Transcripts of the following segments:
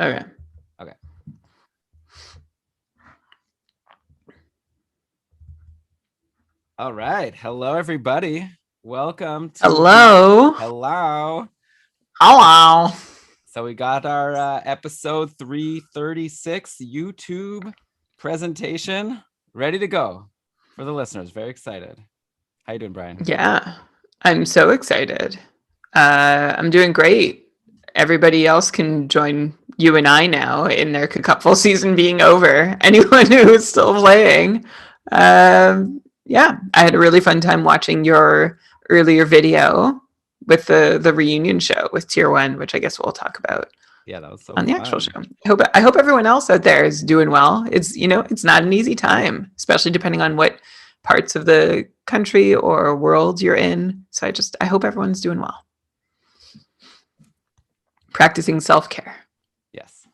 Okay. Okay. All right. Hello, everybody. Welcome to Hello. Hello. Hello. So we got our episode 336 YouTube presentation ready to go for the listeners. Very excited. How you doing, Brian? Yeah, I'm so excited. I'm doing great. Everybody else can join you and I now in their cupful season being over. Anyone who's still playing. Yeah, I had a really fun time watching your earlier video with the reunion show with Tier 1, which I guess we'll talk about Yeah, that was so on the actual fun. show. I hope everyone else out there is doing well. It's not an easy time, especially depending on what parts of the country or world you're in. So I hope everyone's doing well. Practicing self-care. Yes.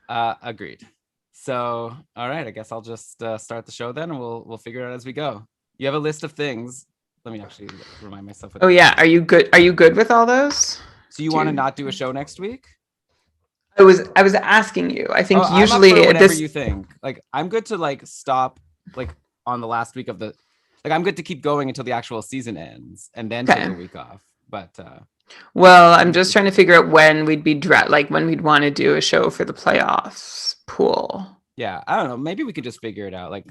Agreed. So, all right, I guess I'll just start the show then, and we'll figure it out as we go. You have a list of things. Let me actually remind myself. Oh yeah, are you good? Are you good with all those? So you want to not do a show next week? I was asking you. I think I'm up for usually whatever you think. Like, I'm good to like stop like on the last week of the like I'm good to keep going until the actual season ends and then take a week off. But well, I'm just trying to figure out when we'd be when we'd want to do a show for the playoffs pool. Yeah, I don't know. Maybe we could just figure it out. Like,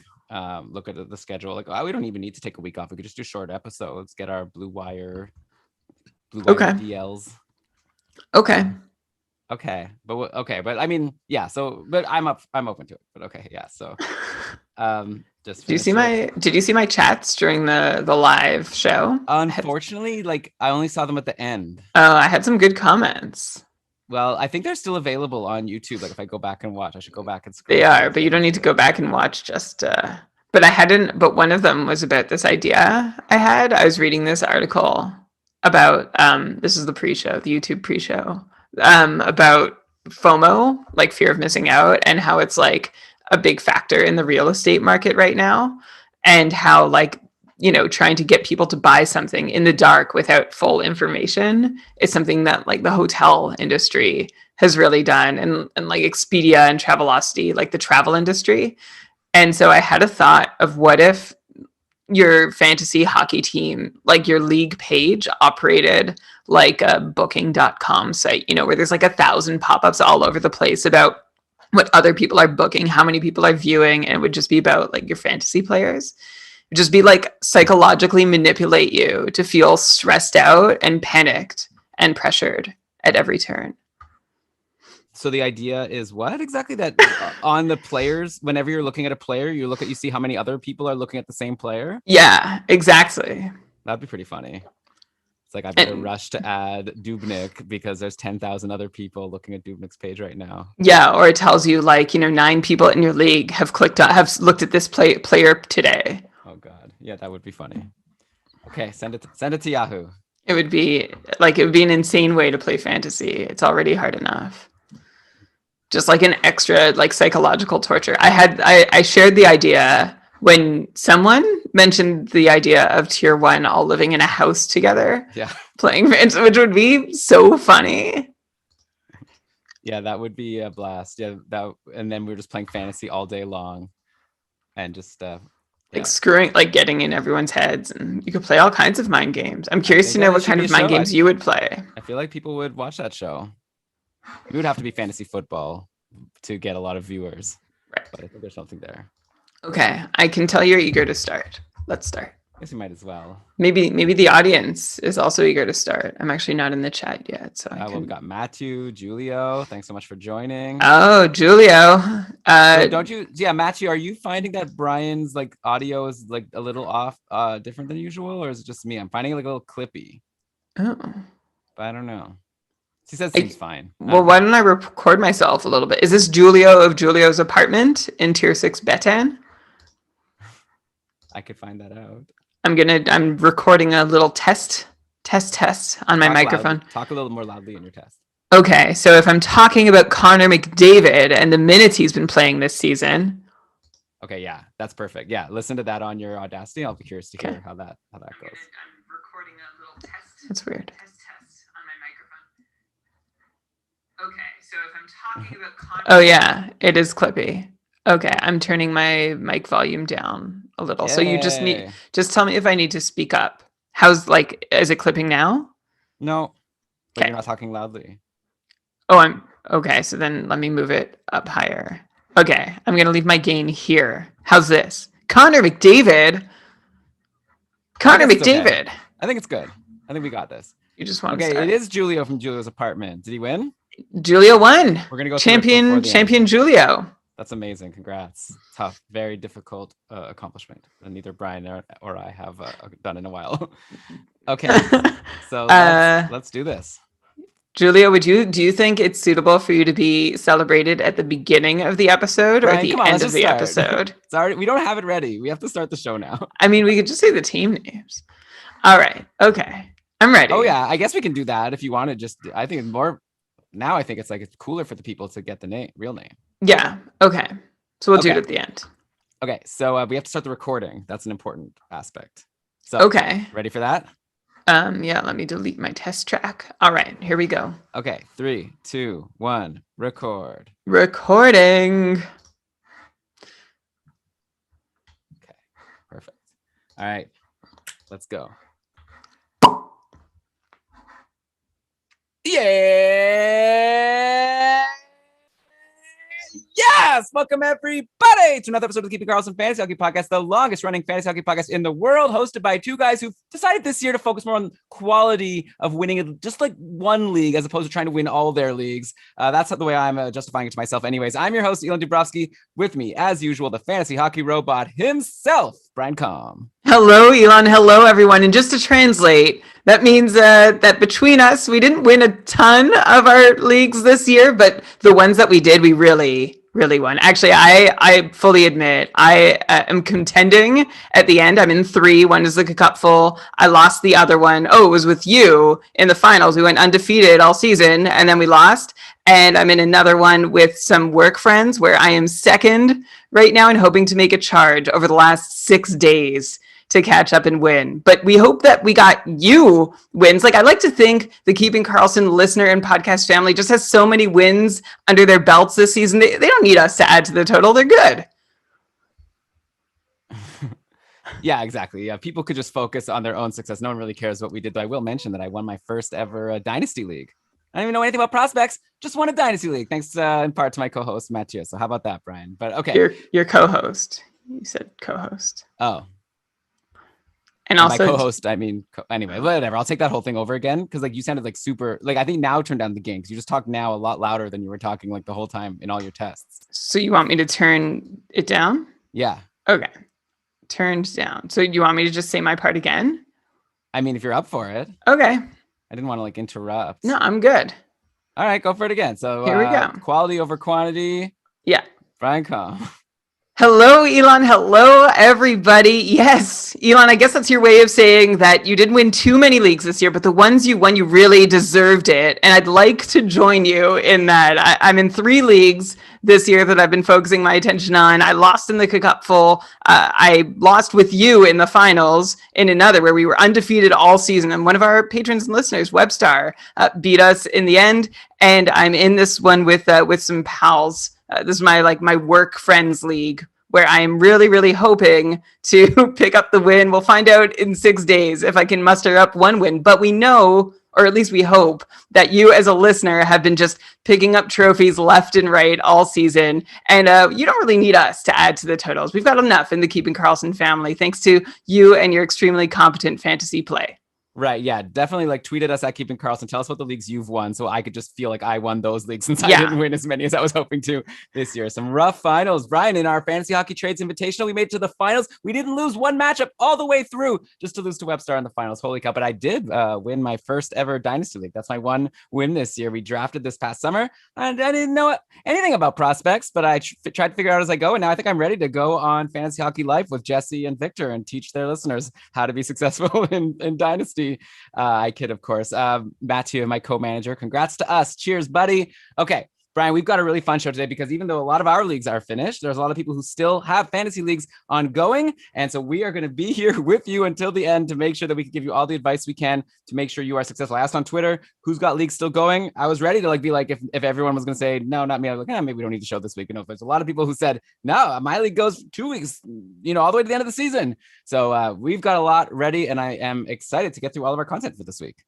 look at the schedule. Like, we don't even need to take a week off. We could just do short episodes. Get our blue wire DLs. Okay. But I mean, yeah. So, but I'm open to it. But okay, yeah. So, just did you see my chats during the live show? Unfortunately, like I only saw them at the end. Oh, I had some good comments. Well, I think they're still available on YouTube. Like if I go back and watch, I should go back and scroll. They are, but you don't need to go back and watch just but I hadn't but one of them was about this idea I was reading this article about this is the pre-show, the YouTube pre-show, about FOMO, like fear of missing out, and how it's like a big factor in the real estate market right now, and how like trying to get people to buy something in the dark without full information is something that like the hotel industry has really done, and like Expedia and Travelocity, like the travel industry. And so I had a thought of what if your fantasy hockey team, like your league page, operated like a booking.com site, where there's like 1,000 pop-ups all over the place about what other people are booking, how many people are viewing, and it would just be about like your fantasy players. It would just be like psychologically manipulate you to feel stressed out and panicked and pressured at every turn. So the idea is what exactly? That on the players, whenever you're looking at a player, you see how many other people are looking at the same player. Yeah, exactly. That'd be pretty funny. It's like I better rush to add Dubnyk because there's 10,000 other people looking at Dubnyk's page right now. Yeah, or it tells you like 9 people in your league have looked at this player today. Oh God, yeah, that would be funny. Okay, send it to Yahoo. It would be an insane way to play fantasy. It's already hard enough. Just like an extra like psychological torture. I shared the idea when someone mentioned the idea of Tier 1 all living in a house together. Yeah. Playing fantasy, which would be so funny. Yeah, that would be a blast. Yeah, and then we're just playing fantasy all day long and just like screwing, like getting in everyone's heads, and you could play all kinds of mind games. I'm curious to know what kind of mind games you would play. I feel like people would watch that show. It would have to be fantasy football to get a lot of viewers. Right. But I think there's something there. Okay, I can tell you're eager to start. Let's start. I guess you might as well. Maybe the audience is also eager to start. I'm actually not in the chat yet, so well, we got Matthew, Julio. Thanks so much for joining. Oh, Julio. Don't you? Yeah, Matthew. Are you finding that Brian's like audio is like a little off, different than usual, or is it just me? I'm finding it like a little clippy. Oh. But I don't know. He says it seems fine. Well, why don't I record myself a little bit? Is this Julio of Julio's apartment in Tier 6 Betan? I could find that out. I'm recording a little test on my microphone. Talk a little more loudly in your test. Okay, so if I'm talking about Connor McDavid and the minutes he's been playing this season. Okay, yeah, that's perfect. Yeah, listen to that on your Audacity. I'll be curious to hear how that goes. I'm recording a little test. That's weird. Test on my Okay, so if I'm talking about oh yeah, it is clippy. Okay, I'm turning my mic volume down a little. So you Yay. just tell me if I need to speak up. How's like is it clipping now? No, but you're Okay. not talking loudly. Oh, I'm okay. So then let me move it up higher. Okay, I'm gonna leave my gain here. How's this? Connor McDavid. I Connor guess it's okay. McDavid. I think it's good. I think we got this. You just want to Okay, it start. is Julio from Julio's apartment. Did he win? Julio won. We're gonna go through it before the Champion end. Julio. That's amazing. Congrats. Tough, very difficult accomplishment. And neither Brian or I have done in a while. Okay, so let's do this. Julia, do you think it's suitable for you to be celebrated at the beginning of the episode or Brian, at the come on, end let's of just the start. episode? Sorry, we don't have it ready. We have to start the show now. I mean, we could just say the team names. All right. Okay. I'm ready. Oh yeah, I guess we can do that if you want to. Just, I think it's more. Now I think it's like it's cooler for the people to get the real name. Yeah. Okay. So we'll do it at the end. Okay. So we have to start the recording. That's an important aspect. So okay. Ready for that? Yeah. Let me delete my test track. All right. Here we go. Okay. 3, 2, 1. Record. Recording. Okay. Perfect. All right. Let's go. Yeah. Yes! Welcome everybody to another episode of the Keeping Karlsson Fantasy Hockey Podcast, the longest running fantasy hockey podcast in the world, hosted by two guys who've decided this year to focus more on quality of winning just like one league as opposed to trying to win all their leagues. That's the way I'm justifying it to myself anyways. I'm your host, Elon Dubrovsky. With me, as usual, the fantasy hockey robot himself, Brian Com. Hello, Elon. Hello, everyone. And just to translate, that means that between us, we didn't win a ton of our leagues this year, but the ones that we did, we really won. Actually, I fully admit I am contending at the end. I'm in 3. One is the cupful. I lost the other one. Oh, it was with you in the finals. We went undefeated all season, and then we lost. And I'm in another one with some work friends where I am second right now and hoping to make a charge over the last 6 days to catch up and win. But we hope that we got you wins. Like, I like to think the Keeping Karlsson listener and podcast family just has so many wins under their belts this season. They don't need us to add to the total. They're good. Yeah, exactly. Yeah, people could just focus on their own success. No one really cares what we did. But I will mention that I won my first ever Dynasty League. I don't even know anything about prospects. Just won a Dynasty League. Thanks in part to my co-host, Mathieu. So how about that, Brian? But okay. Your co-host. You said co-host. Oh. And also my co-host, I mean, anyway, whatever. I'll take that whole thing over again because like you sounded like super, like I think now turn down the gain because you just talk now a lot louder than you were talking like the whole time in all your tests. So you want me to turn it down? Yeah. Okay. Turned down. So you want me to just say my part again? I mean, if you're up for it. Okay. I didn't want to like interrupt. No, I'm good. All right, go for it again. So here we go. Quality over quantity. Yeah. Brian Com. Hello, Elon. Hello, everybody. Yes, Elon, I guess that's your way of saying that you didn't win too many leagues this year, but the ones you won, you really deserved it. And I'd like to join you in that. I'm in 3 leagues this year that I've been focusing my attention on. I lost in the cupful. I lost with you in the finals in another where we were undefeated all season. And one of our patrons and listeners, Webstar, beat us in the end. And I'm in this one with some pals. This is my work friends league where I am really hoping to pick up the win. We'll find out in 6 days if I can muster up one win. But we know, or at least we hope, that you as a listener have been just picking up trophies left and right all season. And you don't really need us to add to the totals. We've got enough in the Keeping Karlsson family, thanks to you and your extremely competent fantasy play. Right. Yeah, definitely like tweet at us at Keeping Karlsson. Tell us what the leagues you've won so I could just feel like I won those leagues since I didn't win as many as I was hoping to this year. Some rough finals. Brian, in our Fantasy Hockey Trades Invitational, we made it to the finals. We didn't lose one matchup all the way through just to lose to Webstar in the finals. Holy cow. But I did win my first ever Dynasty League. That's my one win this year. We drafted this past summer and I didn't know anything about prospects, but I tried to figure out as I go. And now I think I'm ready to go on Fantasy Hockey Life with Jesse and Victor and teach their listeners how to be successful in Dynasty. I kid, of course. Mathieu, my co-manager. Congrats to us. Cheers, buddy. Okay, Brian, we've got a really fun show today because even though a lot of our leagues are finished, there's a lot of people who still have fantasy leagues ongoing. And so we are going to be here with you until the end to make sure that we can give you all the advice we can to make sure you are successful. I asked on Twitter, who's got leagues still going? I was ready to be like, if everyone was going to say, no, not me, I was like, maybe we don't need to show this week. There's a lot of people who said, no, my league goes 2 weeks, all the way to the end of the season. So we've got a lot ready and I am excited to get through all of our content for this week.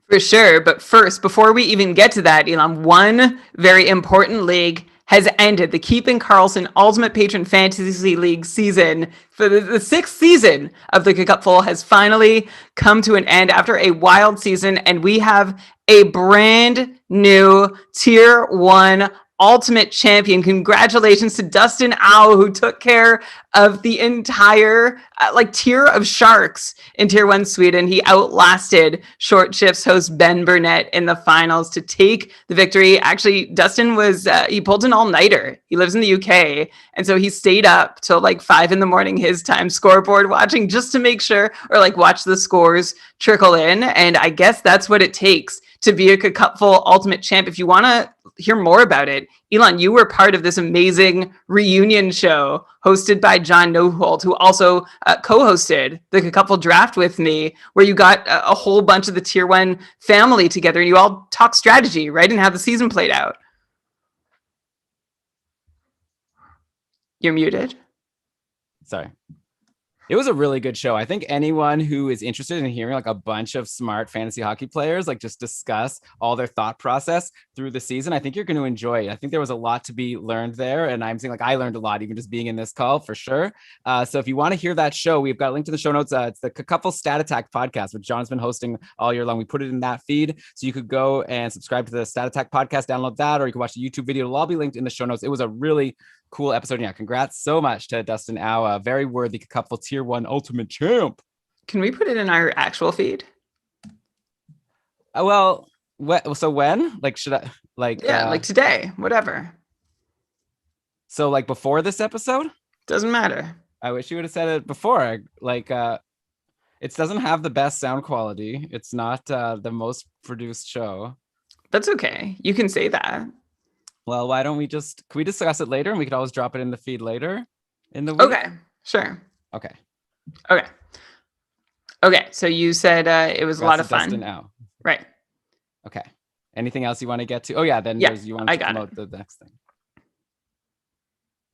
For sure. But first, before we even get to that, Elon, one very important league has ended. The Keeping Karlsson Ultimate Patron Fantasy League season for the sixth season of the Cupful has finally come to an end after a wild season. And we have a brand new Tier 1 Ultimate Champion. Congratulations to Dustin Au, who took care of the entire tier of sharks in Tier 1 Sweden. He outlasted Short Shift's host Ben Burnett in the finals to take the victory. Actually, Dustin he pulled an all-nighter. He lives in the UK, and so he stayed up till 5 a.m. his time, scoreboard watching, just to make sure, or watch the scores trickle in. And I guess that's what it takes to be a Cupful Ultimate Champ. If you want to hear more about it, Elon, you were part of this amazing reunion show hosted by John Noholt, who also co-hosted the Cupful Draft with me, where you got a whole bunch of the Tier 1 family together and you all talk strategy, right? And how the season played out. You're muted. Sorry. It was a really good show. I think anyone who is interested in hearing a bunch of smart fantasy hockey players just discuss all their thought process through the season, I think you're going to enjoy it. I think there was a lot to be learned there, and I'm saying I learned a lot even just being in this call for sure. So if you want to hear that show, we've got a link to the show notes. It's the Cupful Stat Attack podcast, which John's been hosting all year long. We put it in that feed, so you could go and subscribe to the Stat Attack podcast, download that, or you can watch the YouTube video. It'll all be linked in the show notes. It was a really cool episode. Yeah, congrats so much to Dustin Au, a very worthy Cupful Tier 1 Ultimate Champ. Can we put it in our actual feed? So when? Should I today, whatever. So before this episode? Doesn't matter. I wish you would have said it before. It doesn't have the best sound quality. It's not the most produced show. That's okay. You can say that. Well, why don't can we discuss it later and we could always drop it in the feed later in the week? Okay, sure. Okay. So you said it was a lot of fun. Dustin Au. Right. Okay. Anything else you want to get to? Oh yeah, then you want to promote the next thing.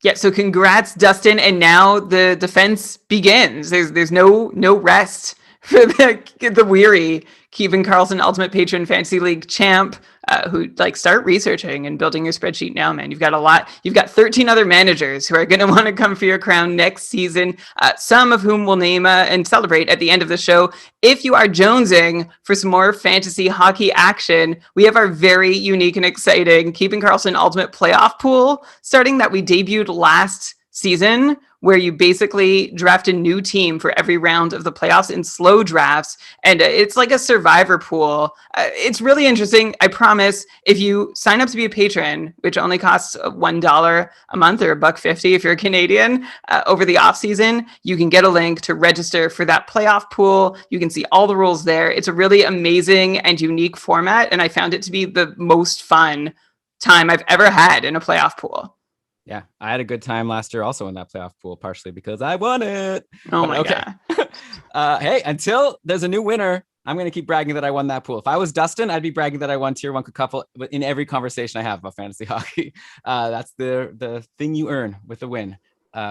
Yeah, so congrats, Dustin. And now the defense begins. There's no rest for the weary Keeping Karlsson Ultimate Patron Fantasy League champ, who start researching and building your spreadsheet now, man. You've got a lot. You've got 13 other managers who are going to want to come for your crown next season, some of whom we'll name and celebrate at the end of the show. If you are jonesing for some more fantasy hockey action, we have our very unique and exciting Keeping Karlsson Ultimate Playoff Pool starting that we debuted last season, where you basically draft a new team for every round of the playoffs in slow drafts. And it's like a survivor pool. It's really interesting. I promise, if you sign up to be a patron, which only costs $1 a month or $1.50 if you're a Canadian, over the off season, you can get a link to register for that playoff pool. You can see all the rules there. It's a really amazing and unique format. And I found it to be the most fun time I've ever had in a playoff pool. Yeah, I had a good time last year also in that playoff pool, partially because I won it. Oh my God. Hey, until there's a new winner, I'm going to keep bragging that I won that pool. If I was Dustin, I'd be bragging that I won Tier 1 Cupful in every conversation I have about fantasy hockey. That's the thing you earn with the win.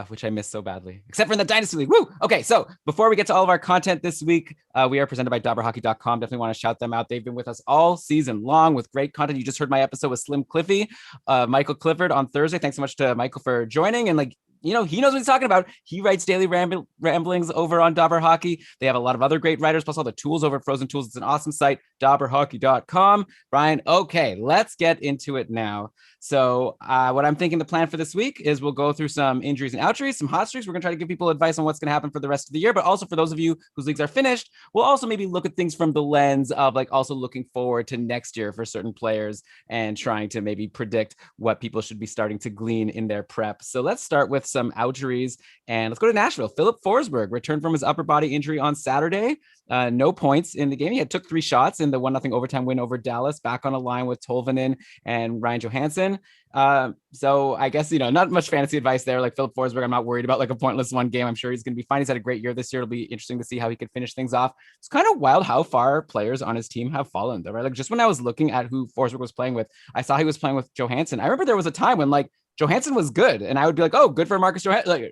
Which I miss so badly, except for in the Dynasty League. Woo! Okay, so before we get to all of our content this week, we are presented by DobberHockey.com. Definitely want to shout them out. They've been with us all season long with great content. You just heard my episode with Slim Cliffy, Michael Clifford on Thursday. Thanks so much to Michael for joining. And he knows what he's talking about. He writes daily ramblings over on Dobber Hockey. They have a lot of other great writers, plus all the tools over at Frozen Tools. It's an awesome site, dobberhockey.com. Brian, okay, let's get into it now. So what I'm thinking the plan for this week is we'll go through some injuries and outjuries, some hot streaks. We're going to try to give people advice on what's going to happen for the rest of the year, but also for those of you whose leagues are finished, we'll also maybe look at things from the lens of also looking forward to next year for certain players and trying to maybe predict what people should be starting to glean in their prep. So let's start with some outeries. And let's go to Nashville. Filip Forsberg returned from his upper body injury on Saturday. No points in the game. He took 3 shots in the 1-0 overtime win over Dallas, back on a line with Tolvanen and Ryan Johansson. So I guess, not much fantasy advice there. Like Filip Forsberg, I'm not worried about like a pointless one game. I'm sure he's going to be fine. He's had a great year this year. It'll be interesting to see how he could finish things off. It's kind of wild how far players on his team have fallen though, right? Like just when I was looking at who Forsberg was playing with, I saw he was playing with Johansson. I remember there was a time when like Johansson was good and I would be like, oh, good for Marcus Johansson.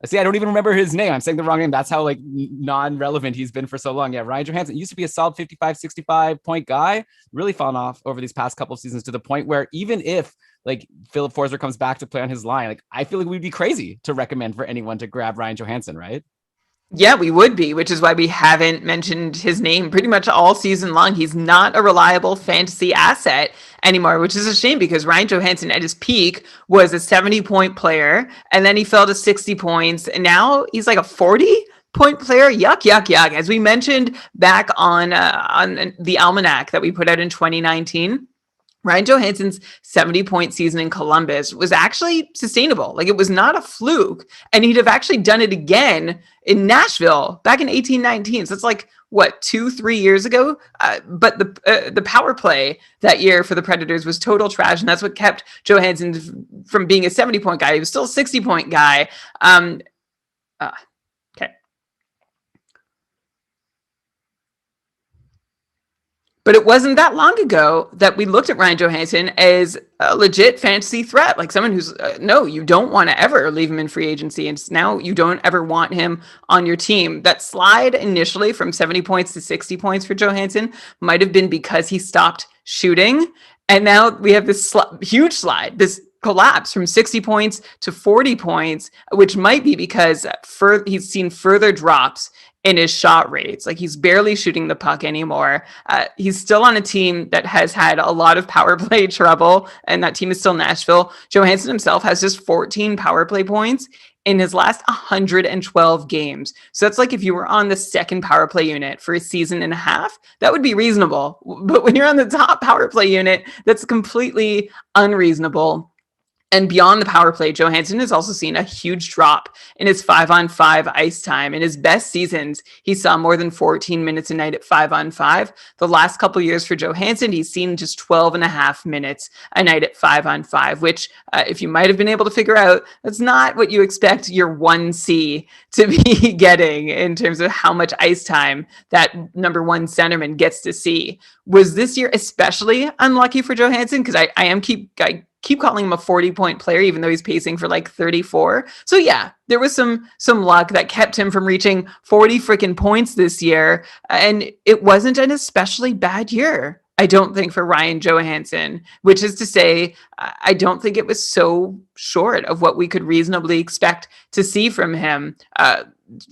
See, I don't even remember his name. I'm saying the wrong name. That's how like non-relevant he's been for so long. Yeah, Ryan Johansson used to be a solid 55, 65 point guy, really fallen off over these past couple of seasons to the point where even if like Filip Forsberg comes back to play on his line, like I feel like we'd be crazy to recommend for anyone to grab Ryan Johansson, right? Yeah, we would be, which is why we haven't mentioned his name pretty much all season long. He's not a reliable fantasy asset anymore, which is a shame because Ryan Johansson at his peak was a 70-point player, and then he fell to 60 points, and now he's like a 40-point player. Yuck, yuck, yuck. As we mentioned back on the almanac that we put out in 2019, Ryan Johansson's 70-point season in Columbus was actually sustainable. Like it was not a fluke. And he'd have actually done it again in Nashville back in 1819. So it's like, what, 2-3 years ago? But the power play that year for the Predators was total trash. And that's what kept Johansson from being a 70-point guy. He was still a 60-point guy. Okay. But it wasn't that long ago that we looked at Ryan Johansson as a legit fantasy threat, like someone who's, no, you don't want to ever leave him in free agency. And now you don't ever want him on your team. That slide initially from 70 points to 60 points for Johansson might have been because he stopped shooting. And now we have this huge slide, this collapse from 60 points to 40 points, which might be because he's seen further drops in his shot rates. Like he's barely shooting the puck anymore. He's still on a team that has had a lot of power play trouble, and that team is still Nashville. Johansson himself has just 14 power play points in his last 112 games. So that's like if you were on the second power play unit for a season and a half, that would be reasonable. But when you're on the top power play unit, that's completely unreasonable. And beyond the power play, Johansson has also seen a huge drop in his 5-on-5 ice time. In his best seasons, he saw more than 14 minutes a night at 5-on-5. The last couple of years for Johansson, he's seen just 12 and a half minutes a night at 5-on-5, which if you might have been able to figure out, that's not what you expect your 1C to be getting in terms of how much ice time that number one centerman gets to see. Was this year especially unlucky for Johansson? Because I keep calling him a 40-point player, even though he's pacing for like 34. So yeah, there was some luck that kept him from reaching 40 freaking points this year. And it wasn't an especially bad year, I don't think, for Ryan Johansson, which is to say, I don't think it was so short of what we could reasonably expect to see from him.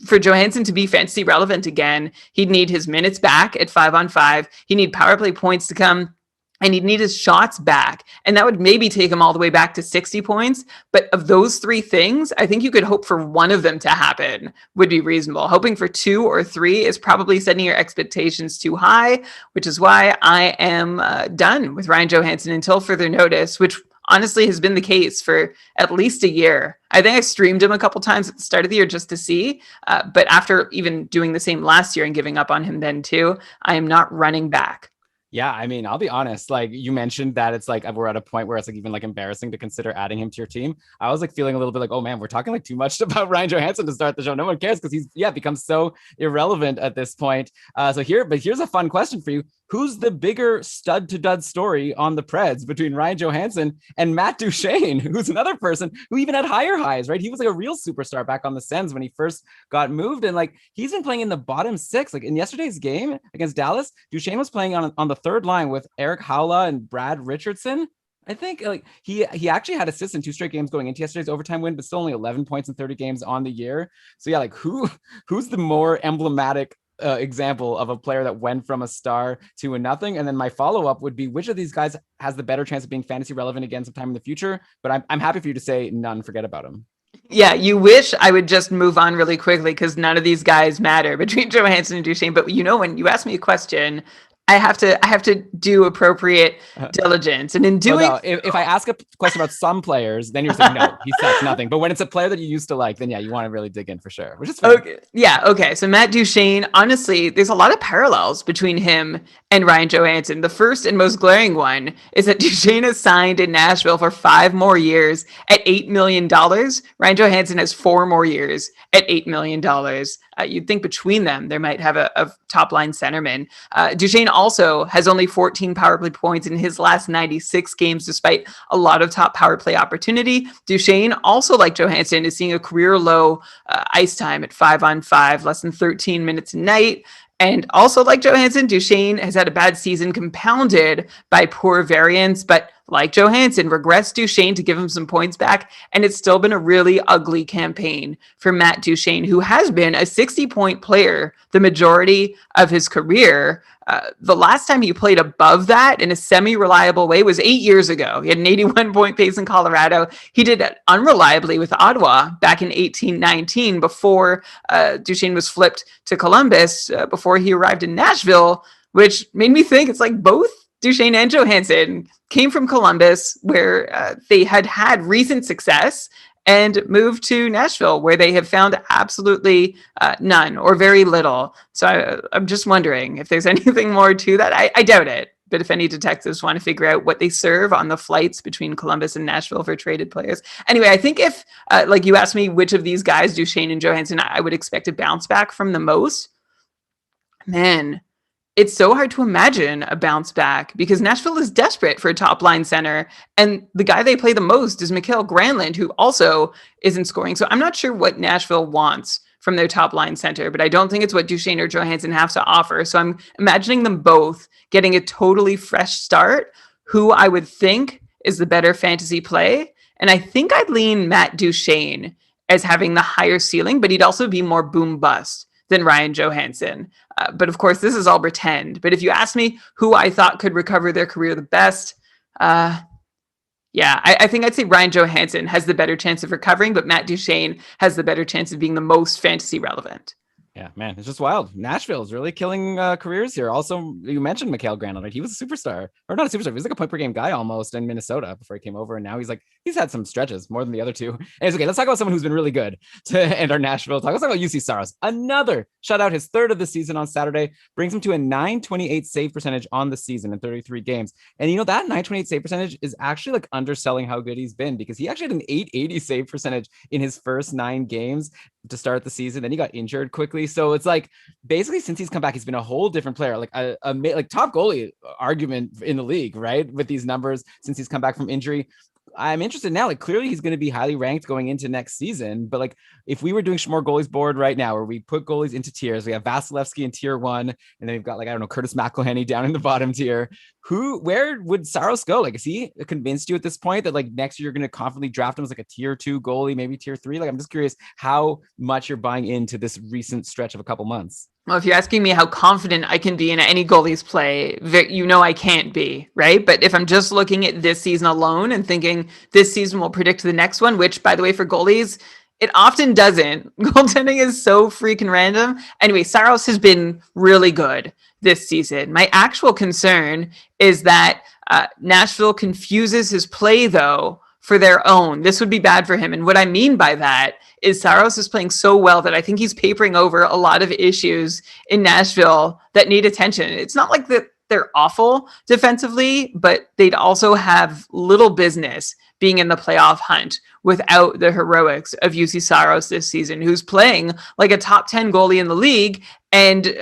For Johansson to be fantasy relevant again, he'd need his minutes back at 5-on-5. He'd need power play points to come, and he'd need his shots back. And that would maybe take him all the way back to 60 points. But of those three things, I think you could hope for one of them to happen would be reasonable. Hoping for 2 or 3 is probably setting your expectations too high, which is why I am done with Ryan Johansson until further notice, which honestly has been the case for at least a year. I think I streamed him a couple times at the start of the year just to see. But after even doing the same last year and giving up on him then too, I am not running back. Yeah, I mean, I'll be honest. Like you mentioned that it's like we're at a point where it's like even like embarrassing to consider adding him to your team. I was like feeling a little bit like, oh man, we're talking like too much about Ryan Johansson to start the show. No one cares because he's become so irrelevant at this point. Here's a fun question for you. Who's the bigger stud to dud story on the Preds between Ryan Johansson and Matt Duchene, who's another person who even had higher highs, right? He was like a real superstar back on the Sens when he first got moved. And like, he's been playing in the bottom 6, like in yesterday's game against Dallas, Duchene was playing on the third line with Eric Haula and Brad Richardson. I think like he actually had assists in 2 straight games going into yesterday's overtime win, but still only 11 points in 30 games on the year. So yeah, like who's the more emblematic example of a player that went from a star to a nothing? And then my follow-up would be, which of these guys has the better chance of being fantasy relevant again sometime in the future? But I'm happy for you to say none, forget about him. Yeah, you wish I would just move on really quickly because none of these guys matter between Johansson and Duchene. But when you ask me a question, I have to do appropriate diligence, and in Well, doing no, if I ask a question about some players, then you're saying no, he sucks, nothing. But when it's a player that you used to like, then yeah, you want to really dig in for sure, which is fair. Okay. Yeah. Okay. So Matt Duchene, honestly, there's a lot of parallels between him and Ryan Johansson. The first and most glaring one is that Duchene is signed in Nashville for 5 more years at $8 million. Ryan Johansson has 4 more years at $8 million. You'd think between them, there might have a top line centerman. Duchene also has only 14 power play points in his last 96 games, despite a lot of top power play opportunity. Duchene, also like Johansson, is seeing a career low ice time at 5-on-5, less than 13 minutes a night. And also, like Johansson, Duchene has had a bad season compounded by poor variance, but like Johansson, regrets Duchene to give him some points back, and it's still been a really ugly campaign for Matt Duchene, who has been a 60-point player the majority of his career. The last time he played above that in a semi-reliable way was 8 years ago. He had an 81-point pace in Colorado. He did it unreliably with Ottawa back in 18-19 before Duchene was flipped to Columbus, before he arrived in Nashville, which made me think it's like both Duchene and Johansson came from Columbus, where they had recent success, and moved to Nashville, where they have found absolutely none or very little. So I'm just wondering if there's anything more to that. I doubt it. But if any detectives want to figure out what they serve on the flights between Columbus and Nashville for traded players. Anyway, I think if, like you asked me which of these guys, Duchene and Johansson, I would expect a bounce back from the most. Man, it's so hard to imagine a bounce back because Nashville is desperate for a top line center. And the guy they play the most is Mikael Granlund, who also isn't scoring. So I'm not sure what Nashville wants from their top line center, but I don't think it's what Duchene or Johansson have to offer. So I'm imagining them both getting a totally fresh start. Who I would think is the better fantasy play. And I think I'd lean Matt Duchene as having the higher ceiling, but he'd also be more boom bust than Ryan Johansson. But of course, this is all pretend. But if you ask me who I thought could recover their career the best, I think I'd say Ryan Johansson has the better chance of recovering, but Matt Duchene has the better chance of being the most fantasy relevant. Yeah, man, it's just wild. Nashville is really killing careers here. Also, you mentioned Mikael Granlund, right? He was a superstar, or not a superstar. He was like a point per game guy almost in Minnesota before he came over, and now he's had some stretches more than the other two. Anyways, okay, let's talk about someone who's been really good to end our Nashville talk. Let's talk about UC Saros. Another shutout, his third of the season on Saturday, brings him to a .928 save percentage on the season in 33 games. And you know that .928 save percentage is actually like underselling how good he's been, because he actually had an .880 save percentage in his first 9 games to start the season. Then he got injured quickly. So it's like basically since he's come back, he's been a whole different player, like a like top goalie argument in the league, right? With these numbers since he's come back from injury. I'm interested now, like clearly he's going to be highly ranked going into next season. But like if we were doing Schmore goalies board right now, where we put goalies into tiers, we have Vasilevsky in tier 1, and then we've got like, I don't know, Curtis McElhinney down in the bottom tier. Where would Saros go? Like, is he convinced you at this point that like next year you're going to confidently draft him as like a tier 2 goalie, maybe tier 3? Like, I'm just curious how much you're buying into this recent stretch of a couple months. Well, if you're asking me how confident I can be in any goalie's play, you know I can't be, right? But if I'm just looking at this season alone and thinking this season will predict the next one, which, by the way, for goalies, it often doesn't. Goaltending is so freaking random. Anyway, Saros has been really good this season. My actual concern is that Nashville confuses his play, though, for their own. This would be bad for him. And what I mean by that is Saros is playing so well that I think he's papering over a lot of issues in Nashville that need attention. It's not like that they're awful defensively, but they'd also have little business being in the playoff hunt without the heroics of UC Saros this season, who's playing like a top 10 goalie in the league and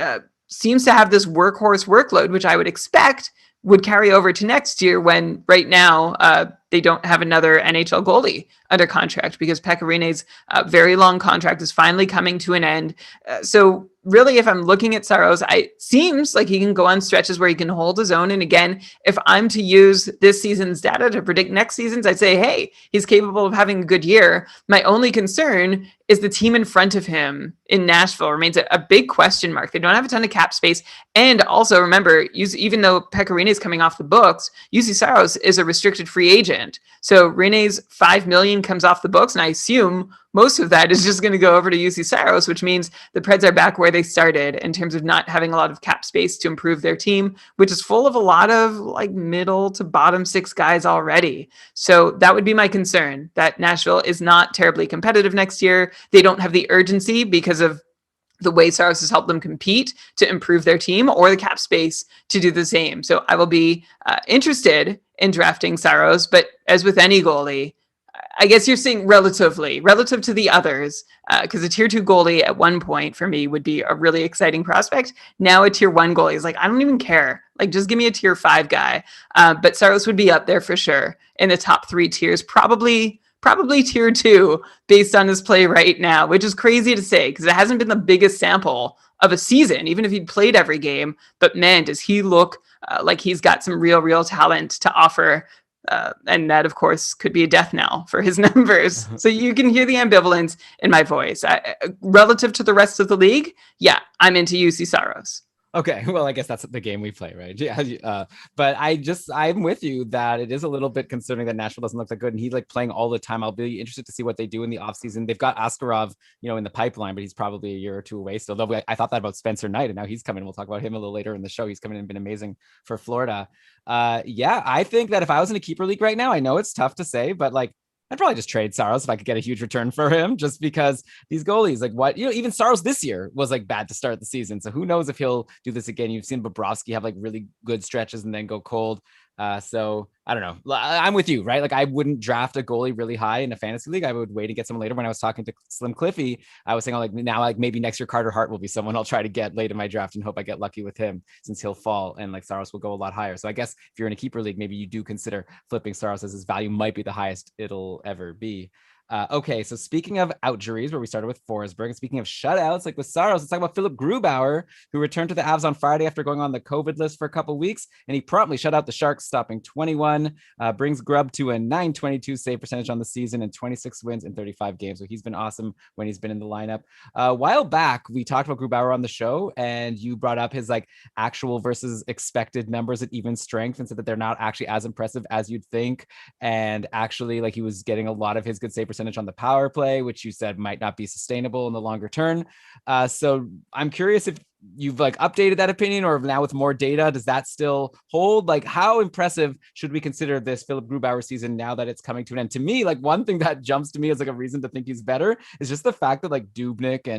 seems to have this workhorse workload, which I would expect would carry over to next year, when right now they don't have another NHL goalie under contract because Pekka Rinne's very long contract is finally coming to an end. So really, if I'm looking at Saros, it seems like he can go on stretches where he can hold his own. And again, if I'm to use this season's data to predict next season's, I'd say, hey, he's capable of having a good year. My only concern is the team in front of him in Nashville remains a big question mark. They don't have a ton of cap space. And also remember, even though Pekka is coming off the books, Juuse Saros is a restricted free agent. So Rinne's $5 million comes off the books, and I assume most of that is just going to go over to Juuse Saros, which means the Preds are back where they started in terms of not having a lot of cap space to improve their team, which is full of a lot of like middle to bottom six guys already. So that would be my concern, that Nashville is not terribly competitive next year. They don't have the urgency because of the way Saros has helped them compete to improve their team, or the cap space to do the same. So I will be interested in drafting Saros, but as with any goalie, I guess you're saying relative to the others, because a tier 2 goalie at one point for me would be a really exciting prospect. Now a tier 1 goalie is like, I don't even care. Like, just give me a tier 5 guy. But Saros would be up there for sure in the top 3 tiers, probably tier 2 based on his play right now, which is crazy to say because it hasn't been the biggest sample of a season, even if he'd played every game. But man, does he look like he's got some real talent to offer. And that, of course, could be a death knell for his numbers. So you can hear the ambivalence in my voice. Relative to the rest of the league, yeah, I'm into Juuse Saros. Okay, well, I guess that's the game we play, right? Yeah, but I'm with you that it is a little bit concerning that Nashville doesn't look that good, and he's like playing all the time. I'll be interested to see what they do in the offseason. They've got Askarov, in the pipeline, but he's probably a year or two away still. Though I thought that about Spencer Knight, and now he's coming. We'll talk about him a little later in the show. He's coming in and been amazing for Florida. Yeah, I think that if I was in a keeper league right now, I know it's tough to say, but like, I'd probably just trade Saros if I could get a huge return for him, just because these goalies, like what, even Saros this year was like bad to start the season. So who knows if he'll do this again. You've seen Bobrovsky have like really good stretches and then go cold. So I don't know. I'm with you, right? Like I wouldn't draft a goalie really high in a fantasy league. I would wait and get someone later. When I was talking to Slim Cliffy, I was saying like maybe next year Carter Hart will be someone I'll try to get late in my draft and hope I get lucky with him since he'll fall and like Saros will go a lot higher. So I guess if you're in a keeper league, maybe you do consider flipping Saros as his value might be the highest it'll ever be. Okay, so speaking of outjuries, where we started with Forsberg, and speaking of shutouts, like with Saros, let's talk about Philip Grubauer, who returned to the Avs on Friday after going on the COVID list for a couple of weeks, and he promptly shut out the Sharks, stopping 21, brings Grub to a .922 save percentage on the season and 26 wins in 35 games. So he's been awesome when he's been in the lineup. A while back, we talked about Grubauer on the show, and you brought up his like actual versus expected numbers at even strength and said that they're not actually as impressive as you'd think. And actually, like he was getting a lot of his good save percentage on the power play, which you said might not be sustainable in the longer term. So I'm curious if you've like updated that opinion, or now with more data, does that still hold? Like how impressive should we consider this Philip Grubauer season now that it's coming to an end? To me, like one thing that jumps to me as like a reason to think he's better is just the fact that like Dubnyk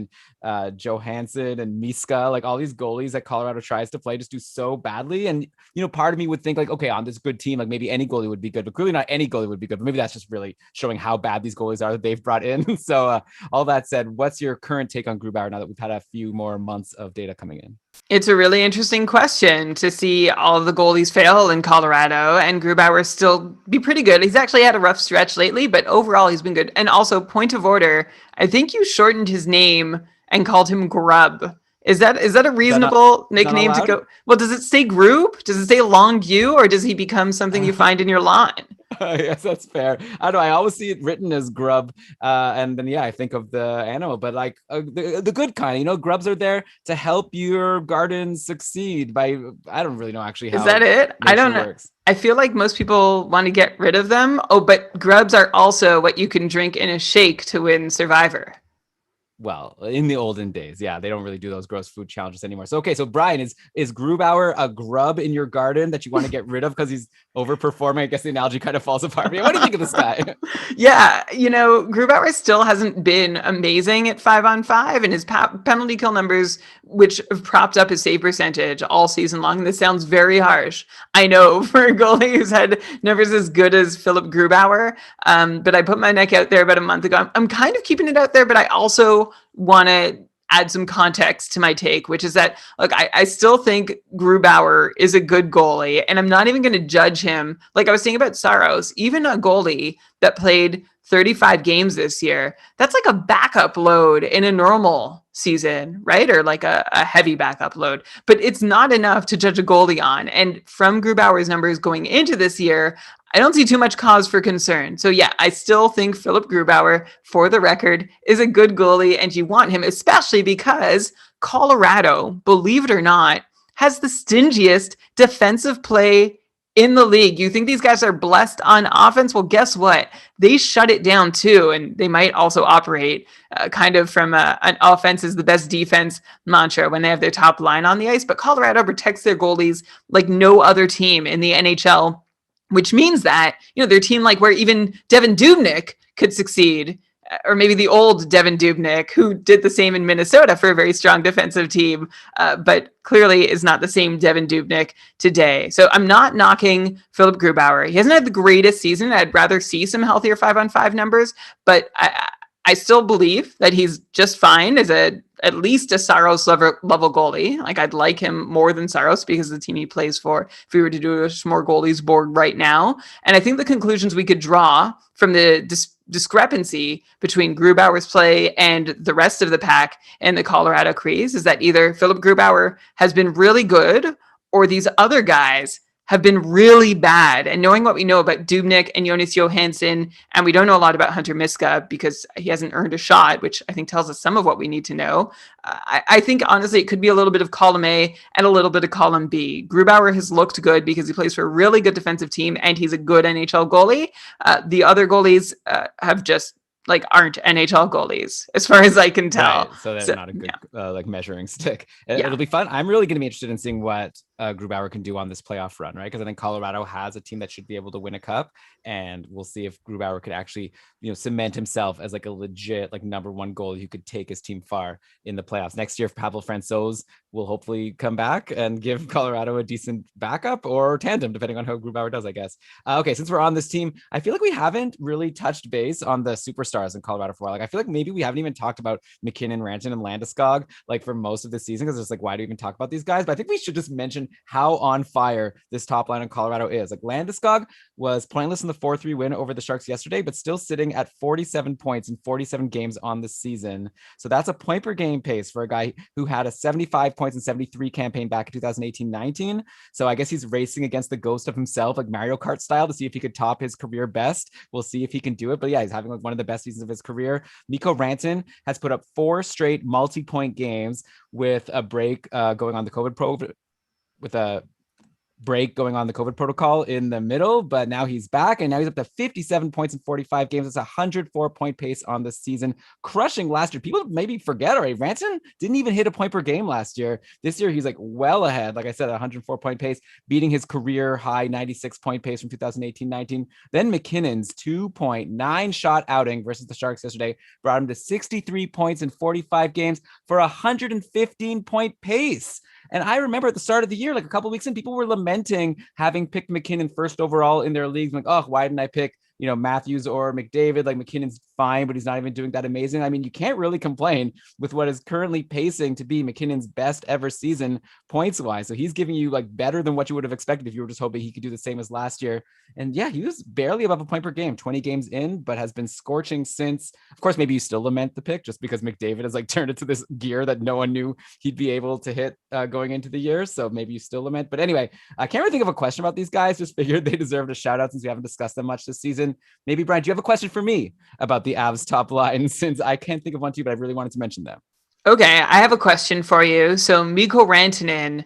and Johansson and Miska, like all these goalies that Colorado tries to play just do so badly. And, part of me would think like, okay, on this good team, like maybe any goalie would be good, but clearly not any goalie would be good. But maybe that's just really showing how bad these goalies are that they've brought in. So all that said, what's your current take on Grubauer now that we've had a few more months of data coming in? It's a really interesting question to see all of the goalies fail in Colorado and Grubauer still be pretty good. He's actually had a rough stretch lately, but overall he's been good. And also, point of order, I think you shortened his name and called him Grub. Is that a reasonable nickname to go? Well, does it say Grub? Does it say Long U, or does he become something you find in your line? Yes, that's fair. I know. I always see it written as grub, and then I think of the animal, but like the good kind. Grubs are there to help your garden succeed. I don't really know actually how. Is that it? I don't know. Works. I feel like most people want to get rid of them. Oh, but grubs are also what you can drink in a shake to win Survivor. Well, in the olden days, they don't really do those gross food challenges anymore. So, okay, so Brian, is Grubauer a grub in your garden that you want to get rid of because he's overperforming? I guess the analogy kind of falls apart. What do you think of this guy? Yeah, Grubauer still hasn't been amazing at 5-on-5, and his penalty kill numbers, which have propped up his save percentage all season long. And this sounds very harsh, I know, for a goalie who's had numbers as good as Philip Grubauer. But I put my neck out there about a month ago. I'm kind of keeping it out there, but I also want to add some context to my take, which is that, look, I still think Grubauer is a good goalie, and I'm not even going to judge him. Like I was saying about Saros, even a goalie that played 35 games this year, that's like a backup load in a normal season, right? Or like a heavy backup load, but it's not enough to judge a goalie on. And from Grubauer's numbers going into this year, I don't see too much cause for concern. So yeah, I still think Philip Grubauer, for the record, is a good goalie, and you want him, especially because Colorado, believe it or not, has the stingiest defensive play in the league. You think these guys are blessed on offense? Well, guess what? They shut it down too, and they might also operate kind of from an offense is the best defense mantra when they have their top line on the ice. But Colorado protects their goalies like no other team in the NHL, which means that, their team, like where even Devin Dubnyk could succeed, or maybe the old Devin Dubnyk, who did the same in Minnesota for a very strong defensive team, but clearly is not the same Devin Dubnyk today. So I'm not knocking Philip Grubauer. He hasn't had the greatest season. I'd rather see some healthier 5-on-5 numbers, but I still believe that he's just fine as at least a Saros level goalie. Like, I'd like him more than Saros because of the team he plays for, if we were to do a more goalies board right now. And I think the conclusions we could draw from the discrepancy between Grubauer's play and the rest of the pack and the Colorado Crees is that either Philip Grubauer has been really good or these other guys have been really bad. And knowing what we know about Dubnyk and Jonas Johansson, and we don't know a lot about Hunter Miska because he hasn't earned a shot, which I think tells us some of what we need to know. I think, honestly, it could be a little bit of column A and a little bit of column B. Grubauer has looked good because he plays for a really good defensive team and he's a good NHL goalie. The other goalies have just aren't NHL goalies as far as I can tell. Right. So that's not a good measuring stick. It'll be fun. I'm really going to be interested in seeing what Grubauer can do on this playoff run, right? Because I think Colorado has a team that should be able to win a cup, and we'll see if Grubauer could actually, cement himself as a legit number one goalie who could take his team far in the playoffs. Next year, Pavel Francouz will hopefully come back and give Colorado a decent backup or tandem, depending on how Grubauer does, I guess. Okay, since we're on this team, I feel like we haven't really touched base on the superstars in Colorado for a while. I feel like maybe we haven't even talked about McKinnon, Rantanen, and Landeskog for most of the season, because it's why do we even talk about these guys? But I think we should just mention how on fire this top line in Colorado is. Landeskog was pointless in the 4-3 win over the Sharks yesterday, but still sitting at 47 points in 47 games on the season. So that's a point per game pace for a guy who had a 75 points in 73 campaign back in 2018-19. So I guess he's racing against the ghost of himself, Mario Kart style, to see if he could top his career best. We'll see if he can do it. But yeah, he's having one of the best seasons of his career. Mikko Rantanen has put up 4 straight multi-point games with a break going on the COVID protocol in the middle, but now he's back, and now he's up to 57 points in 45 games. It's a 104-point pace on the season, crushing last year. People maybe forget already, Rantanen didn't even hit a point per game last year. This year, he's well ahead. Like I said, 104-point pace, beating his career high 96-point pace from 2018-19. Then McKinnon's 2.9 shot outing versus the Sharks yesterday brought him to 63 points in 45 games for a 115-point pace. And I remember at the start of the year, a couple of weeks in, people were lamenting having picked McKinnon first overall in their leagues. Why didn't I pick, Matthews or McDavid? McKinnon's fine, but he's not even doing that amazing. I mean, you can't really complain with what is currently pacing to be McKinnon's best ever season points wise. So he's giving you better than what you would have expected if you were just hoping he could do the same as last year. And yeah, he was barely above a point per game, 20 games in, but has been scorching since. Of course, maybe you still lament the pick just because McDavid has turned into this gear that no one knew he'd be able to hit going into the year. So maybe you still lament. But anyway, I can't really think of a question about these guys. Just figured they deserved a shout out since we haven't discussed them much this season. Maybe, Brian, do you have a question for me about the Avs top line, since I can't think of one too, but I really wanted to mention them? Okay, I have a question for you. So Mikko Rantanen,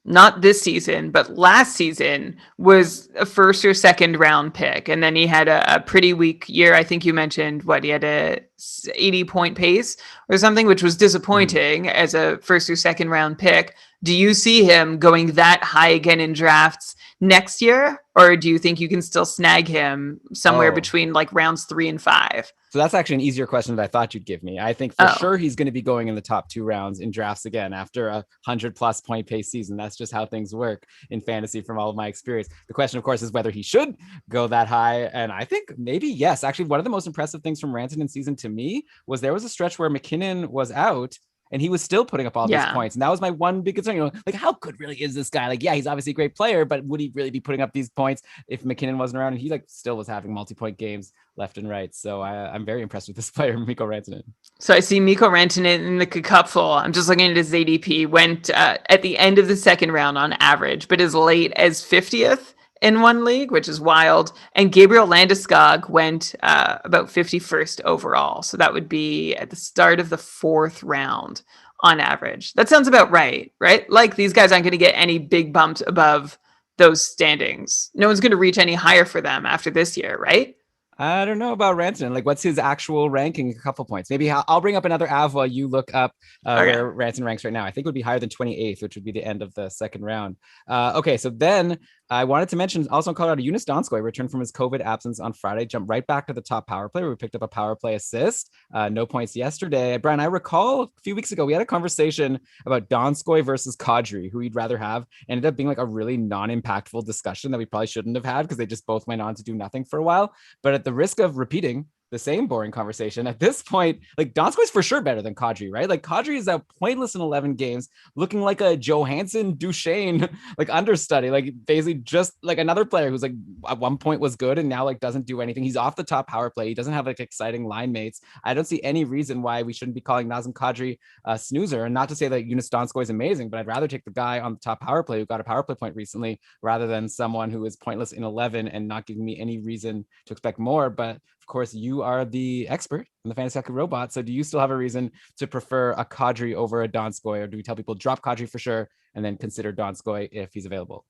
not this season, but last season, was a first or second round pick. And then he had a pretty weak year. I think you mentioned he had a 80-point pace or something, which was disappointing as a first or second round pick. Do you see him going that high again in drafts next year? Or do you think you can still snag him somewhere between rounds 3 and 5? So that's actually an easier question than I thought you'd give me. I think for sure he's going to be going in the top 2 rounds in drafts again after a 100+ point pace season. That's just how things work in fantasy from all of my experience. The question, of course, is whether he should go that high. And I think maybe yes. Actually, one of the most impressive things from Rantanen season to me was there was a stretch where McKinnon was out and he was still putting up all these points. And that was my one big concern, how good really is this guy? He's obviously a great player, but would he really be putting up these points if McKinnon wasn't around? And he still was having multi-point games left and right. So I'm very impressed with this player, Mikko Rantanen. So I see Mikko Rantanen in the cupful. I'm just looking at his ADP. Went at the end of the second round on average, but as late as 50th in one league, which is wild. And Gabriel Landeskog went about 51st overall. So that would be at the start of the 4th round on average. That sounds about right, right? Like these guys aren't going to get any big bumps above those standings. No one's going to reach any higher for them after this year, right? I don't know about Rantanen. Like, what's his actual ranking? A couple points. Maybe I'll bring up another av while you look up where Rantanen ranks right now. I think it would be higher than 28th, which would be the end of the second round. Okay, so then I wanted to mention also in Colorado, Jonas Donskoi returned from his COVID absence on Friday, jumped right back to the top power play where we picked up a power play assist. No points yesterday. Brian, I recall a few weeks ago, we had a conversation about Donskoi versus Kadri, who we'd rather have. Ended up being like a really non-impactful discussion that we probably shouldn't have had because they just both went on to do nothing for a while. But at the risk of repeating the same boring conversation at this point, like Donskoi's for sure better than Kadri, right? Like Kadri is out pointless in 11 games, looking like a Johansson Duchesne like understudy, like basically just like another player who's like at one point was good and now like doesn't do anything. He's off the top power play. He doesn't have like exciting line mates. I don't see any reason why we shouldn't be calling Nazem Kadri a snoozer. And not to say that Jonas Donskoi is amazing, but I'd rather take the guy on the top power play who got a power play point recently rather than someone who is pointless in 11 and not giving me any reason to expect more. But of course, you are the expert in the Fantasy Hockey Robot. So do you still have a reason to prefer a Kadri over a Donskoi, or do we tell people drop Kadri for sure and then consider Donskoi if he's available?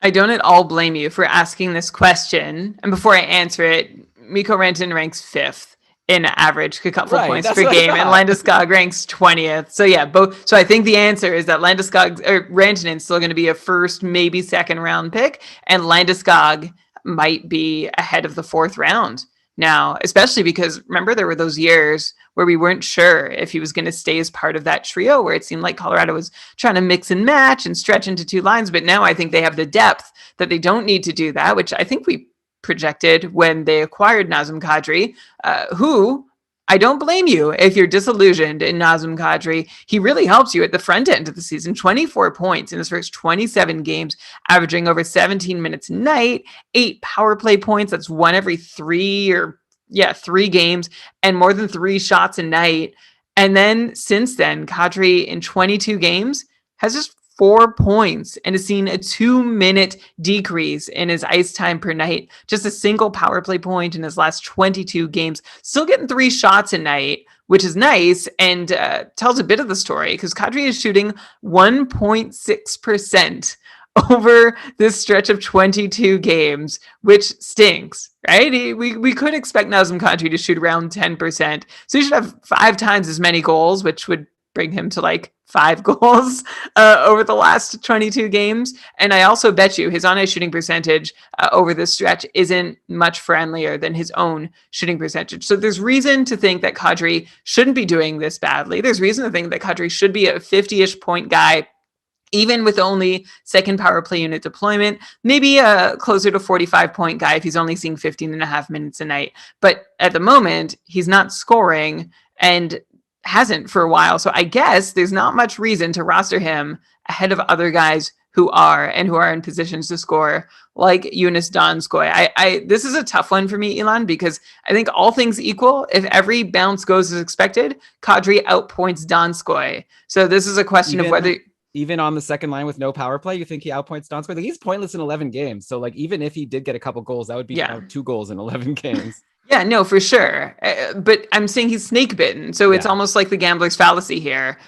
I don't at all blame you for asking this question. And before I answer it, Mikko Rantanen ranks 5th in average couple points per game, and Landeskog ranks 20th. So yeah, both. So I think the answer is that Rantanen is still going to be a first, maybe second round pick, and Landeskog might be ahead of the 4th round now, especially because remember there were those years where we weren't sure if he was going to stay as part of that trio, where it seemed like Colorado was trying to mix and match and stretch into 2 lines. But now I think they have the depth that they don't need to do that, which I think we projected when they acquired Nazem Kadri, who I don't blame you if you're disillusioned in Nazem Kadri. He really helps you at the front end of the season. 24 points in his first 27 games, averaging over 17 minutes a night, 8 power play points. That's 1 every 3 games, and more than 3 shots a night. And then since then, Kadri in 22 games has just 4 points and has seen a 2-minute decrease in his ice time per night. Just a single power play point in his last 22 games. Still getting 3 shots a night, which is nice and tells a bit of the story because Kadri is shooting 1.6% over this stretch of 22 games, which stinks, right? We could expect Nazem Kadri to shoot around 10%. So he should have 5 times as many goals, which would bring him to like 5 goals over the last 22 games. And I also bet you his on-ice shooting percentage over this stretch isn't much friendlier than his own shooting percentage. So there's reason to think that Kadri shouldn't be doing this badly. There's reason to think that Kadri should be a 50-ish point guy, even with only second power play unit deployment, maybe a closer to 45 point guy if he's only seeing 15 and a half minutes a night. But at the moment, he's not scoring and hasn't for a while. So I guess there's not much reason to roster him ahead of other guys who are in positions to score, like Jonas Donskoi. This is a tough one for me, Elon, because I think all things equal, if every bounce goes as expected, Kadri outpoints Donskoi. So this is a question of whether... Even on the second line with no power play, you think he outpoints Donskoi? Like, he's pointless in 11 games. So like, even if he did get a couple goals, that would be 2 goals in 11 games. Yeah, no, for sure. But I'm saying he's snake bitten. So it's almost like the gambler's fallacy here,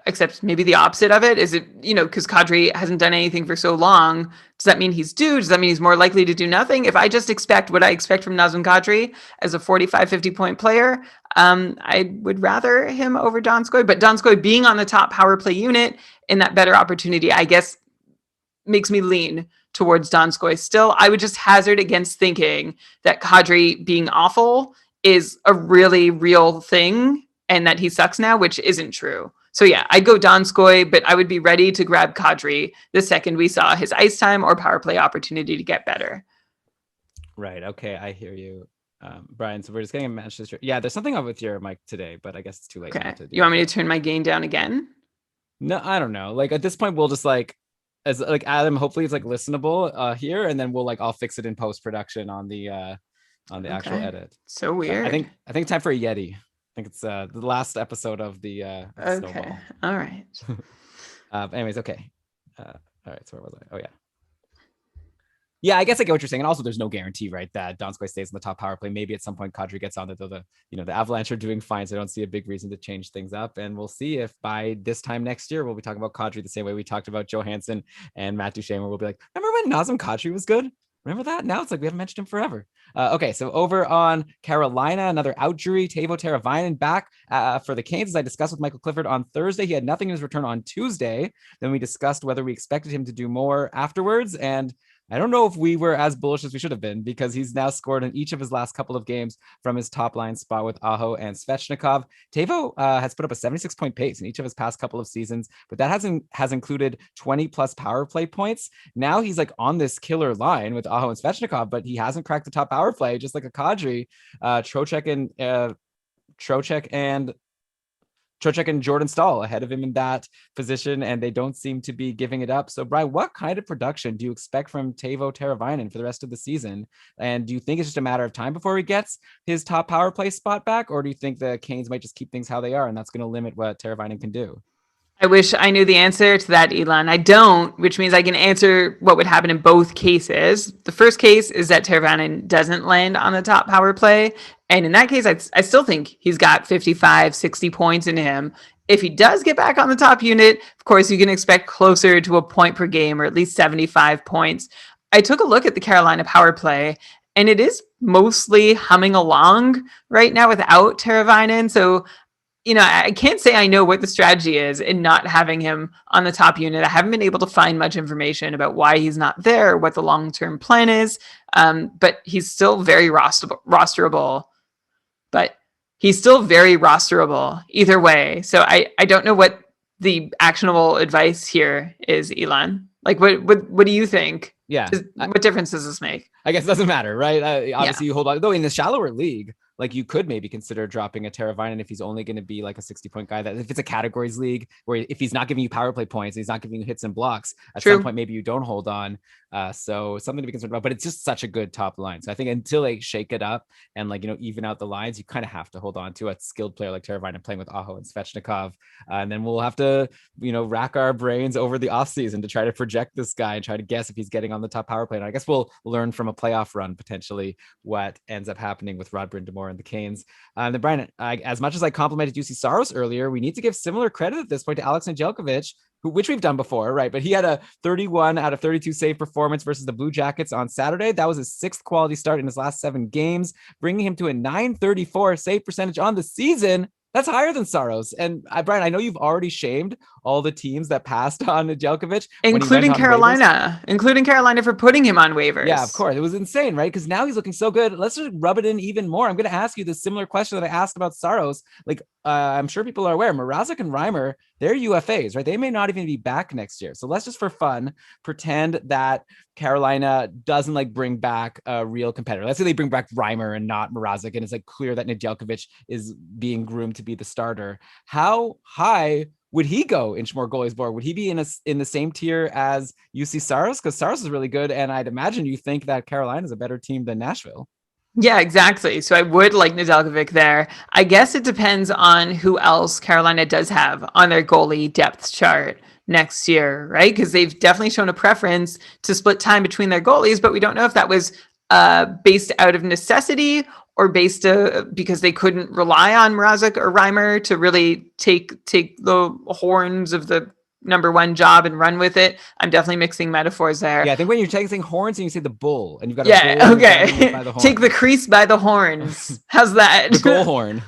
except maybe the opposite of it. Is it, because Kadri hasn't done anything for so long, does that mean he's due? Does that mean he's more likely to do nothing? If I just expect what I expect from Nazem Kadri as a 45, 50 point player, I would rather him over Donskoi. But Donskoi being on the top power play unit in that better opportunity, I guess, makes me lean towards Donskoi. Still, I would just hazard against thinking that Kadri being awful is a really real thing and that he sucks now, which isn't true. So yeah, I'd go Donskoi, but I would be ready to grab Kadri the second we saw his ice time or power play opportunity to get better. Right. Okay. I hear you. Brian, so we're just getting a Manchester. Yeah, there's something up with your mic today, but I guess it's too late. Okay. You want me to turn my gain down again? No, I don't know. Like at this point, we'll just as Adam, hopefully it's like listenable here, and then we'll I'll fix it in post-production on the actual edit. So weird. I think it's time for a Yeti. I think it's the last episode of the okay. Snowball. All right. Anyways, okay. All right, so where was I? Oh yeah. Yeah, I guess I get what you're saying. And also there's no guarantee, right, that Donskoy stays in the top power play. Maybe at some point Kadri gets on it, though the Avalanche are doing fine. So I don't see a big reason to change things up. And we'll see if by this time next year we'll be talking about Kadri the same way we talked about Johansson and Matt Duchene, where we'll be like, remember when Nazem Kadri was good? Remember that? Now it's like we haven't mentioned him forever. Okay, so over on Carolina, another outjury, Teuvo Teravainen back for the Canes. As I discussed with Michael Clifford on Thursday, he had nothing in his return on Tuesday. Then we discussed whether we expected him to do more afterwards, and I don't know if we were as bullish as we should have been, because he's now scored in each of his last couple of games from his top line spot with Aho and Svechnikov. Teuvo has put up a 76-point pace in each of his past couple of seasons, but that has included 20 plus power play points. Now he's like on this killer line with Aho and Svechnikov, but he hasn't cracked the top power play, just like a Kadri. Trocheck and Jordan Stahl ahead of him in that position, and they don't seem to be giving it up. So, Brian, what kind of production do you expect from Teuvo Teravainen for the rest of the season? And do you think it's just a matter of time before he gets his top power play spot back, or do you think the Canes might just keep things how they are, and that's going to limit what Teravainen can do? I wish I knew the answer to that, Elon. I don't, which means I can answer what would happen in both cases. The first case is that Teravainen doesn't land on the top power play. And in that case, I still think he's got 55, 60 points in him. If he does get back on the top unit, of course, you can expect closer to a point per game, or at least 75 points. I took a look at the Carolina power play, and it is mostly humming along right now without Teravainen. So I can't say I know what the strategy is in not having him on the top unit. I haven't been able to find much information about why he's not there, what the long-term plan is. But he's still very rosterable. But he's still very rosterable either way. So I don't know what the actionable advice here is, Elon. Like, what do you think? Yeah. What difference does this make? I guess it doesn't matter, right? Obviously, you hold on. Though in the shallower league, like you could maybe consider dropping a Teravainen if he's only going to be like a 60-point guy. That if it's a categories league where if he's not giving you power play points, he's not giving you hits and blocks, at some point maybe you don't hold on. So something to be concerned about, but it's just such a good top line. So I think until they shake it up and even out the lines, you kind of have to hold on to a skilled player like Teravainen playing with Aho and Svechnikov. And then we'll have to, rack our brains over the offseason to try to project this guy and try to guess if he's getting on the top power play. And I guess we'll learn from a playoff run potentially what ends up happening with Rod Brind'Amour and the Canes. And then Brian, as much as I complimented UC Saros earlier, we need to give similar credit at this point to Alex Nedeljkovic, which we've done before, right? But he had a 31 out of 32 save performance versus the Blue Jackets on Saturday. That was his 6th quality start in his last 7 games, bringing him to a .934 save percentage on the season. That's higher than Saros. And Brian, I know you've already shamed all the teams that passed on Nedeljkovic, including Carolina for putting him on waivers. Yeah, of course. It was insane, right? Because now he's looking so good. Let's just rub it in even more. I'm going to ask you the similar question that I asked about Saros. I'm sure people are aware, Mrazek and Reimer, they're UFAs, right? They may not even be back next year. So let's just for fun pretend that Carolina doesn't bring back a real competitor. Let's say they bring back Reimer and not Mrazek, and it's clear that Nedeljkovic is being groomed to be the starter. How high would he go in Schmore Goalies board? Would he be in the same tier as UC Saros? Because Saros is really good, and I'd imagine you think that Carolina is a better team than Nashville. Yeah, exactly. So I would like Nedeljkovic there. I guess it depends on who else Carolina does have on their goalie depth chart next year, right? Because they've definitely shown a preference to split time between their goalies, but we don't know if that was based out of necessity or based because they couldn't rely on Mrazek or Reimer to really take the horns of the number one job and run with it. I'm definitely mixing metaphors there. Yeah, I think when you're saying horns and you say the bull and you've got a bull okay. Take the crease by the horns. How's that? The goal horn.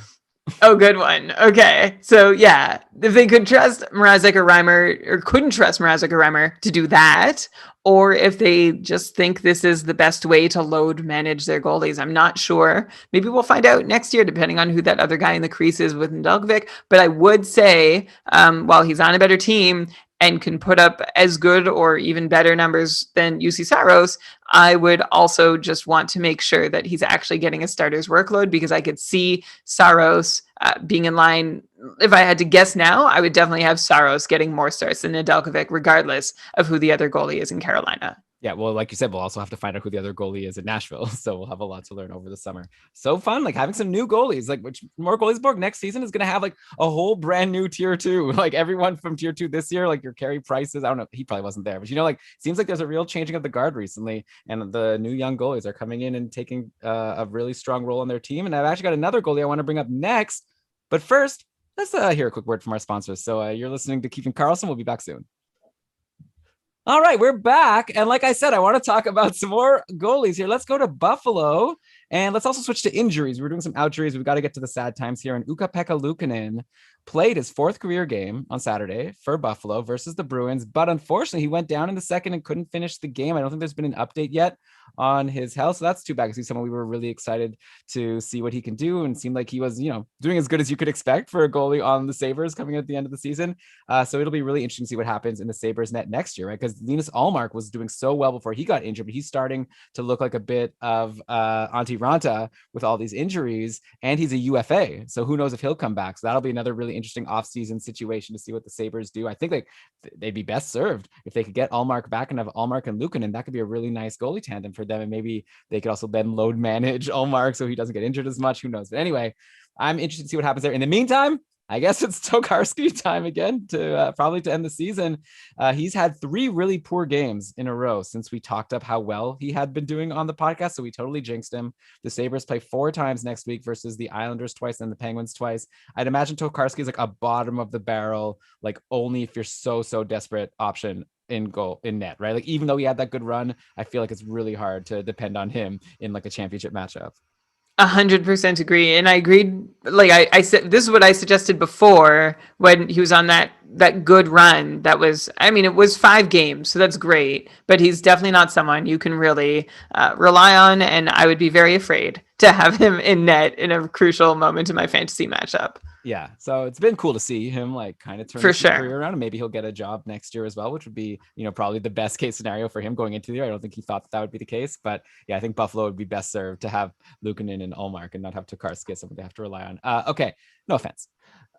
Oh, good one. Okay. So yeah, if they could trust Mrazek or Reimer, or couldn't trust Mrazek or Reimer to do that, or if they just think this is the best way to load manage their goalies, I'm not sure. Maybe we'll find out next year, depending on who that other guy in the crease is with Nedeljkovic. But I would say, while he's on a better team and can put up as good or even better numbers than UC Saros, I would also just want to make sure that he's actually getting a starter's workload, because I could see Saros being in line. If I had to guess now, I would definitely have Saros getting more starts than Nedeljkovic, regardless of who the other goalie is in Carolina. Yeah, well, like you said, we'll also have to find out who the other goalie is in Nashville. So we'll have a lot to learn over the summer. So fun, like having some new goalies, like which more goalies Borg next season is going to have like a whole brand new tier two. Like everyone from tier two this year, like your Carey Prices. I don't know, he probably wasn't there, but like seems like there's a real changing of the guard recently, and the new young goalies are coming in and taking a really strong role on their team. And I've actually got another goalie I want to bring up next, but first, let's hear a quick word from our sponsors. So you're listening to Keeping Karlsson. We'll be back soon. All right, we're back. And like I said, I want to talk about some more goalies here. Let's go to Buffalo. And let's also switch to injuries. We're doing some outjuries. We've got to get to the sad times here. And Ukko-Pekka Luukkonen played his 4th career game on Saturday for Buffalo versus the Bruins. But unfortunately, he went down in the second and couldn't finish the game. I don't think there's been an update yet on his health. So that's too bad, because he's someone we were really excited to see what he can do, and seemed like he was, doing as good as you could expect for a goalie on the Sabres coming at the end of the season. So it'll be really interesting to see what happens in the Sabres net next year, right? Because Linus Ullmark was doing so well before he got injured, but he's starting to look like a bit of Antti Ranta with all these injuries, and he's a UFA. So who knows if he'll come back. So that'll be another really interesting offseason situation to see what the Sabres do. I think they'd be best served if they could get Ullmark back and have Ullmark and Luukkonen. That could be a really nice goalie tandem for them, and maybe they could also then load manage Ullmark so he doesn't get injured as much. Who knows? But anyway, I'm interested to see what happens there. In the meantime, I guess it's Tokarski time again to probably to end the season. He's had 3 really poor games in a row since we talked up how well he had been doing on the podcast. So we totally jinxed him. The Sabres play 4 times next week versus the Islanders twice and the Penguins twice. I'd imagine Tokarski is like a bottom of the barrel, like only if you're so desperate option in goal, in net, right? Like even though he had that good run, I feel like it's really hard to depend on him in like a championship matchup. 100% agree. And I agreed. Like I said, this is what I suggested before when he was on that good run. That was, I mean, it was 5 games, so that's great. But he's definitely not someone you can really rely on. And I would be very afraid to have him in net in a crucial moment in my fantasy matchup. Yeah, so it's been cool to see him like kind of turn his career around, and maybe he'll get a job next year as well, which would be, probably the best case scenario for him going into the year. I don't think he thought that would be the case, but yeah, I think Buffalo would be best served to have Luukkonen and Ullmark and not have Tokarski as someone they have to rely on. Okay, no offense.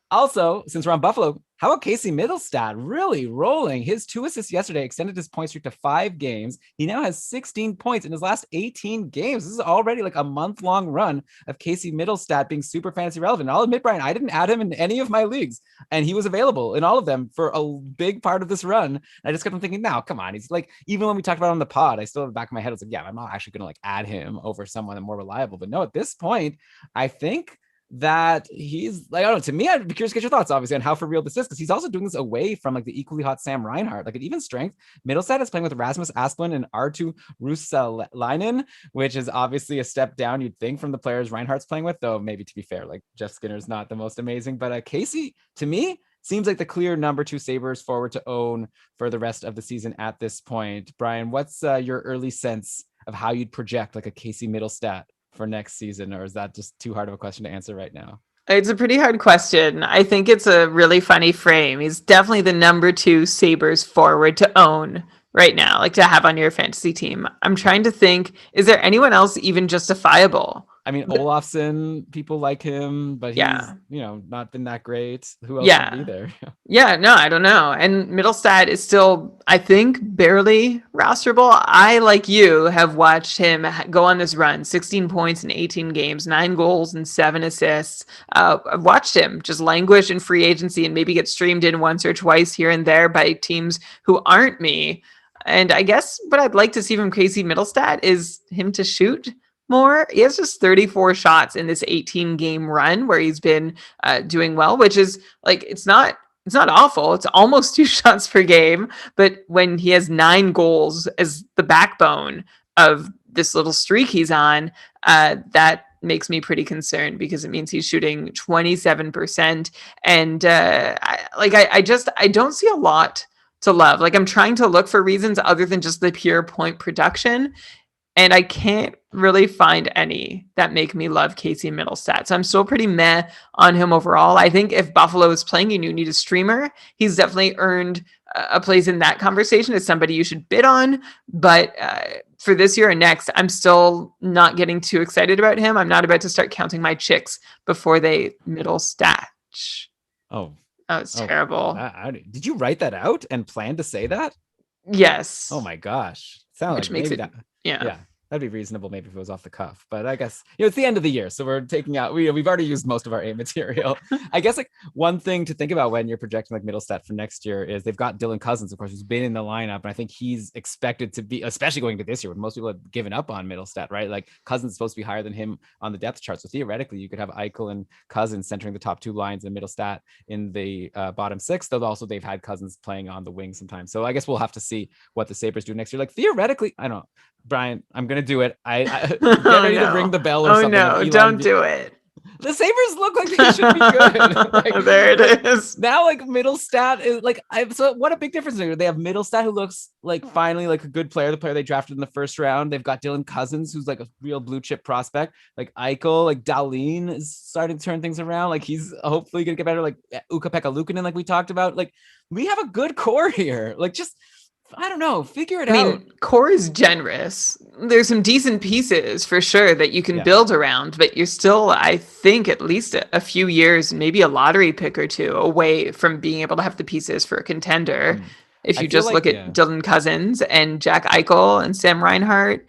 Also, since we're on Buffalo, how about Casey Mittelstadt really rolling? His 2 assists yesterday extended his point streak to 5 games. He now has 16 points in his last 18 games. This is already like a month-long run of Casey Mittelstadt being super fantasy relevant. And I'll admit, Brian, I didn't add him in any of my leagues, and he was available in all of them for a big part of this run. And I just kept on thinking, now, come on. He's like, even when we talked about it on the pod, I still have the back of my head, I was like, yeah, I'm not actually going to like add him over someone more reliable. But no, at this point, I think that he's like, I don't know, to me, I'd be curious to get your thoughts, obviously, on how for real this is, because he's also doing this away from like the equally hot Sam Reinhart. Like at even strength, Mittelstadt is playing with Rasmus Asplund and Arttu Ruotsalainen, which is obviously a step down, you'd think, from the players Reinhardt's playing with, though maybe to be fair, like Jeff Skinner's not the most amazing. But Casey, to me, seems like the clear number 2 Sabres forward to own for the rest of the season at this point. Brian, what's your early sense of how you'd project like a Casey Mittelstadt for next season, or is that just too hard of a question to answer right now? It's a pretty hard question. I think it's a really funny frame. He's definitely the number 2 Sabres forward to own right now, like to have on your fantasy team. I'm trying to think, is there anyone else even justifiable? I mean, Olofsson, people like him, but he's, not been that great. Who else would be there? No, I don't know. And Mittelstadt is still, I think, barely rosterable. I, like you, have watched him go on this run, 16 points in 18 games, 9 goals and 7 assists. I've watched him just languish in free agency and maybe get streamed in once or twice here and there by teams who aren't me. And I guess what I'd like to see from Casey Mittelstadt is him to shoot more. He has just 34 shots in this 18 game run where he's been doing well, which is like, it's not awful. It's almost 2 shots per game. But when he has 9 goals as the backbone of this little streak he's on, that makes me pretty concerned, because it means he's shooting 27%. And I don't see a lot to love. Like, I'm trying to look for reasons other than just the pure point production, and I can't really find any that make me love Casey Mittelstadt. So I'm still pretty meh on him overall. I think if Buffalo is playing and you need a streamer, he's definitely earned a place in that conversation as somebody you should bid on. But for this year and next, I'm still not getting too excited about him. I'm not about to start counting my chicks before they Mittelstadt. Oh, it's terrible. Did you write that out and plan to say that? Yes. Oh my gosh. Sound which like makes maybe it, that. yeah. Yeah. That'd be reasonable maybe if it was off the cuff, but I guess it's the end of the year, so we're taking out. We've already used most of our A material. I guess like one thing to think about when you're projecting like Middlestat for next year is they've got Dylan Cousins, of course, who's been in the lineup, and I think he's expected to be, especially going to this year when most people have given up on Middlestat, right? Like Cousins is supposed to be higher than him on the depth chart, so theoretically you could have Eichel and Cousins centering the top two lines, and Middlestat in the bottom six. Though also they've had Cousins playing on the wing sometimes, so I guess we'll have to see what the Sabres do next year. Like theoretically, I don't know. Brian, I'm gonna do it. I get ready to ring the bell or something. No, Elon don't do it. The Sabres look like they should be good. Like, there it is. Now, like Middlestat is like, so what a big difference. They have Middlestat, who looks like finally like a good player, the player they drafted in the first round. They've got Dylan Cousins, who's like a real blue chip prospect. Like Eichel, like Dahlin is starting to turn things around. Like he's hopefully gonna get better. Like Ukko-Pekka Luukkonen, like we talked about. Like we have a good core here. Like just, I don't know, figure it out. Core is generous. There's some decent pieces for sure that you can build around, but you're still, I think, at least a few years, maybe a lottery pick or two away from being able to have the pieces for a contender. If you just look at Dylan Cousins and Jack Eichel and Sam Reinhart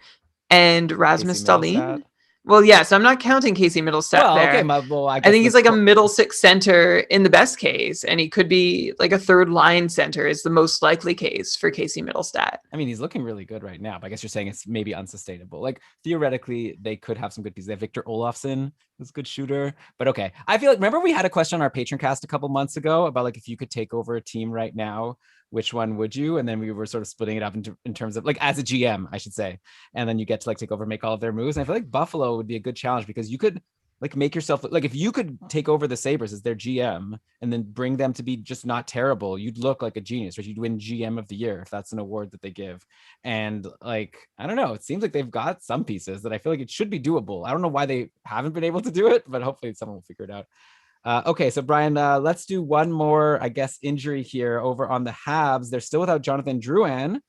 and Rasmus Dahlin. Well, yeah, so I'm not counting Casey Middlestat there. Okay, I think he's like a middle six center in the best case, and he could be like a third line center is the most likely case for Casey Middlestat. I mean, he's looking really good right now, but I guess you're saying it's maybe unsustainable. Like theoretically, they could have some good pieces. They have Victor Olofsson, who's a good shooter, but okay. I feel like, remember we had a question on our Patreon cast a couple months ago about like if you could take over a team right now, which one would you? And then we were sort of splitting it up in terms of like as a GM, I should say. And then you get to like take over, make all of their moves. And I feel like Buffalo would be a good challenge because you could like make yourself like if you could take over the Sabres as their GM and then bring them to be just not terrible, you'd look like a genius, right? You'd win GM of the year if that's an award that they give. And like, I don't know, it seems like they've got some pieces that I feel like it should be doable. I don't know why they haven't been able to do it, but hopefully someone will figure it out. Okay, so Brian, let's do one more, I guess, injury here over on the Habs. They're still without Jonathan Drouin.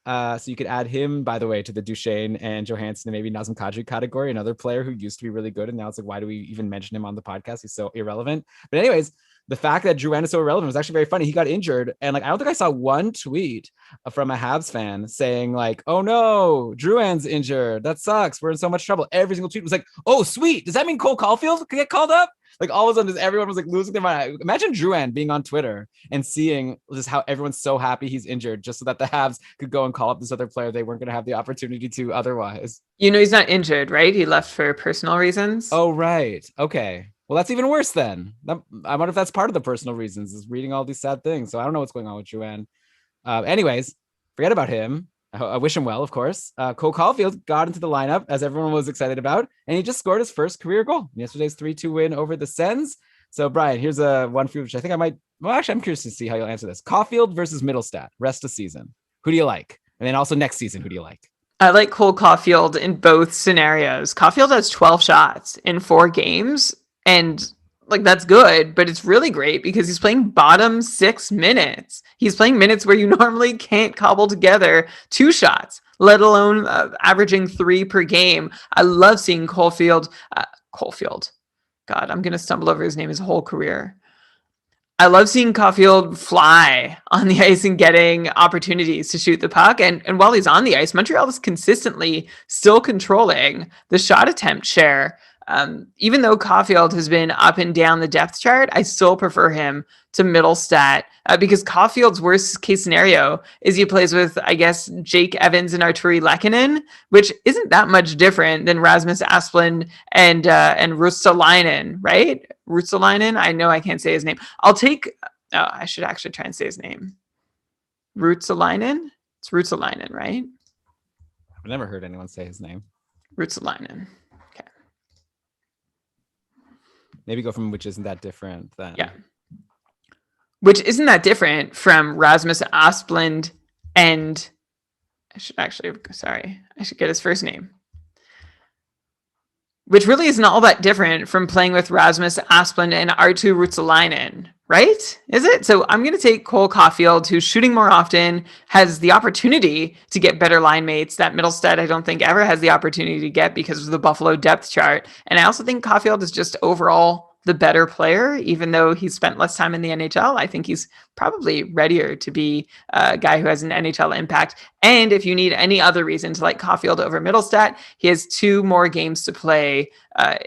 So you could add him, by the way, to the Duchesne and Johansson and maybe Nazem Kadri category, another player who used to be really good. And now it's like, why do we even mention him on the podcast? He's so irrelevant. But anyways, the fact that Drouin is so irrelevant was actually very funny. He got injured. And like, I don't think I saw one tweet from a Habs fan saying like, oh no, Drouin's injured. That sucks. We're in so much trouble. Every single tweet was like, oh, sweet. Does that mean Cole Caulfield could get called up? Like all of a sudden, everyone was like losing their mind. Imagine Drouin being on Twitter and seeing just how everyone's so happy he's injured, just so that the Habs could go and call up this other player they weren't going to have the opportunity to otherwise. You know, he's not injured, right? He left for personal reasons. Oh, right. Okay. Well, that's even worse then. I wonder if that's part of the personal reasons is reading all these sad things. So I don't know what's going on with Drouin. Anyways, forget about him. I wish him well, of course. Cole Caulfield got into the lineup, as everyone was excited about, and he just scored his first career goal in yesterday's 3-2 win over the Sens. So, Brian, here's a one for you, which I think I might... Well, actually, I'm curious to see how you'll answer this. Caulfield versus Middlestat, rest of season. Who do you like? And then also next season, who do you like? I like Cole Caulfield in both scenarios. Caulfield has 12 shots in 4 games, and like that's good, but it's really great because he's playing bottom 6 minutes. He's playing minutes where you normally can't cobble together 2 shots, let alone averaging 3 per game. I love seeing Caulfield. God, I'm going to stumble over his name his whole career. I love seeing Caulfield fly on the ice and getting opportunities to shoot the puck. And while he's on the ice, Montreal is consistently still controlling the shot attempt share. Even though Caulfield has been up and down the depth chart, I still prefer him to Middlestat because Caulfield's worst case scenario is he plays with, I guess, Jake Evans and Arturi Lehkonen, which isn't that much different than Rasmus Asplund and Ruotsalainen, right? Ruotsalainen? I know I can't say his name. I should actually try and say his name. Ruotsalainen? It's Ruotsalainen, right? I've never heard anyone say his name. Ruotsalainen. Maybe go from which isn't that different then. Yeah. Which isn't that different from Rasmus Asplund and I should get his first name. Which really isn't all that different from playing with Rasmus Asplund and Arttu Ruotsalainen, right? Is it? So I'm going to take Cole Caulfield, who's shooting more often, has the opportunity to get better line mates that Middlestat I don't think ever has the opportunity to get because of the Buffalo depth chart. And I also think Caulfield is just overall the better player, even though he's spent less time in the NHL. I think he's probably readier to be a guy who has an NHL impact. And if you need any other reason to like Caulfield over Mittelstadt, he has 2 more games to play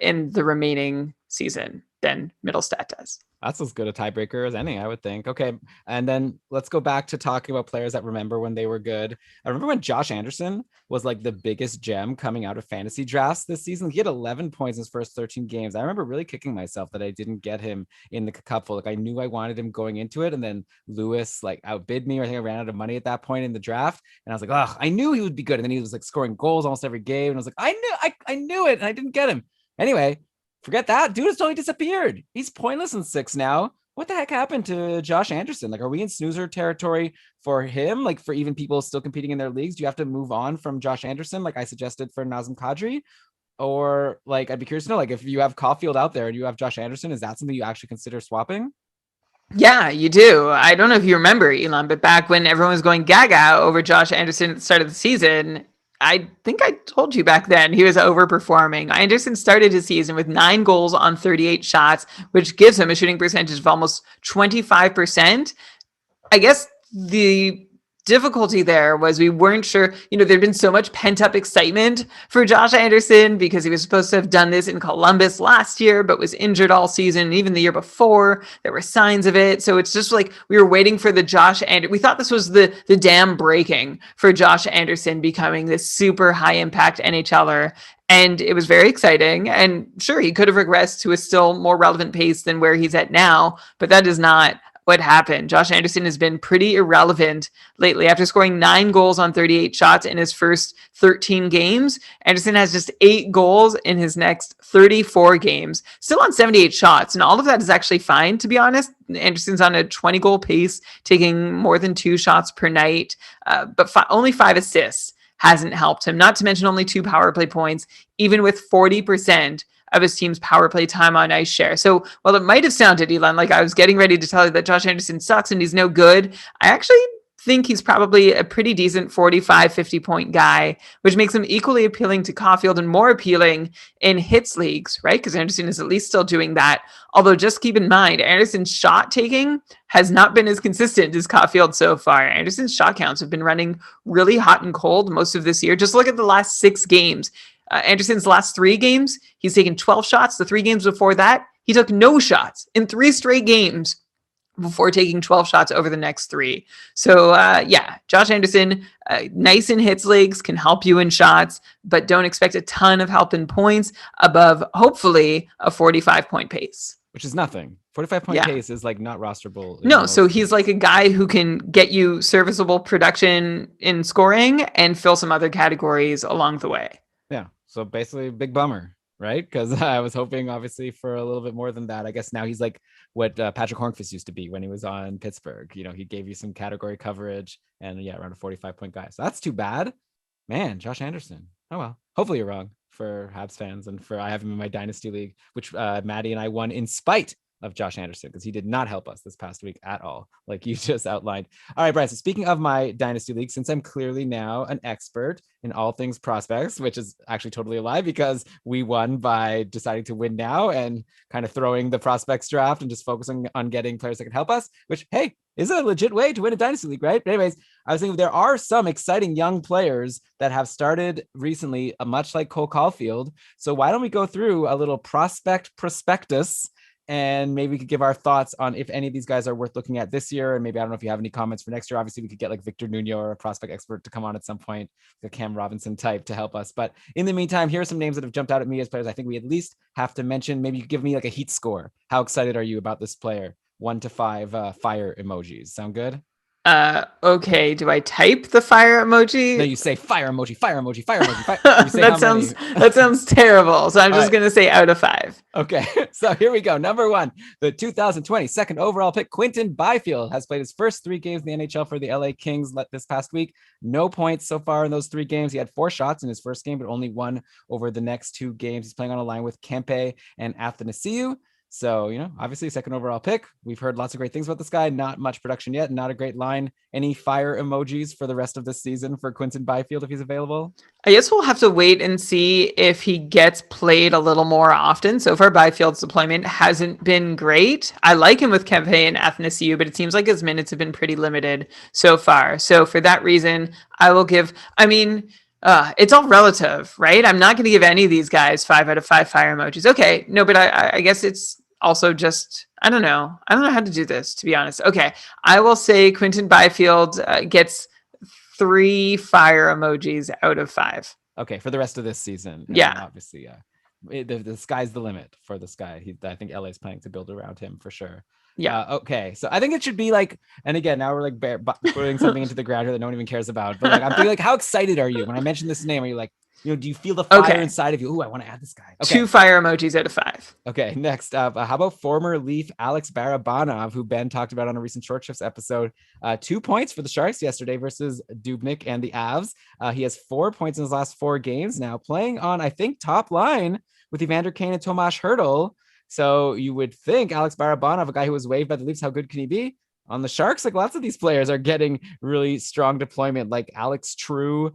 in the remaining season than Mittelstadt does. That's as good a tiebreaker as any, I would think. Okay. And then let's go back to talking about players that remember when they were good. I remember when Josh Anderson was like the biggest gem coming out of fantasy drafts this season. He had 11 points in his first 13 games. I remember really kicking myself that I didn't get him in the cupful. Like I knew I wanted him going into it. And then Lewis like outbid me, or I think I ran out of money at that point in the draft. And I was like, oh, I knew he would be good. And then he was like scoring goals almost every game. And I was like, I knew it. And I didn't get him. Anyway, forget that. Dude has totally disappeared. He's pointless in 6 now. What the heck happened to Josh Anderson? Like, are we in snoozer territory for him? Like, for even people still competing in their leagues, do you have to move on from Josh Anderson, like I suggested for Nazem Kadri? Or, like, I'd be curious to know, like, if you have Caulfield out there and you have Josh Anderson, is that something you actually consider swapping? Yeah, you do. I don't know if you remember, Elon, but back when everyone was going gaga over Josh Anderson at the start of the season, I think I told you back then he was overperforming. Anderson started his season with 9 goals on 38 shots, which gives him a shooting percentage of almost 25%. I guess the difficulty there was we weren't sure, there'd been so much pent up excitement for Josh Anderson because he was supposed to have done this in Columbus last year, but was injured all season. And even the year before, there were signs of it. So it's just like we were waiting for the Josh Anderson. We thought this was the dam breaking for Josh Anderson becoming this super high impact NHLer. And it was very exciting. And sure, he could have regressed to a still more relevant pace than where he's at now, but that is not what happened. Josh Anderson has been pretty irrelevant lately. After scoring 9 goals on 38 shots in his first 13 games, Anderson has just 8 goals in his next 34 games, still on 78 shots. And all of that is actually fine, to be honest. Anderson's on a 20-goal pace, taking more than 2 shots per night, but only 5 assists hasn't helped him, not to mention only 2 power play points, even with 40% of his team's power play time on ice share. So while it might have sounded, Elon, like I was getting ready to tell you that Josh Anderson sucks and he's no good, I actually think he's probably a pretty decent 45, 50 point guy, which makes him equally appealing to Caulfield and more appealing in hits leagues, right? Because Anderson is at least still doing that. Although just keep in mind, Anderson's shot taking has not been as consistent as Caulfield so far. Anderson's shot counts have been running really hot and cold most of this year. Just look at the last 6 games. Anderson's last 3 games, he's taken 12 shots. The 3 games before that, he took no shots in 3 straight games before taking 12 shots over the next 3. So, Josh Anderson, nice in hits leagues, can help you in shots, but don't expect a ton of help in points above, hopefully, a 45-point pace. Which is nothing. 45-point pace is like not rosterable. No, so he's like a guy who can get you serviceable production in scoring and fill some other categories along the way. Yeah. So basically big bummer, right? Because I was hoping obviously for a little bit more than that. I guess now he's like what Patrick Hornqvist used to be when he was on Pittsburgh. He gave you some category coverage and around a 45-point guy. So that's too bad, man. Josh Anderson. Oh, well, hopefully you're wrong for Habs fans. And I have him in my dynasty league, which Maddie and I won in spite of Josh Anderson, because he did not help us this past week at all, like you just outlined. All right, Brian, so speaking of my dynasty league, since I'm clearly now an expert in all things prospects, which is actually totally a lie because we won by deciding to win now and kind of throwing the prospects draft and just focusing on getting players that can help us, which, hey, is a legit way to win a dynasty league, right? But anyways, I was thinking there are some exciting young players that have started recently, much like Cole Caulfield. So why don't we go through a little prospectus, and maybe we could give our thoughts on if any of these guys are worth looking at this year. And maybe, I don't know if you have any comments for next year. Obviously, we could get like Victor Nuno or a prospect expert to come on at some point, the Cam Robinson type, to help us. But in the meantime, here are some names that have jumped out at me as players I think we at least have to mention. Maybe you could give me like a heat score. How excited are you about this player? 1 to 5 fire emojis. Sound good? Okay. Do I type the fire emoji? No, you say fire emoji, fire emoji, fire emoji. Fire. That sounds terrible. So I'm just going to say out of 5. Okay. So here we go. Number 1, the 2020 second overall pick, Quinton Byfield, has played his first 3 games in the NHL for the LA Kings this past week. No points so far in those 3 games. He had 4 shots in his first game, but only 1 over the next 2 games. He's playing on a line with Kempe and Athanasiou. So, obviously second overall pick. We've heard lots of great things about this guy. Not much production yet. Not a great line. Any fire emojis for the rest of this season for Quinton Byfield if he's available? I guess we'll have to wait and see if he gets played a little more often. So far, Byfield's deployment hasn't been great. I like him with Kempe and Athanasiou, but it seems like his minutes have been pretty limited so far. So for that reason, I will give, it's all relative, right? I'm not going to give any of these guys 5 out of 5 fire emojis. Okay, no, but I guess it's also just, I don't know how to do this, to be honest. Okay, I will say Quinton Byfield gets 3 fire emojis out of 5. Okay, for the rest of this season. Yeah. And obviously, the sky's the limit for this guy. I think LA's planning to build around him for sure. Yeah. Okay. So I think it should be like, and again, now we're like putting something into the ground here that no one even cares about. But like, I'm thinking like, how excited are you when I mention this name? Are you like, do you feel the fire inside of you? Ooh, I want to add this guy. Okay. 2 fire emojis out of 5. Okay. Next up, how about former Leaf Alex Barabanov, who Ben talked about on a recent Short Shifts episode? 2 points for the Sharks yesterday versus Dubnyk and the Avs. He has 4 points in his last 4 games now, playing on, I think, top line with Evander Kane and Tomas Hertl. So you would think Alex Barabanov, a guy who was waived by the Leafs, how good can he be? On the Sharks, like lots of these players are getting really strong deployment, like Alex True,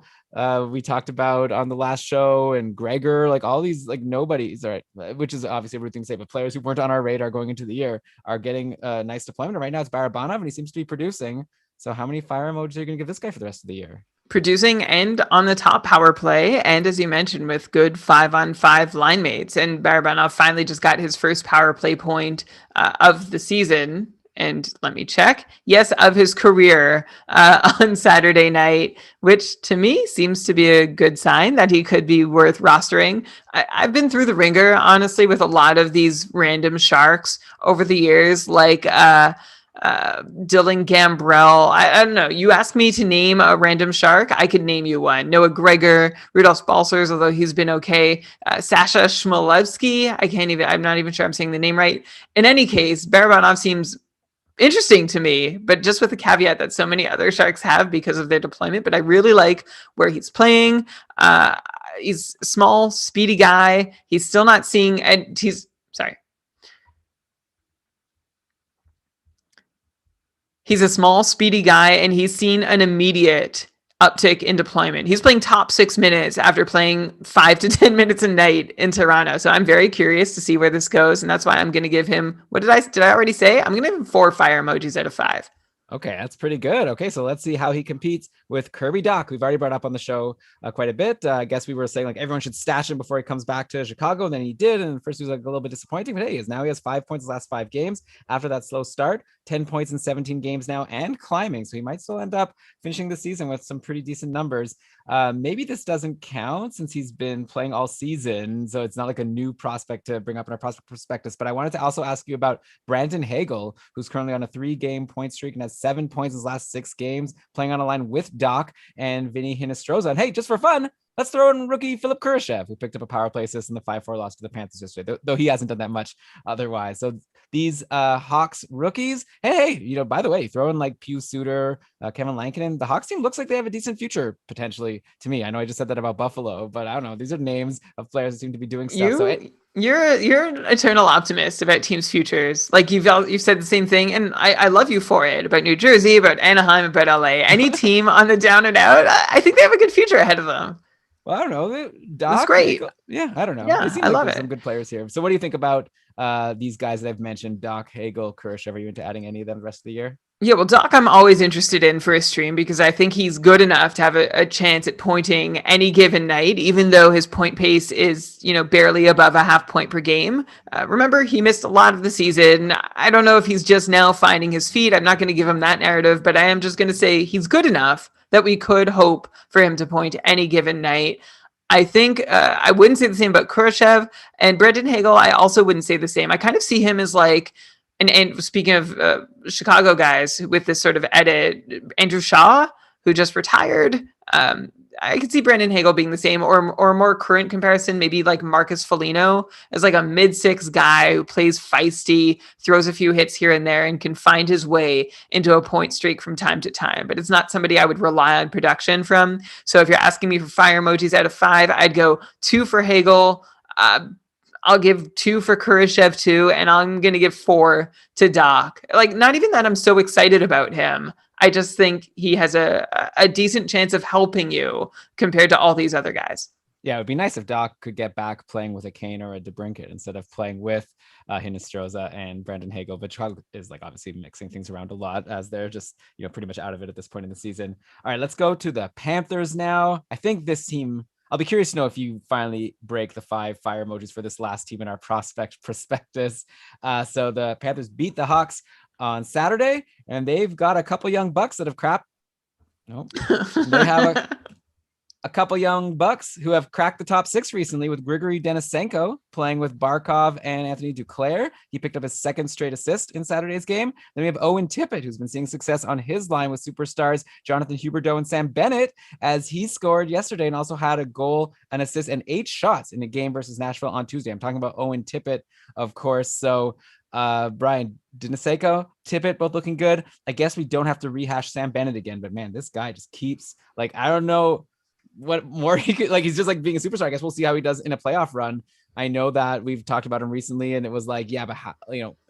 we talked about on the last show, and Gregor, like all these like nobodies, right? Which is obviously everything to say, but players who weren't on our radar going into the year are getting nice deployment. And right now it's Barabanov, and he seems to be producing. So how many fire emojis are you going to give this guy for the rest of the year? Producing and on the top power play, and as you mentioned, with good 5-on-5 line mates. And Barabanov finally just got his first power play point of the season. And let me check. Yes, of his career on Saturday night, which to me seems to be a good sign that he could be worth rostering. I've been through the ringer, honestly, with a lot of these random Sharks over the years, like Dylan Gambrell. I don't know. You ask me to name a random Shark, I could name you one. Noah Gregor, Rudolph Balcers, although he's been okay. Sasha Chmelevski. I'm not even sure I'm saying the name right. In any case, Barabanov seems interesting to me, but just with the caveat that so many other Sharks have because of their deployment. But I really like where he's playing. He's a small, speedy guy. He's still not seeing, and he's a small, speedy guy, and he's seen an immediate uptick in deployment. He's playing top 6 minutes after playing 5 to 10 minutes a night in Toronto. So I'm very curious to see where this goes. And that's why I'm going to give him, did I already say? I'm going to give him 4 fire emojis out of 5. Okay, that's pretty good. Okay, so let's see how he competes with Kirby Dach. We've already brought up on the show quite a bit. I guess we were saying like everyone should stash him before he comes back to Chicago, and then he did. And first he was like a little bit disappointing, but hey, now he has 5 points in the last 5 games after that slow start. 10 points in 17 games now and climbing. So he might still end up finishing the season with some pretty decent numbers. Maybe this doesn't count since he's been playing all season. So it's not like a new prospect to bring up in our prospect prospectus. But I wanted to also ask you about Brandon Hagel, who's currently on a 3-game point streak and has 7 points in his last 6 games, playing on a line with Doc and Vinny Hinostroza. And hey, just for fun, let's throw in rookie Philip Kurashev, who picked up a power play assist in the 5-4 loss to the Panthers yesterday, though he hasn't done that much otherwise. So these Hawks rookies, hey, by the way, throw in like Pius Suter, Kevin Lankinen. The Hawks team looks like they have a decent future potentially to me. I know I just said that about Buffalo, but I don't know. These are names of players that seem to be doing stuff. You're an eternal optimist about teams' futures. Like you've said the same thing, and I love you for it, about New Jersey, about Anaheim, about LA. Any team on the down and out, I think they have a good future ahead of them. Well, I don't know. That's great. I don't know. Yeah, I love it. Some good players here. So what do you think about these guys that I've mentioned, Doc, Hagel, Kurashev? Are you into adding any of them the rest of the year? Yeah, well, Doc, I'm always interested in for a stream because I think he's good enough to have a chance at pointing any given night, even though his point pace is, barely above a half point per game. Remember, he missed a lot of the season. I don't know if he's just now finding his feet. I'm not going to give him that narrative, but I am just going to say he's good enough that we could hope for him to point any given night. I think I wouldn't say the same about Kurashev and Brendan Hagel. I also wouldn't say the same. I kind of see him as like, and speaking of Chicago guys with this sort of edit, Andrew Shaw, who just retired. I could see Brandon Hagel being the same, or a more current comparison, maybe like Marcus Foligno as like a mid-6 guy who plays feisty, throws a few hits here and there, and can find his way into a point streak from time to time. But it's not somebody I would rely on production from. So if you're asking me for fire emojis out of 5, I'd go 2 for Hagel. I'll give 2 for Kurashev too, and I'm going to give 4 to Doc. Like, not even that I'm so excited about him. I just think he has a decent chance of helping you compared to all these other guys. Yeah, it would be nice if Doc could get back playing with a Kane or a DeBrincat instead of playing with Hinestroza and Brandon Hagel, which is like obviously mixing things around a lot as they're just, pretty much out of it at this point in the season. All right, let's go to the Panthers now. I think this team, I'll be curious to know if you finally break the 5 fire emojis for this last team in our prospectus. So the Panthers beat the Hawks on Saturday, and they've got a couple young bucks that have crap. Nope. They have a couple young bucks who have cracked the top 6 recently, with Grigory Denisenko playing with Barkov and Anthony Duclair. He picked up his 2nd straight assist in Saturday's game. Then we have Owen Tippett, who's been seeing success on his line with superstars Jonathan Huberdeau and Sam Bennett, as he scored yesterday and also had a goal, an assist, and 8 shots in a game versus Nashville on Tuesday. I'm talking about Owen Tippett, of course. So Brian, Denisenko, Tippett, both looking good. I guess we don't have to rehash Sam Bennett again, but man, this guy just keeps, like, I don't know what more he could, like, he's just like being a superstar. I guess we'll see how he does in a playoff run. I know that we've talked about him recently, and it was like, yeah, but how,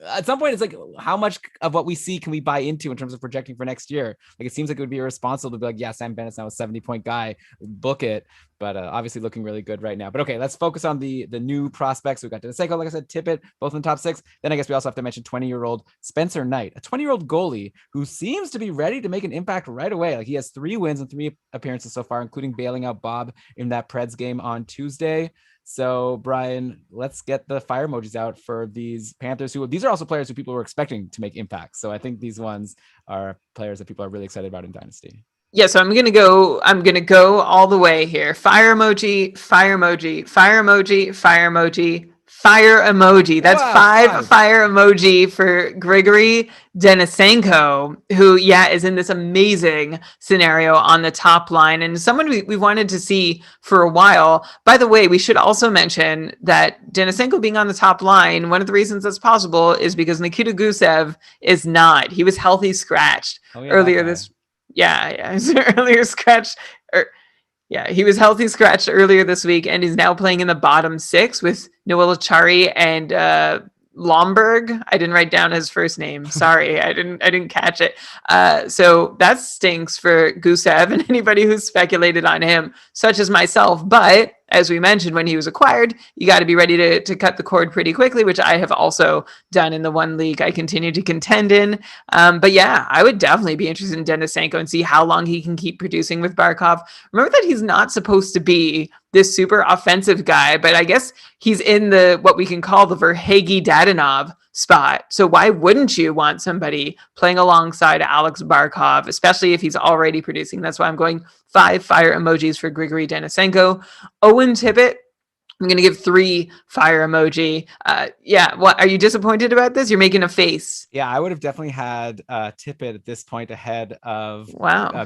at some point it's like, how much of what we see can we buy into in terms of projecting for next year? Like, it seems like it would be irresponsible to be like, yeah, Sam Bennett's now a 70-point guy, book it. But obviously looking really good right now. But okay, let's focus on the new prospects. We've got Denisenko, like I said, Tippett, both in the top 6. Then I guess we also have to mention 20-year-old Spencer Knight, a 20-year-old goalie who seems to be ready to make an impact right away. Like, he has 3 wins and 3 appearances so far, including bailing out Bob in that Preds game on Tuesday. So, Brian, let's get the fire emojis out for these Panthers, these are also players who people were expecting to make impacts. So I think these ones are players that people are really excited about in Dynasty. Yeah, so I'm gonna go all the way here. Fire emoji, fire emoji, fire emoji, fire emoji, fire emoji. That's Wow, 5 fire emoji for Grigory Denisenko, who, is in this amazing scenario on the top line, and someone we wanted to see for a while. By the way, we should also mention that Denisenko being on the top line, one of the reasons that's possible is because Nikita Gusev is not. He was healthy scratched earlier this. Yeah, earlier scratched. He was healthy scratched earlier this week, and he's now playing in the bottom 6 with Noel Achari and Lomberg. I didn't write down his first name. Sorry, I didn't catch it. So that stinks for Gusev and anybody who's speculated on him, such as myself. But as we mentioned, when he was acquired, you got to be ready to cut the cord pretty quickly, which I have also done in the one league I continue to contend in. But yeah, I would definitely be interested in Denisenko and see how long he can keep producing with Barkov. Remember that he's not supposed to be this super offensive guy, but I guess he's in the what we can call the Verhage Dadonov spot. So why wouldn't you want somebody playing alongside Alex Barkov, especially if he's already producing? That's why I'm going 5 fire emojis for Grigory Denisenko. Owen Tippett, I'm going to give 3 fire emoji. What, are you disappointed about this? You're making a face. Yeah, I would have definitely had Tippett at this point ahead of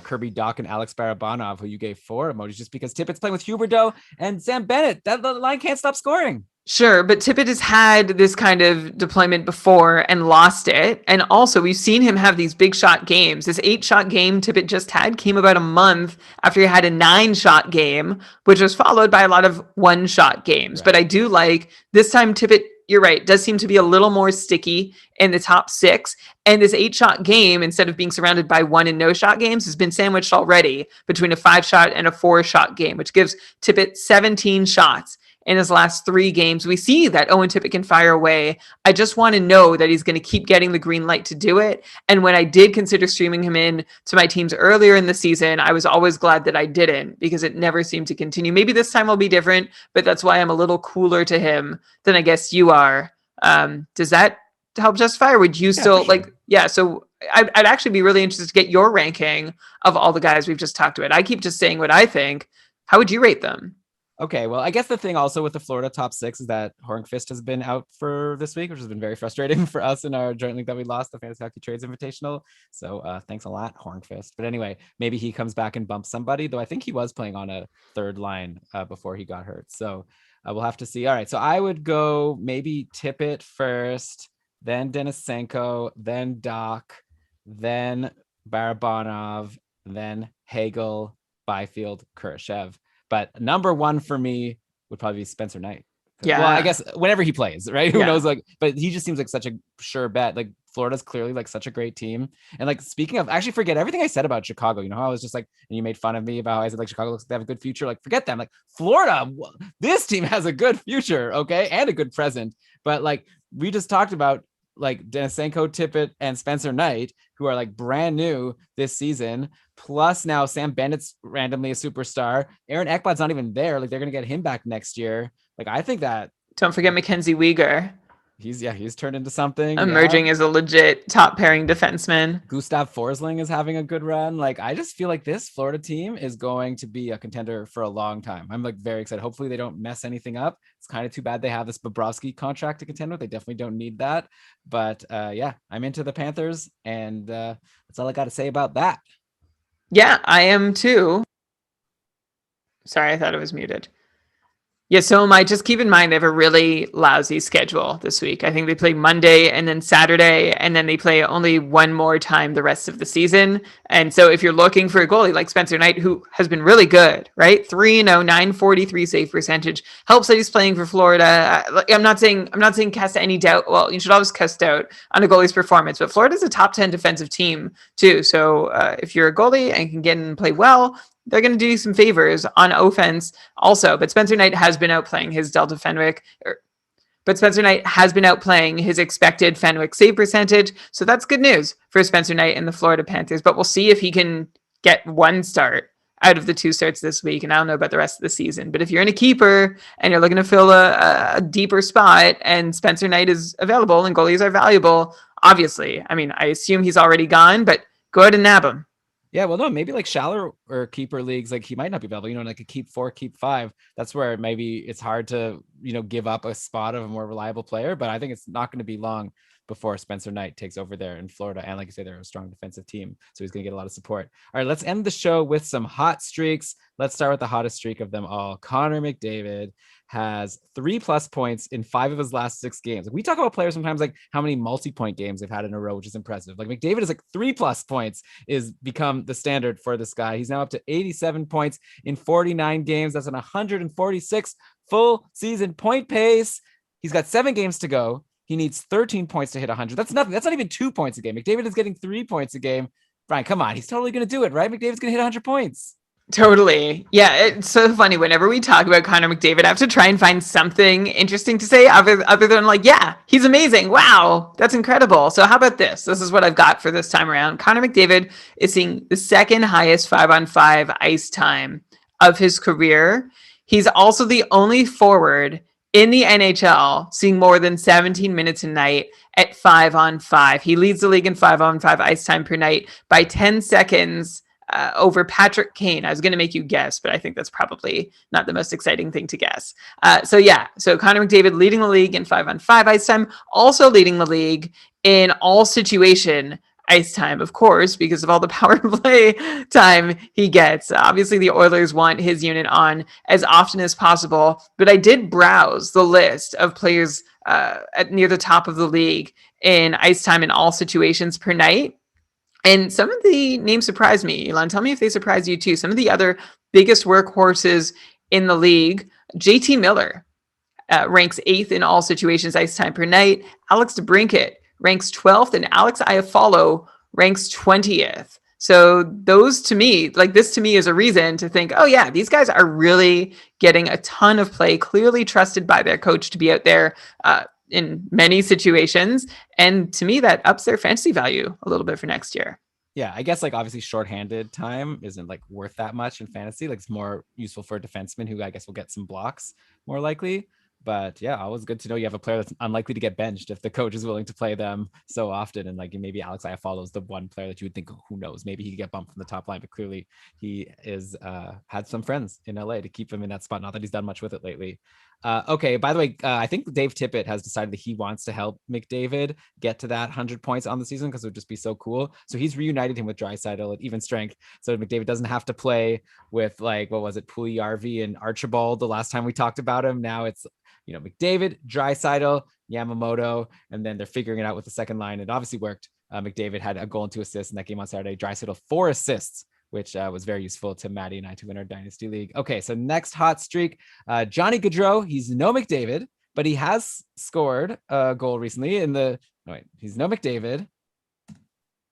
Kirby Dach and Alex Barabanov, who you gave 4 emojis, just because Tippett's playing with Huberdeau and Sam Bennett. The line can't stop scoring. Sure, but Tippett has had this kind of deployment before and lost it. And also, we've seen him have these big shot games. This 8-shot game Tippett just had came about a month after he had a 9-shot game, which was followed by a lot of 1-shot games. Right. But I do like this time Tippett, you're right, does seem to be a little more sticky in the top 6. And this 8-shot game, instead of being surrounded by 1 and no-shot games, has been sandwiched already between a 5-shot and a 4-shot game, which gives Tippett 17 shots in his last 3 games. We see that Owen Tippett can fire away. I just want to know that he's going to keep getting the green light to do it. And when I did consider streaming him in to my teams earlier in the season, I was always glad that I didn't, because it never seemed to continue. Maybe this time will be different, but that's why I'm a little cooler to him than I guess you are. Does that help justify, or would you still like, so I'd actually be really interested to get your ranking of all the guys we've just talked about. I keep just saying what I think. How would you rate them? Okay, well, I guess the thing also with the Florida top 6 is that Hornqvist has been out for this week, which has been very frustrating for us in our joint league that we lost, the Fantasy Hockey Trades Invitational. So thanks a lot, Hornqvist. But anyway, maybe he comes back and bumps somebody, though I think he was playing on a 3rd line before he got hurt. So we'll have to see. All right, so I would go maybe Tippett first, then Denisenko, then Dach, then Barabanov, then Hagel, Byfield, Kurashev. But number 1 for me would probably be Spencer Knight. Well, I Yeah. guess whenever he plays, right? Who Yeah. knows? Like, but he just seems like such a sure bet. Like Florida's clearly like such a great team. And like speaking of, actually forget everything I said about Chicago. You know how I was just like, and you made fun of me about how I said like Chicago looks like they have a good future. Like forget them. Like Florida, this team has a good future, okay, and a good present. But like we just talked about, like Denisenko, Tippett, and Spencer Knight, who are like brand new this season. Plus now Sam Bennett's randomly a superstar. Aaron Ekblad's not even there. Like they're gonna get him back next year. Like I think that Don't forget Mackenzie Weegar he's turned into something. Yeah. emerging as a legit top pairing defenseman. Gustav Forsling is having a good run. Like I just feel like this Florida team is going to be a contender for a long time. I'm like very excited. Hopefully they don't mess anything up. It's kind of too bad they have this Bobrovsky contract to contend with. They definitely don't need that. But yeah, I'm into the Panthers, and that's all I got to say about that. Yeah, I am too. Sorry, I thought it was muted. Yeah, so am I. Just keep in mind they have a really lousy schedule this week. I think they play Monday and then Saturday, and then they play only one more time the rest of the season. And so if you're looking for a goalie like Spencer Knight, who has been really good, right? 3-0, 943 save percentage, helps that he's playing for Florida. I'm not saying cast any doubt. Well, you should always cast doubt on a goalie's performance, but Florida's a top 10 defensive team too. So if you're a goalie and can get in and play well, they're going to do you some favors on offense also. But Spencer Knight has been outplaying his Delta Fenwick. But Spencer Knight has been outplaying his expected Fenwick save percentage. So that's good news for Spencer Knight and the Florida Panthers. But we'll see if he can get one start out of the 2 starts this week. And I don't know about the rest of the season. But if you're in a keeper and you're looking to fill a deeper spot and Spencer Knight is available and goalies are valuable, obviously, I mean, I assume he's already gone, but go ahead and nab him. Yeah, well, no, maybe like shallow or keeper leagues, like he might not be available, you know, like a keep 4, keep 5. That's where maybe it's hard to, you know, give up a spot of a more reliable player. But I think it's not going to be long before Spencer Knight takes over there in Florida. And like you say, they're a strong defensive team. So he's going to get a lot of support. All right, let's end the show with some hot streaks. Let's start with the hottest streak of them all. Connor McDavid has 3+ points in 5 of his last 6 games. We talk about players sometimes like how many multi-point games they've had in a row, which is impressive. Like McDavid is like 3+ points is become the standard for this guy. He's now up to 87 points in 49 games. That's an 146 full season point pace. He's got 7 games to go. He needs 13 points to hit 100. That's nothing. That's not even 2 points a game. McDavid is getting 3 points a game. Brian, come on. He's totally going to do it, right? McDavid's going to hit 100 points. Totally. Yeah, it's so funny. Whenever we talk about Connor McDavid, I have to try and find something interesting to say other than like, yeah, he's amazing. Wow, that's incredible. So how about this? This is what I've got for this time around. Connor McDavid is seeing the second highest 5-on-5 ice time of his career. He's also the only forward in the NHL seeing more than 17 minutes a night at 5-on-5. He leads the league in 5-on-5 ice time per night by 10 seconds over Patrick Kane. I was going to make you guess, but I think that's probably not the most exciting thing to guess. So Connor McDavid leading the league in 5-on-5 ice time, also leading the league in all situation ice time, of course, because of all the power play time he gets. Obviously, the Oilers want his unit on as often as possible, but I did browse the list of players at near the top of the league in ice time in all situations per night. And some of the names surprised me. Elon, tell me if they surprised you too. Some of the other biggest workhorses in the league, JT Miller ranks 8th in all situations ice time per night. Alex DeBrincat ranks 12th, and Alex Iafallo ranks 20th. So those to me, like this to me is a reason to think, oh yeah, these guys are really getting a ton of play, clearly trusted by their coach to be out there in many situations. And to me, that ups their fantasy value a little bit for next year. Yeah, I guess like obviously shorthanded time isn't like worth that much in fantasy. Like it's more useful for a defenseman who I guess will get some blocks more likely. But yeah, always good to know you have a player that's unlikely to get benched if the coach is willing to play them so often. And like maybe Alex Iafallo is the one player that you would think, who knows, maybe he could get bumped from the top line. But clearly he is had some friends in LA to keep him in that spot. Not that he's done much with it lately. Okay, by the way, I think Dave Tippett has decided that he wants to help McDavid get to that 100 points on the season because it would just be so cool. So he's reunited him with Draisaitl at even strength. So McDavid doesn't have to play with like, what was it, Puljujärvi and Archibald the last time we talked about him. Now it's, you know, McDavid, Draisaitl, Yamamoto, and then they're figuring it out with the second line. It obviously worked. McDavid had a goal and 2 assists in that game on Saturday. Draisaitl 4 assists which was very useful to Maddie and I to win our Dynasty League. Okay, so next hot streak, Johnny Gaudreau. He's no McDavid, but he has scored a goal recently he's no McDavid,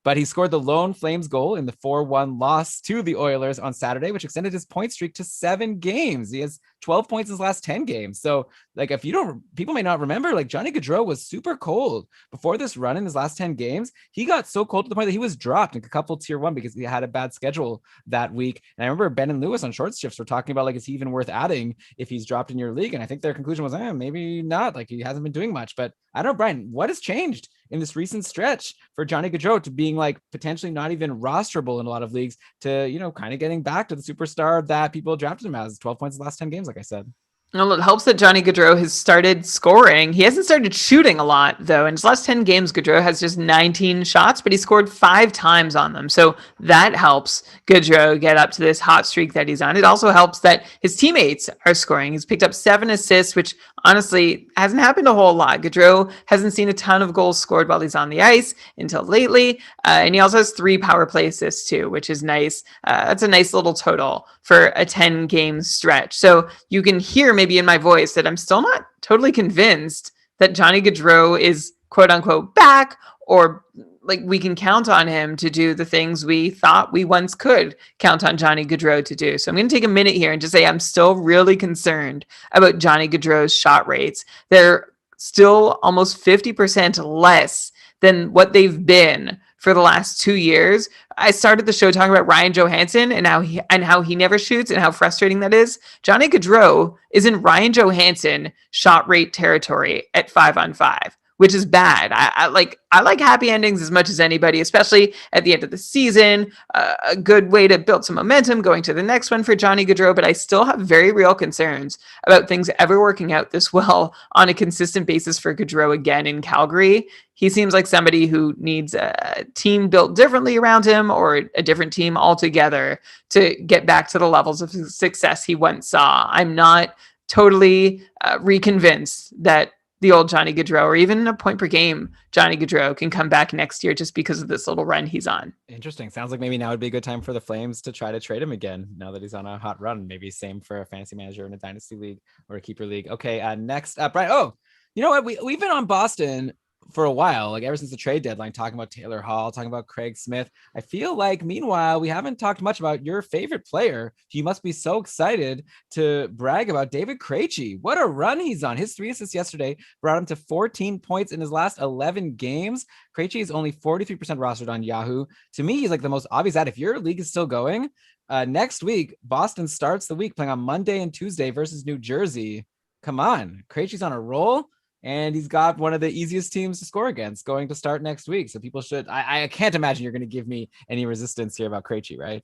but he scored the lone Flames goal in the 4-1 loss to the Oilers on Saturday, which extended his point streak to 7 games. He has 12 points in his last 10 games. So, like, if you don't, people may not remember, like, Johnny Gaudreau was super cold before this run in his last 10 games. He got so cold to the point that he was dropped in a couple tier 1 because he had a bad schedule that week. And I remember Ben and Lewis on short shifts were talking about, like, is he even worth adding if he's dropped in your league? And I think their conclusion was, maybe not. Like, he hasn't been doing much. But I don't know, Brian, what has changed in this recent stretch for Johnny Gaudreau to being, like, potentially not even rosterable in a lot of leagues to, kind of getting back to the superstar that people drafted him as? 12 points in the last 10 games, like I said. Well, it helps that Johnny Gaudreau has started scoring. He hasn't started shooting a lot, though. In his last 10 games, Gaudreau has just 19 shots, but he scored 5 times on them. So that helps Gaudreau get up to this hot streak that he's on. It also helps that his teammates are scoring. He's picked up 7 assists, which honestly hasn't happened a whole lot. Gaudreau hasn't seen a ton of goals scored while he's on the ice until lately. And he also has 3 power play assists, too, which is nice. That's a nice little total for a 10-game stretch. So you can hear maybe in my voice that I'm still not totally convinced that Johnny Gaudreau is quote unquote back, or like we can count on him to do the things we thought we once could count on Johnny Gaudreau to do. So I'm going to take a minute here and just say I'm still really concerned about Johnny Gaudreau's shot rates. They're still almost 50% less than what they've been for the last 2 years. I started the show talking about Ryan Johansson and how he never shoots and how frustrating that is. Johnny Gaudreau is in Ryan Johansson shot rate territory at 5-on-5, which is bad. I like happy endings as much as anybody, especially at the end of the season. A good way to build some momentum going to the next one for Johnny Gaudreau, but I still have very real concerns about things ever working out this well on a consistent basis for Gaudreau again in Calgary. He seems like somebody who needs a team built differently around him or a different team altogether to get back to the levels of success he once saw. I'm not totally reconvinced that the old Johnny Gaudreau, or even a point per game Johnny Gaudreau, can come back next year just because of this little run he's on. Interesting. Sounds like maybe now would be a good time for the Flames to try to trade him again now that he's on a hot run. Maybe same for a fantasy manager in a dynasty league or a keeper league. Okay, next, Brian. Oh, you know what? We've been on Boston for a while, like ever since the trade deadline, talking about Taylor Hall, talking about Craig Smith. I feel like meanwhile, we haven't talked much about your favorite player. You must be so excited to brag about David Krejci. What a run he's on. His 3 assists yesterday brought him to 14 points in his last 11 games. Krejci is only 43% rostered on Yahoo. To me, he's like the most obvious ad. If your league is still going, next week, Boston starts the week playing on Monday and Tuesday versus New Jersey. Come on. Krejci's on a roll. And he's got one of the easiest teams to score against going to start next week. So people should, I can't imagine you're going to give me any resistance here about Krejci, right?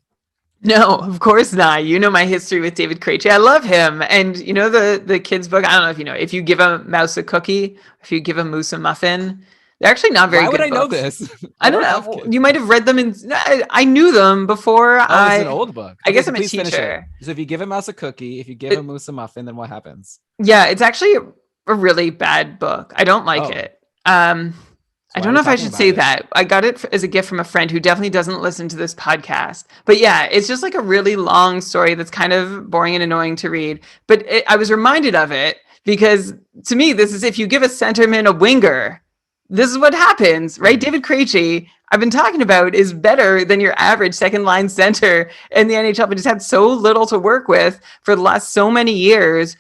No, of course not. You know my history with David Krejci. I love him. And you know the kids book, I don't know if you know, if you give a mouse a cookie, if you give a moose a muffin, they're actually not very good. Why would I know books. this? I don't know. You might have read them I knew them before. It's an old book. I guess I'm a teacher. So if you give a mouse a cookie, if you give a moose a muffin, then what happens? Yeah, it's actually a really bad book. I don't like it. I don't know if I should say that. I got it as a gift from a friend who definitely doesn't listen to this podcast. But yeah, it's just like a really long story that's kind of boring and annoying to read. But I was reminded of it because to me, this is if you give a centerman a winger, this is what happens, right? David Krejci, I've been talking about, is better than your average second line center in the NHL, but he's had so little to work with for the last so many years.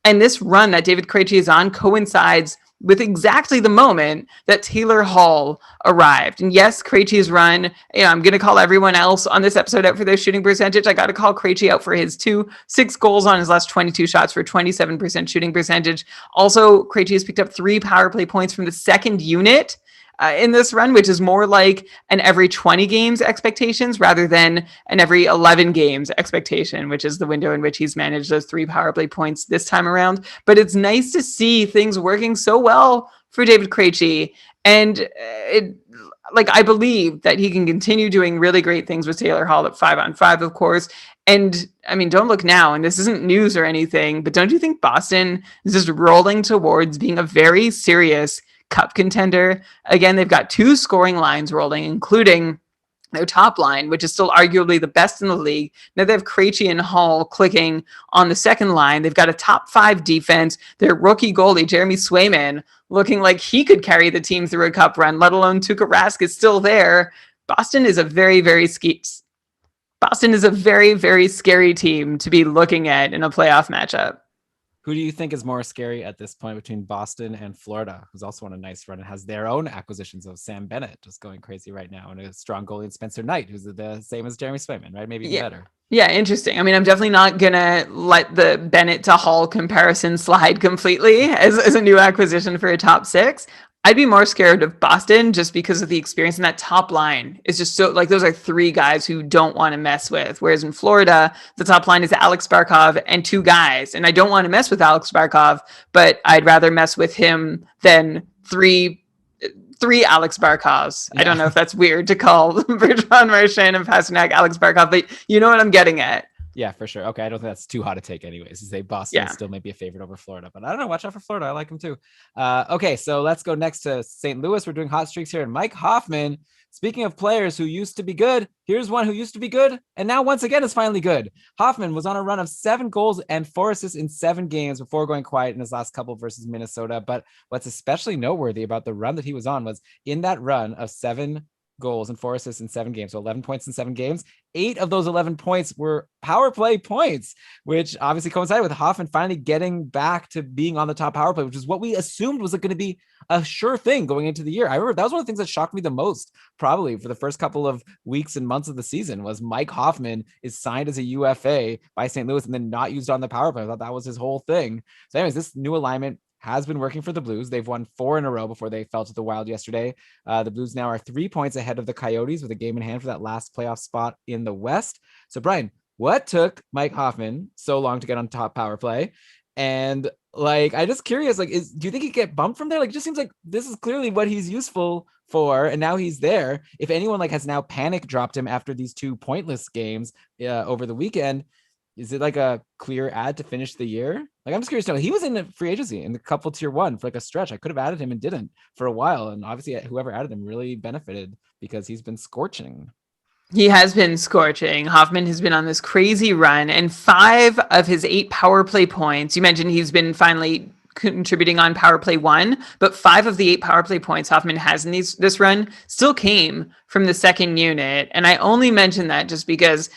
And this run that David Krejci is on coincides with exactly the moment that Taylor Hall arrived. And yes, Krejci's run, I'm going to call everyone else on this episode out for their shooting percentage. I got to call Krejci out for his 6 goals on his last 22 shots for 27% shooting percentage. Also, Krejci has picked up 3 power play points from the second unit in this run, which is more like an every 20 games expectations rather than an every 11 games expectation, which is the window in which he's managed those 3 power play points this time around. But it's nice to see things working so well for David Krejci. And I believe that he can continue doing really great things with Taylor Hall at 5-on-5, of course. And I mean, don't look now, and this isn't news or anything, but don't you think Boston is just rolling towards being a very serious cup contender? Again, they've got 2 scoring lines rolling, including their top line, which is still arguably the best in the league. Now they have Krejci and Hall clicking on the second line. They've got a top 5 defense. Their rookie goalie, Jeremy Swayman, looking like he could carry the team through a cup run, let alone Tuukka Rask is still there. Boston is a very, very scary team to be looking at in a playoff matchup. Who do you think is more scary at this point between Boston and Florida, who's also on a nice run and has their own acquisitions of Sam Bennett just going crazy right now, and a strong goalie in Spencer Knight, who's the same as Jeremy Swayman, right? Maybe even better. Yeah, interesting. I mean, I'm definitely not going to let the Bennett to Hall comparison slide completely as a new acquisition for a top 6. I'd be more scared of Boston just because of the experience, and that top line is just so, like, those are 3 guys who don't want to mess with. Whereas in Florida, the top line is Alex Barkov and 2 guys. And I don't want to mess with Alex Barkov, but I'd rather mess with him than three Alex Barkovs. Yeah. I don't know if that's weird to call Bertrand Marchand and Pasternak Alex Barkov, but you know what I'm getting at. Yeah, for sure. Okay, I don't think that's too hot to take anyways. To say Boston still may be a favorite over Florida, but I don't know. Watch out for Florida. I like them too. Okay, so let's go next to St. Louis. We're doing hot streaks here. And Mike Hoffman, speaking of players who used to be good, here's one who used to be good and now once again is finally good. Hoffman was on a run of 7 goals and 4 assists in 7 games before going quiet in his last couple versus Minnesota. But what's especially noteworthy about the run that he was on was in that run of 7 goals and 4 assists in 7 games. So 11 points in 7 games. 8 of those 11 points were power play points, which obviously coincided with Hoffman finally getting back to being on the top power play, which is what we assumed was going to be a sure thing going into the year. I remember that was one of the things that shocked me the most, probably for the first couple of weeks and months of the season, was Mike Hoffman is signed as a UFA by St. Louis and then not used on the power play. I thought that was his whole thing. So anyways, this new alignment has been working for the Blues. They've won 4 in a row before they fell to the Wild yesterday. The Blues now are 3 points ahead of the Coyotes with a game in hand for that last playoff spot in the West. So Brian, what took Mike Hoffman so long to get on top power play? And like, I just curious, like, do you think he get bumped from there? Like, it just seems like this is clearly what he's useful for, and now he's there. If anyone like has now panic dropped him after these 2 pointless games over the weekend, is it like a clear ad to finish the year? Like, I'm just curious to know. He was in a free agency in the couple tier 1 for like a stretch. I could have added him and didn't for a while. And obviously whoever added him really benefited because he's been scorching. He has been scorching. Hoffman has been on this crazy run, and 5 of his 8 power play points, you mentioned he's been finally contributing on power play 1, but 5 of the 8 power play points Hoffman has in this run still came from the second unit. And I only mention that just because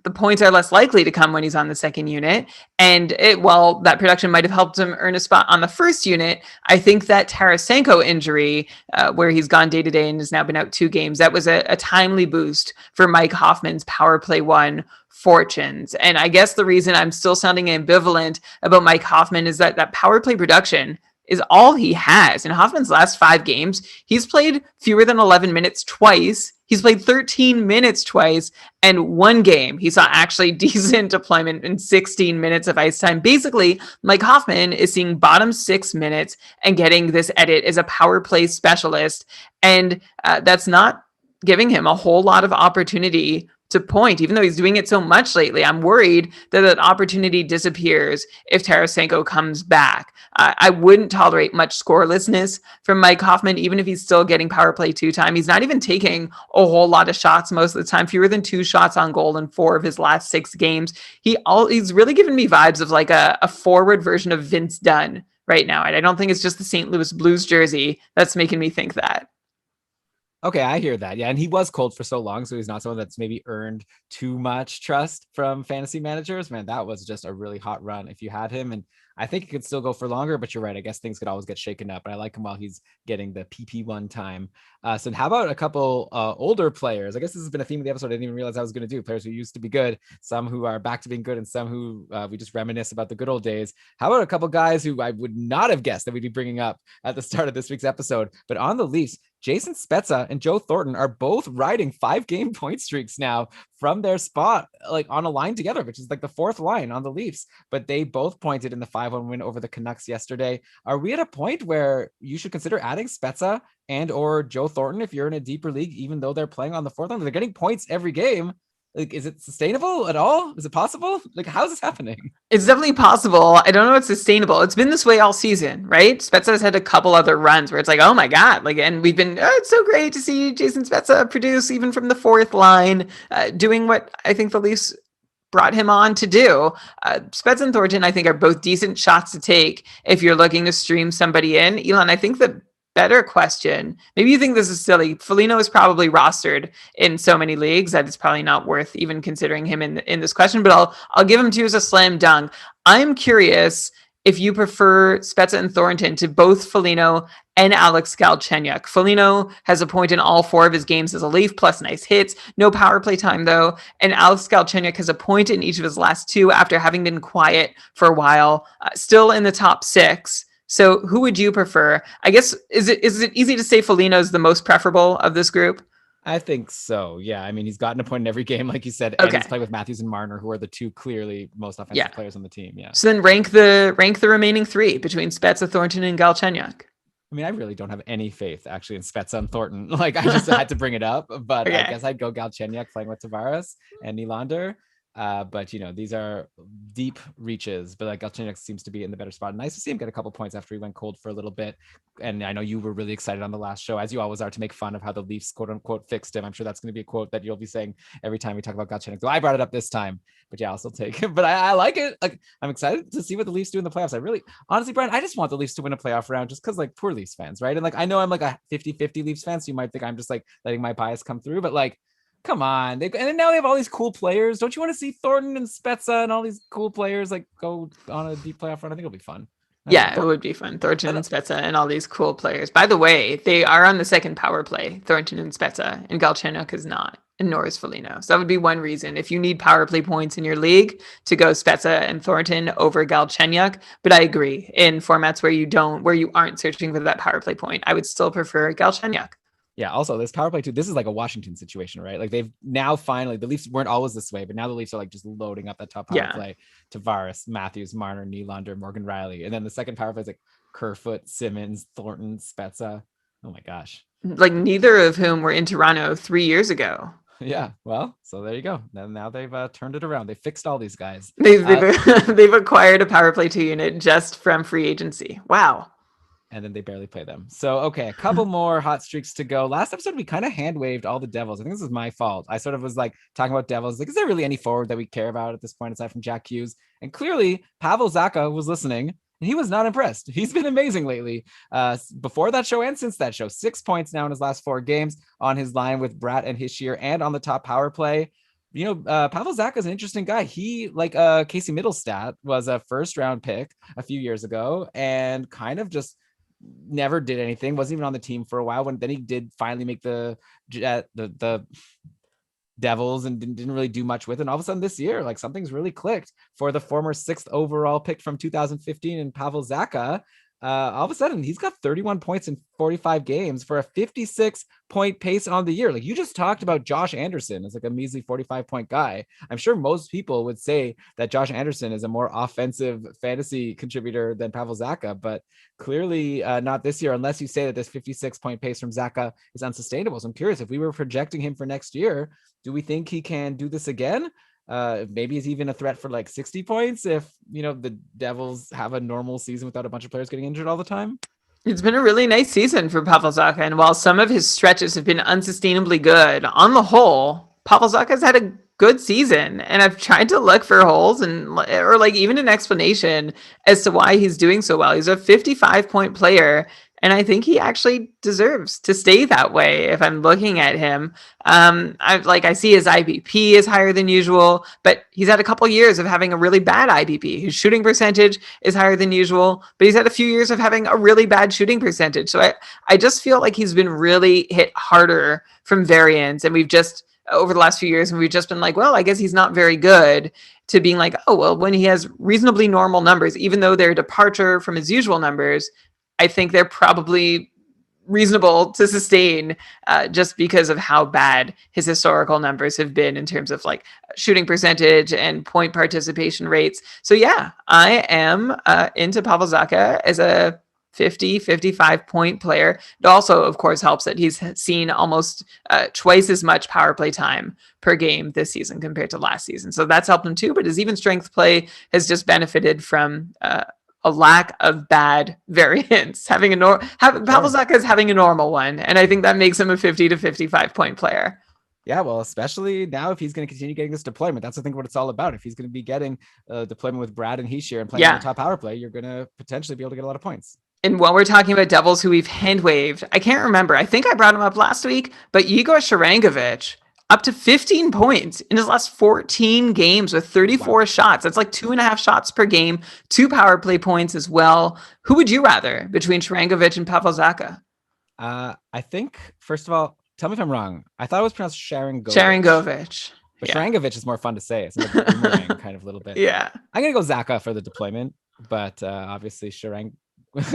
the points are less likely to come when he's on the second unit. And while that production might have helped him earn a spot on the first unit, I think that Tarasenko injury, where he's gone day to day and has now been out 2 games, that was a timely boost for Mike Hoffman's power play 1 fortunes. And I guess the reason I'm still sounding ambivalent about Mike Hoffman is that power play production is all he has. In Hoffman's last 5 games, he's played fewer than 11 minutes twice. He's played 13 minutes twice, and 1 game he saw actually decent deployment in 16 minutes of ice time. Basically, Mike Hoffman is seeing bottom 6 minutes and getting this edit as a power play specialist, and that's not giving him a whole lot of opportunity to point, even though he's doing it so much lately. I'm worried that opportunity disappears if Tarasenko comes back. I wouldn't tolerate much scorelessness from Mike Hoffman, even if he's still getting power play 2 time. He's not even taking a whole lot of shots most of the time, fewer than 2 shots on goal in 4 of his last 6 games. He's really given me vibes of like a forward version of Vince Dunn right now. And I don't think it's just the St. Louis Blues jersey that's making me think that. Okay, I hear that. Yeah, and he was cold for so long, so he's not someone that's maybe earned too much trust from fantasy managers. Man, that was just a really hot run if you had him, and I think it could still go for longer, but you're right. I guess things could always get shaken up, but I like him while he's getting the PP1 time. So how about a couple older players? I guess this has been a theme of the episode I didn't even realize I was going to do. Players who used to be good, some who are back to being good, and some who we just reminisce about the good old days. How about a couple guys who I would not have guessed that we'd be bringing up at the start of this week's episode, but on the Leafs, Jason Spezza and Joe Thornton are both riding 5-game point streaks now from their spot, like on a line together, which is like the 4th line on the Leafs, but they both pointed in the 5-1 win over the Canucks yesterday. Are we at a point where you should consider adding Spezza and or Joe Thornton if you're in a deeper league, even though they're playing on the 4th line? They're getting points every game. Like, is it sustainable at all? Is it possible? Like, how is this happening? It's definitely possible. I don't know if it's sustainable. It's been this way all season, right? Spezza's had a couple other runs where it's like, oh my God. Like, and we've been, oh, it's so great to see Jason Spezza produce even from the fourth line, doing what I think the Leafs brought him on to do. Spezza and Thornton, I think, are both decent shots to take if you're looking to stream somebody in. Elon, I think the better question, maybe you think this is silly. Foligno is probably rostered in so many leagues that it's probably not worth even considering him in this question, but I'll give him to you as a slam dunk. I'm curious if you prefer Spezza and Thornton to both Foligno and Alex Galchenyuk. Foligno has a point in all 4 of his games as a Leaf, plus nice hits. No power play time, though. And Alex Galchenyuk has a point in each of his last 2 after having been quiet for a while, still in the top 6. So who would you prefer? I guess, is it easy to say Foligno is the most preferable of this group? I think so. Yeah. I mean, he's gotten a point in every game, like you said, Okay. and he's played with Matthews and Marner, who are the 2 clearly most offensive players on the team. Yeah. So then rank the remaining 3 between Spezza, Thornton, and Galchenyuk. I mean, I really don't have any faith actually in Spezza and Thornton. Like, I just had to bring it up, but okay. I guess I'd go Galchenyuk playing with Tavares and Nylander. But these are deep reaches, but like Galchenyuk seems to be in the better spot. Nice to see him get a couple points after he went cold for a little bit. And I know you were really excited on the last show, as you always are, to make fun of how the Leafs quote unquote fixed him. I'm sure that's going to be a quote that you'll be saying every time we talk about Galchenyuk. So I brought it up this time, but yeah, I'll still take it. But I like it. Like, I'm excited to see what the Leafs do in the playoffs. I really, honestly, Brian, I just want the Leafs to win a playoff round just because, like, poor Leafs fans, right? And like, I know I'm like a 50-50 Leafs fan, so you might think I'm just like letting my bias come through, but like, come on. And now they have all these cool players. Don't you want to see Thornton and Spezza and all these cool players like go on a deep playoff run? I think it'll be fun. Yeah, it would be fun. Thornton and Spezza and all these cool players. By the way, they are on the second power play, Thornton and Spezza, and Galchenyuk is not, and nor is Foligno. So that would be one reason if you need power play points in your league to go Spezza and Thornton over Galchenyuk. But I agree, in formats where you aren't searching for that power play point, I would still prefer Galchenyuk. Yeah, also this power play too, this is like a Washington situation, right? Like, they've now finally, the Leafs weren't always this way, but now the Leafs are like just loading up that top power play. Tavares, Matthews, Marner, Nylander, Morgan Rielly. And then the second power play is like Kerfoot, Simmons, Thornton, Spezza. Oh my gosh. Like, neither of whom were in Toronto 3 years ago. Yeah, well, so there you go. Now they've turned it around. They fixed all these guys. They've acquired a power play 2 unit just from free agency. Wow. And then they barely play them. So, okay, a couple more hot streaks to go. Last episode, we kind of hand waved all the Devils. I think this is my fault. I sort of was like talking about Devils. Like, is there really any forward that we care about at this point aside from Jack Hughes? And clearly, Pavel Zacha was listening, and he was not impressed. He's been amazing lately. Before that show and since that show, 6 points now in his last 4 games on his line with Bratt and Hischier and on the top power play. Pavel Zacha is an interesting guy. He, like Casey Middlestat, was a first-round pick a few years ago and kind of just never did anything, wasn't even on the team for a while. Then he did finally make the Devils and didn't really do much with it. And all of a sudden this year, like, something's really clicked for the former 6th overall pick from 2015 and Pavel Zacha. All of a sudden he's got 31 points in 45 games for a 56 point pace on the year. Like, you just talked about Josh Anderson as like a measly 45 point guy. I'm sure most people would say that Josh Anderson is a more offensive fantasy contributor than Pavel Zacha, but clearly not this year, unless you say that this 56 point pace from Zacha is unsustainable. So I'm curious, if we were projecting him for next year, do we think he can do this again? Maybe he's even a threat for like 60 points if, the Devils have a normal season without a bunch of players getting injured all the time. It's been a really nice season for Pavel Zacha, and while some of his stretches have been unsustainably good, on the whole, Pavel Zacha has had a good season, and I've tried to look for holes or like even an explanation as to why he's doing so well. He's a 55-point player, and I think he actually deserves to stay that way if I'm looking at him. I see his IBP is higher than usual, but he's had a couple years of having a really bad IBP. His shooting percentage is higher than usual, but he's had a few years of having a really bad shooting percentage. So I just feel like he's been really hit harder from variance, and we've just, over the last few years, and we've just been like, well, I guess he's not very good, to being like, oh, well, when he has reasonably normal numbers, even though they're a departure from his usual numbers, I think they're probably reasonable to sustain just because of how bad his historical numbers have been in terms of like shooting percentage and point participation rates. So yeah, I am into Pavel Zacha as a 55 point player. It also, of course, helps that he's seen almost twice as much power play time per game this season compared to last season. So that's helped him too. But his even strength play has just benefited from a lack of bad variance. Pavel Zacha is having a normal one, and I think that makes him a 50 to 55 point player. Yeah, well, especially now if he's going to continue getting this deployment, that's I think what it's all about. If he's going to be getting deployment with Brad and Hischier and playing on the top power play, you're going to potentially be able to get a lot of points. And while we're talking about Devils who we've hand waved, I can't remember. I think I brought him up last week, but Igor Sharangovich up to 15 points in his last 14 games with 34 shots. That's like 2.5 shots per game, 2 power play points as well. Who would you rather between Sharangovich and Pavel Zacha? I think, first of all, tell me if I'm wrong. I thought it was pronounced Sharangovich. Sharangovich. But Sharangovich is more fun to say. It's like a boomerang kind of a little bit. Yeah. I'm going to go Zacha for the deployment, but obviously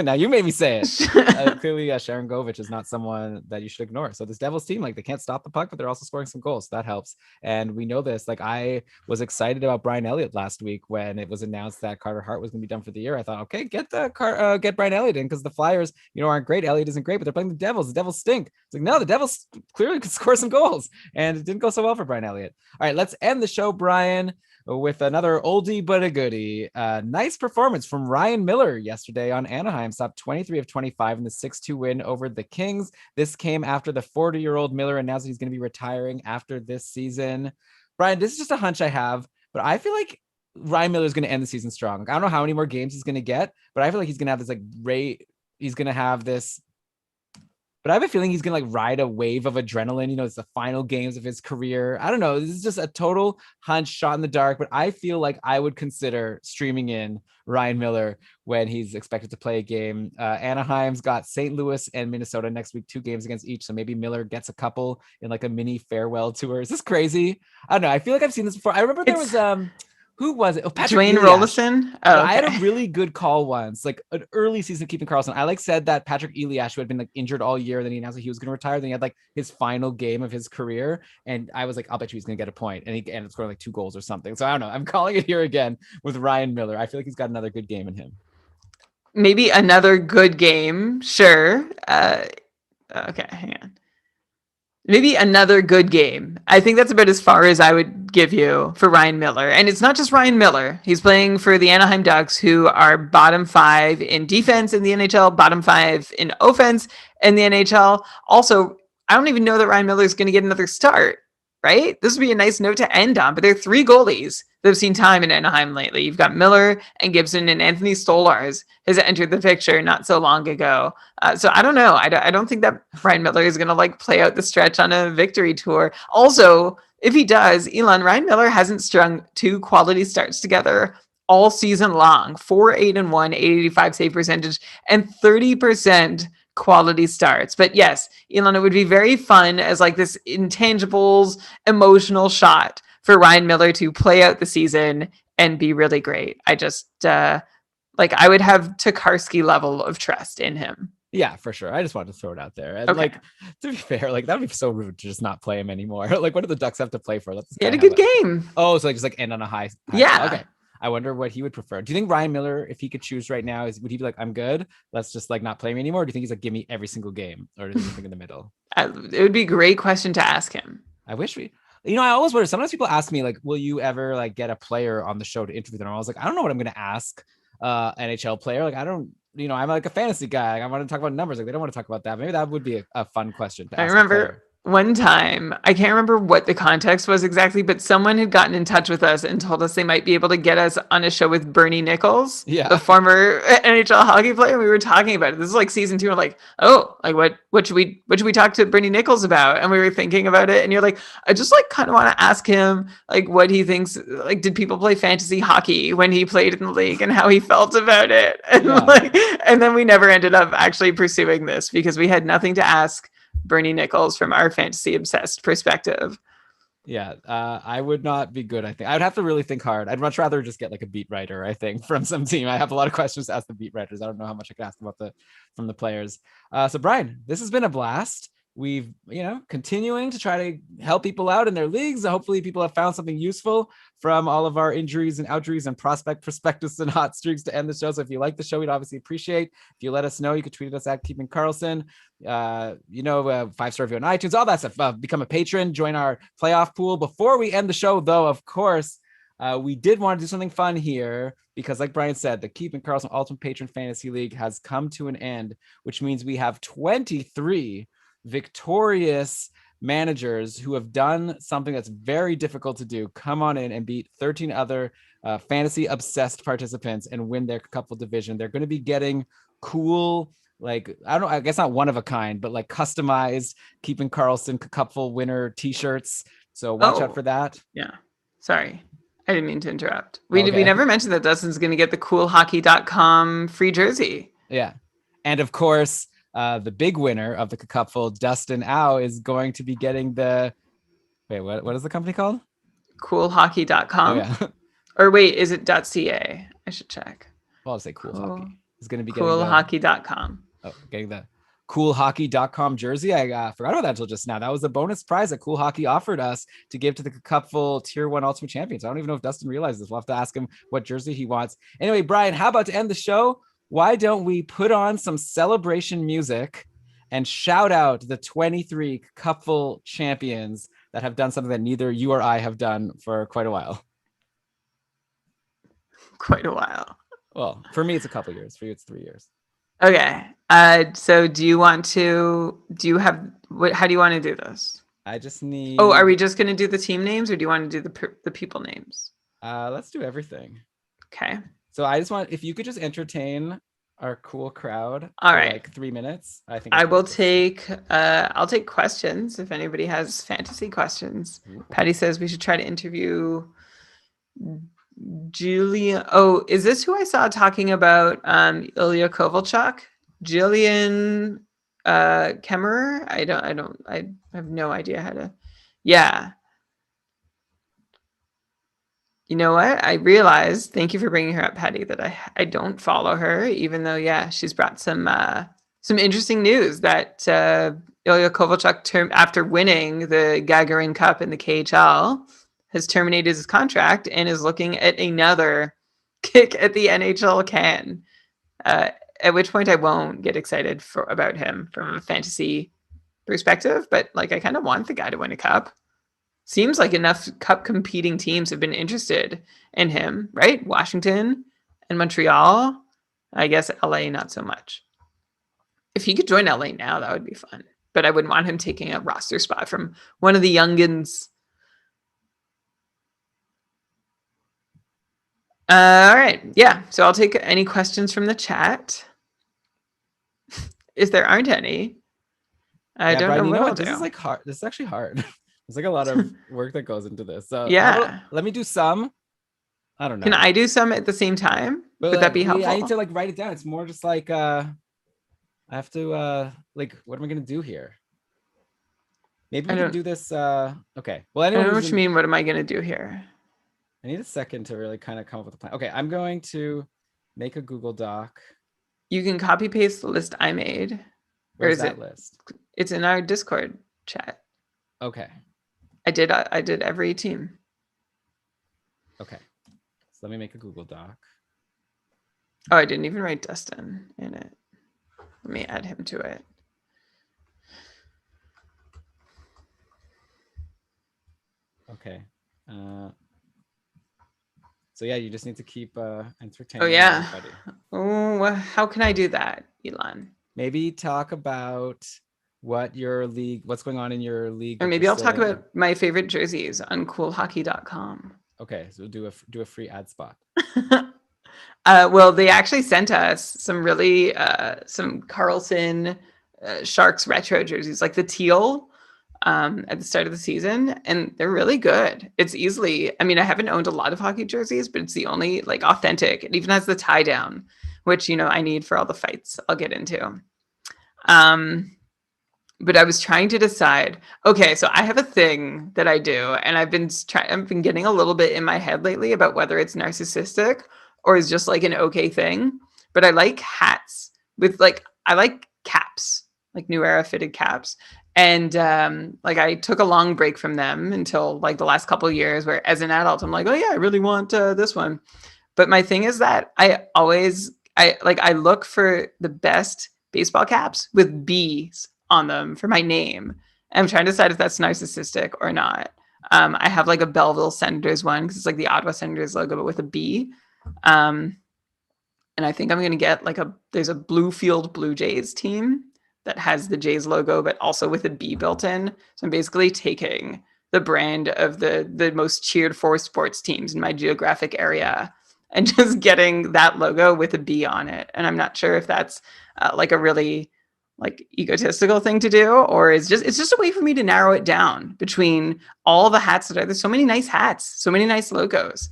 now you made me say it. Clearly, Sharangovich is not someone that you should ignore. So this Devils team, like they can't stop the puck, but they're also scoring some goals. So that helps. And we know this. Like I was excited about Brian Elliott last week when it was announced that Carter Hart was going to be done for the year. I thought, okay, get Brian Elliott in because the Flyers, aren't great. Elliott isn't great, but they're playing the Devils. The Devils stink. It's like no, the Devils clearly could score some goals, and it didn't go so well for Brian Elliott. All right, let's end the show, Brian, with another oldie but a goodie. Nice performance from Ryan Miller yesterday on Anaheim. Stopped 23 of 25 in the 6-2 win over the Kings. This came after the 40-year-old Miller announced that he's going to be retiring after this season. Brian, this is just a hunch I have, but I feel like Ryan Miller is going to end the season strong. Like, I don't know how many more games he's going to get, but I feel like he's going to have this he's going to have this. But I have a feeling he's going to ride a wave of adrenaline. It's the final games of his career. I don't know. This is just a total hunch, shot in the dark. But I feel like I would consider streaming in Ryan Miller when he's expected to play a game. Anaheim's got St. Louis and Minnesota next week, 2 games against each. So maybe Miller gets a couple in a mini farewell tour. Is this crazy? I don't know. I feel like I've seen this before. I remember there was who was it? Oh, Patrick Dwayne Rolison. Oh, okay. I had a really good call once, an early season keeping Karlsson. I said that Patrick Elias, who had been injured all year, then he announced that he was going to retire. Then he had his final game of his career, and I was like, I'll bet you he's going to get a point, and he ended up scoring 2 goals or something. So I don't know. I'm calling it here again with Ryan Miller. I feel like he's got another good game in him. Maybe another good game. Sure. Okay, hang on. Maybe another good game. I think that's about as far as I would give you for Ryan Miller. And it's not just Ryan Miller. He's playing for the Anaheim Ducks, who are bottom 5 in defense in the NHL, bottom 5 in offense in the NHL. Also, I don't even know that Ryan Miller is going to get another start, right? This would be a nice note to end on. But there are 3 goalies that have seen time in Anaheim lately. You've got Miller and Gibson, and Anthony Stolarz has entered the picture not so long ago. So I don't know. I don't think that Ryan Miller is going to play out the stretch on a victory tour. Also, if he does, Ryan Miller hasn't strung 2 quality starts together all season long. 4-8-1, 885 save percentage, and 30% quality starts. But yes, Elon, it would be very fun as this intangibles emotional shot for Ryan Miller to play out the season and be really great. I just I would have Tokarski level of trust in him. Yeah, for sure. I just wanted to throw it out there. And to be fair, that would be so rude to just not play him anymore. What do the Ducks have to play for? He had a good game. Oh, so just end on a high. Yeah. Okay. I wonder what he would prefer. Do you think Ryan Miller, if he could choose right now, would he be I'm good, let's just not play me anymore? Or do you think he's give me every single game? Or does he think in the middle? It would be a great question to ask him. I wish I always wonder, sometimes people ask me will you ever get a player on the show to interview them? And I was I don't know what I'm going to ask NHL player. I don't, I'm a fantasy guy. I want to talk about numbers. They don't want to talk about that. Maybe that would be a fun question to ask. I remember one time, I can't remember what the context was exactly, but someone had gotten in touch with us and told us they might be able to get us on a show with Bernie Nichols, the former NHL hockey player. We were talking about it. This is season 2. We're what should we talk to Bernie Nichols about? And we were thinking about it, and you're I just kind of want to ask him what he thinks. Did people play fantasy hockey when he played in the league, and how he felt about it? And and then we never ended up actually pursuing this because we had nothing to ask Bernie Nichols from our fantasy obsessed perspective. Yeah, I would not be good. I think I would have to really think hard. I'd much rather just get a beat writer, I think, from some team. I have a lot of questions to ask the beat writers. I don't know how much I can ask from the players. So Brian, this has been a blast. we've, continuing to try to help people out in their leagues. Hopefully people have found something useful from all of our injuries and outjuries and prospectus and hot streaks to end the show. So if you like the show, we'd obviously appreciate if you let us know. You can tweet us at Keeping Karlsson, 5-star review on iTunes, all that stuff. Become a patron, join our playoff pool. Before we end the show, though, of course, we did want to do something fun here because, like Brian said, the Keeping Karlsson Ultimate Patron Fantasy League has come to an end, which means we have 23 victorious managers who have done something that's very difficult to do. Come on in and beat 13 other fantasy obsessed participants and win their couple division. They're going to be getting cool, like, I don't know, I guess not one of a kind, but like customized Keeping Karlsson cupful winner t-shirts. So watch out for that. Yeah. Sorry. I didn't mean to interrupt. We never mentioned that Dustin's going to get the coolhockey.com free jersey. Yeah. And of course, the big winner of the cupful, Dustin Au, is going to be getting the, what is the company called? Coolhockey.com. Oh, yeah. Or wait, is it .ca? I should check. Well, I'll say Cool Hockey. Is going to be coolhockey.com. Getting the coolhockey.com jersey. I forgot about that until just now. That was a bonus prize that Cool Hockey offered us to give to the Cupful Tier 1 Ultimate Champions. I don't even know if Dustin realizes this. We'll have to ask him what jersey he wants. Anyway, Brian, how about to end the show? Why don't we put on some celebration music and shout out the 23 Cupful champions that have done something that neither you or I have done for quite a while? Quite a while. Well, for me, it's a couple years. For you, it's 3 years. Okay. So how do you want to do this? I just need... Oh, are we just going to do the team names or do you want to do the people names? Let's do everything. Okay. So I just want, if you could just entertain our cool crowd all for right, like 3 minutes. I'll take questions if anybody has fantasy questions. Ooh. Patty says we should try to interview Julia. Oh, is this who I saw talking about Ilya Kovalchuk? Jillian Kemmerer? I have no idea how to. Yeah. You know what? I realized, thank you for bringing her up, Patty, that I don't follow her, even though, yeah, she's brought some interesting news that Ilya Kovalchuk, after winning the Gagarin Cup in the KHL, has terminated his contract and is looking at another kick at the NHL can. At which point I won't get excited about him from a fantasy perspective, but like I kind of want the guy to win a cup. Seems like enough cup competing teams have been interested in him, right? Washington and Montreal. I guess LA, not so much. If he could join LA now, that would be fun. But I wouldn't want him taking a roster spot from one of the youngins. All right. Yeah. So I'll take any questions from the chat. If there aren't any, I don't know what I'll do. This is like hard. This is actually hard. There's like a lot of work that goes into this. So yeah, let me do some. I don't know. Can I do some at the same time? Would that be helpful? I need to like write it down. It's more just like I have to like, what am I gonna do here? Maybe we can do this. Okay. Well, anyway, I don't know what you mean. What am I gonna do here? I need a second to really kind of come up with a plan. Okay, I'm going to make a Google Doc. You can copy paste the list I made. Where's that list? It's in our Discord chat. Okay. I did every team. Okay. So let me make a Google Doc. Oh, I didn't even write Dustin in it. Let me add him to it. Okay. So yeah, you just need to keep entertaining. Oh yeah. Everybody. Oh, how can I do that, Elon? Maybe talk about what's going on in your league. Or maybe I'll talk about my favorite jerseys on coolhockey.com. Okay, so do a free ad spot. Well, they actually sent us some really some Karlsson Sharks retro jerseys, like the teal at the start of the season, and they're really good. It's easily, I mean, I haven't owned a lot of hockey jerseys, but it's the only like authentic. It even has the tie down, which I need for all the fights I'll get into. But I was trying to decide. Okay, so I have a thing that I do, and I've been getting a little bit in my head lately about whether it's narcissistic or is just like an okay thing. But I like hats with I like caps like New Era fitted caps. And like I took a long break from them until like the last couple of years, where as an adult, I'm like, oh yeah, I really want this one. But my thing is that I look for the best baseball caps with B's on them for my name. I'm trying to decide if that's narcissistic or not. I have like a Belleville Senators one because it's like the Ottawa Senators logo, but with a B. And I think I'm going to get like there's a Bluefield Blue Jays team that has the Jays logo, but also with a B built in. So I'm basically taking the brand of the most cheered for sports teams in my geographic area and just getting that logo with a B on it. And I'm not sure if that's like a really like egotistical thing to do, or it's just a way for me to narrow it down between all the hats that are, there's so many nice hats, so many nice logos.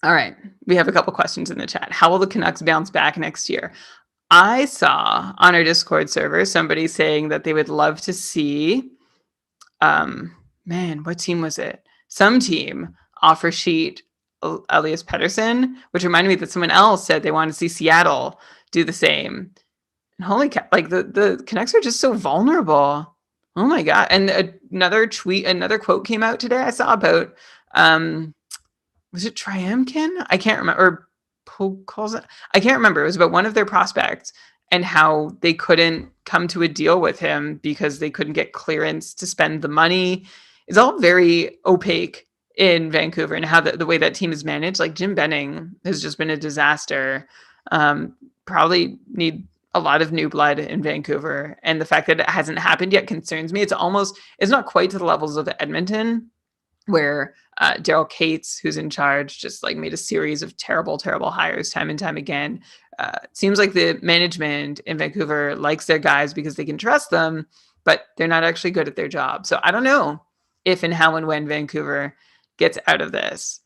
All right, we have a couple questions in the chat. How will the Canucks bounce back next year? I saw on our Discord server somebody saying that they would love to see, what team was it? Some team offer sheet Elias Pettersson, which reminded me that someone else said they wanted to see Seattle do the same. And holy cow, like the Canucks are just so vulnerable. Oh my God. And another quote came out today I saw about, was it Triamkin? I can't remember. Or Pokolzin? I can't remember. It was about one of their prospects and how they couldn't come to a deal with him because they couldn't get clearance to spend the money. It's all very opaque in Vancouver, and how the way that team is managed. Like Jim Benning has just been a disaster. Probably need a lot of new blood in Vancouver. And the fact that it hasn't happened yet concerns me. It's not quite to the levels of Edmonton, where Daryl Cates, who's in charge, just like made a series of terrible, terrible hires time and time again. It seems like the management in Vancouver likes their guys because they can trust them, but they're not actually good at their job. So I don't know if and how and when Vancouver gets out of this.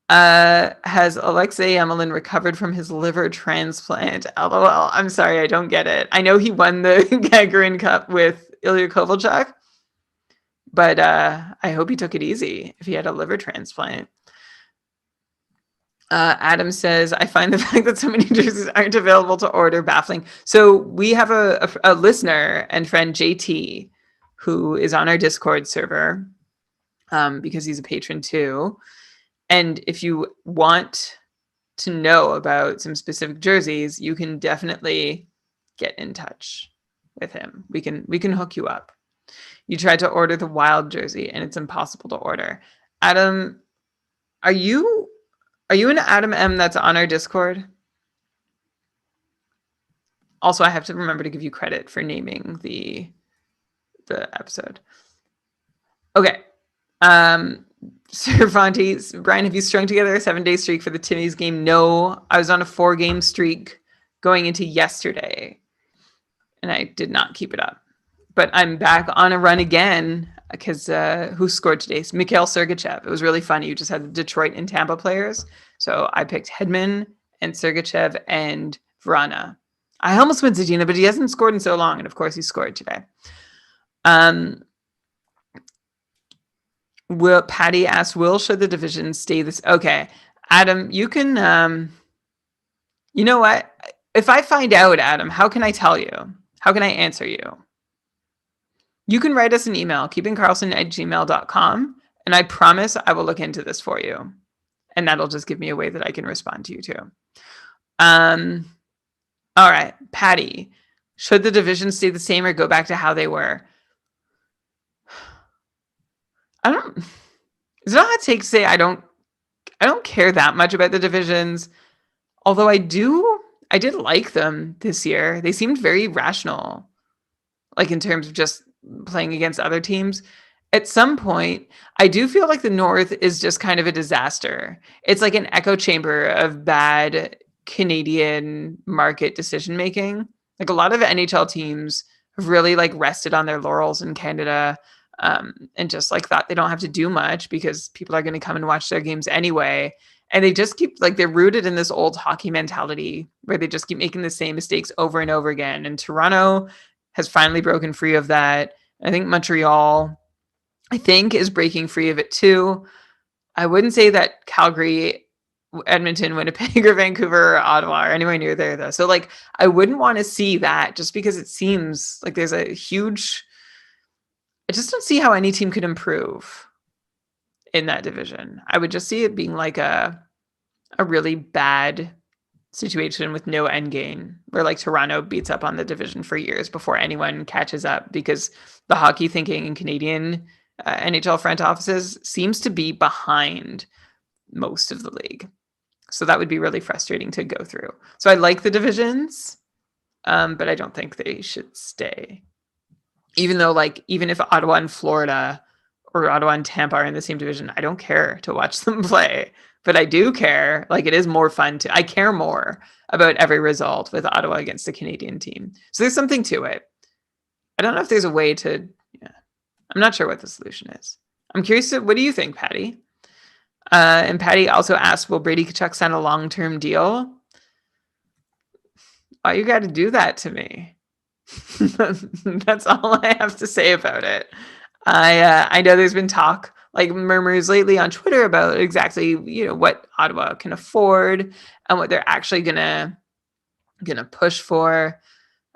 Has Alexei Emelin recovered from his liver transplant? LOL. I'm sorry, I don't get it. I know he won the Gagarin Cup with Ilya Kovalchuk, but I hope he took it easy if he had a liver transplant. Adam says, I find the fact that so many jerseys aren't available to order baffling. So we have a listener and friend, JT, who is on our Discord server because he's a patron too. And if you want to know about some specific jerseys, you can definitely get in touch with him. We can hook you up. You tried to order the Wild jersey and it's impossible to order. Adam, are you an Adam M that's on our Discord? Also, I have to remember to give you credit for naming the episode. Okay. Cervantes, Brian, have you strung together a 7-day streak for the Timmy's game? No, I was on a 4-game streak going into yesterday, and I did not keep it up. But I'm back on a run again because who scored today? Mikhail Sergachev. It was really funny. You just had the Detroit and Tampa players. So I picked Hedman and Sergachev and Vrana. I almost went Zadina, but he hasn't scored in so long. And of course, he scored today. Patty asked, should the division stay this? Okay, Adam, you can, you know what? If I find out, Adam, how can I tell you? How can I answer you? You can write us an email, keepingkarlsson@gmail.com, and I promise I will look into this for you. And that'll just give me a way that I can respond to you too. All right, Patty, should the division stay the same or go back to how they were? It's not a hot take to say I don't care that much about the divisions, although I did like them this year. They seemed very rational, like in terms of just playing against other teams. At some point, I do feel like the North is just kind of a disaster. It's like an echo chamber of bad Canadian market decision making. Like a lot of NHL teams have really like rested on their laurels in Canada, and just like thought they don't have to do much because people are going to come and watch their games anyway. And they just keep like, they're rooted in this old hockey mentality where they just keep making the same mistakes over and over again. And Toronto has finally broken free of that. I think Montreal, is breaking free of it too. I wouldn't say that Calgary Edmonton, Winnipeg, or Vancouver, or Ottawa, or anywhere near there, though. So, like, I wouldn't want to see that just because it seems like there's a huge. I just don't see how any team could improve in that division. I would just see it being like a really bad situation with no end game, where like Toronto beats up on the division for years before anyone catches up, because the hockey thinking in Canadian NHL front offices seems to be behind most of the league. So that would be really frustrating to go through. So I like the divisions, but I don't think they should stay. Even though, like, even if Ottawa and Florida or Ottawa and Tampa are in the same division, I don't care to watch them play. But I do care. Like, it is more fun I care more about every result with Ottawa against a Canadian team. So there's something to it. I don't know if there's a way to, yeah. I'm not sure what the solution is. I'm curious what do you think, Patty? And Patty also asked, will Brady Tkachuk sign a long-term deal? Why you got to do that to me? That's all I have to say about it. I know there's been talk, like murmurs lately on Twitter, about exactly, what Ottawa can afford and what they're actually gonna push for.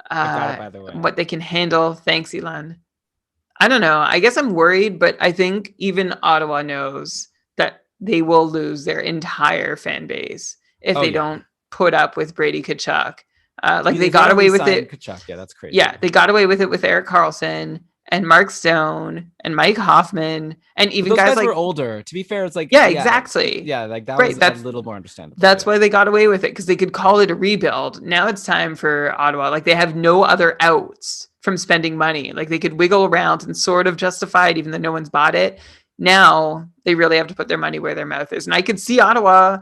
I got it, by the way. What they can handle. Thanks, Elon. I don't know. I guess I'm worried, but I think even Ottawa knows that they will lose their entire fan base if they don't put up with Brady Tkachuk. Like, they got away with it. Tkachuk. Yeah, that's crazy. Yeah, they got away with it with Erik Karlsson and Mark Stone and Mike Hoffman, and even those guys like were older. To be fair, it's like exactly. Yeah, like that was a little more understandable. That's why they got away with it, because they could call it a rebuild. Now it's time for Ottawa. Like, they have no other outs from spending money. Like, they could wiggle around and sort of justify it, even though no one's bought it. Now they really have to put their money where their mouth is. And I could see Ottawa.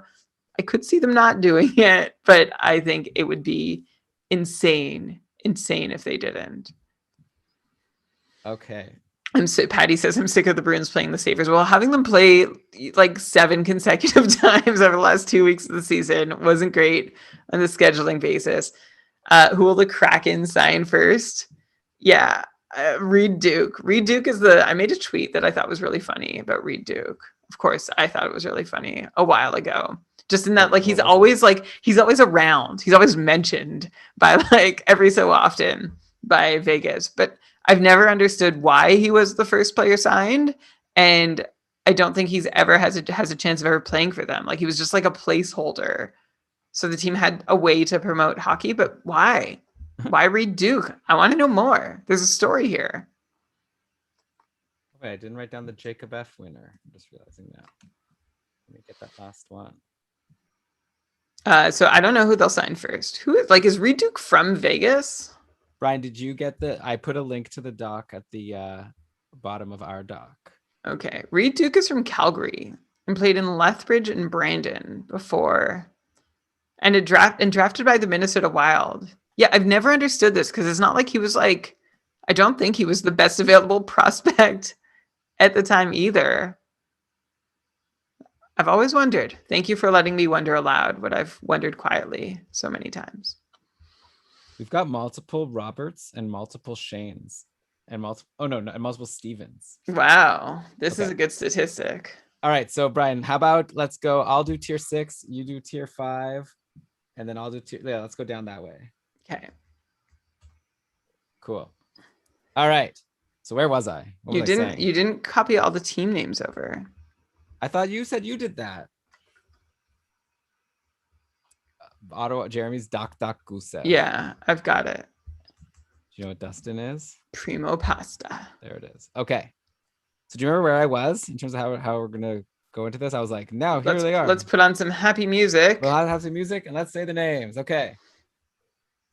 I could see them not doing it, but I think it would be insane if they didn't. Okay. Patty says, I'm sick of the Bruins playing the Sabres. Well, having them play like 7 consecutive times over the last 2 weeks of the season wasn't great on the scheduling basis. Who will the Kraken sign first? Yeah, Reed Duke. Reed Duke is I made a tweet that I thought was really funny about Reed Duke. Of course, I thought it was really funny a while ago. Just in that, like, he's always around. He's always mentioned by, like, every so often by Vegas. But I've never understood why he was the first player signed. And I don't think he's ever has a chance of ever playing for them. Like, he was just like a placeholder. So the team had a way to promote hockey, but why? Why Reed Duke? I want to know more. There's a story here. Wait, I didn't write down the Jacob F winner. I'm just realizing now. Let me get that last one. So I don't know who they'll sign first. Is Reed Duke from Vegas? Brian, did you get I put a link to the doc at the bottom of our doc. Okay. Reed Duke is from Calgary and played in Lethbridge and Brandon before, and drafted by the Minnesota Wild. Yeah, I've never understood this, because it's not like he was like, I don't think he was the best available prospect at the time either. I've always wondered. Thank you for letting me wonder aloud what I've wondered quietly so many times. We've got multiple Roberts and multiple Shanes and multiple Stevens. Wow. This is a good statistic. All right. So, Brian, how about let's go. I'll do tier 6. You do tier 5. And then I'll do tier. Yeah, let's go down that way. Okay. Cool. All right. So where was I? You didn't copy all the team names over. I thought you said you did that. Ottawa, Jeremy's Doc Gusev. Yeah, I've got it. Do you know what Dustin is? Primo pasta. There it is. Okay. So do you remember where I was in terms of how we're gonna go into this? I was like, no, here they are. Let's put on some happy music. We'll have some music and let's say the names. Okay.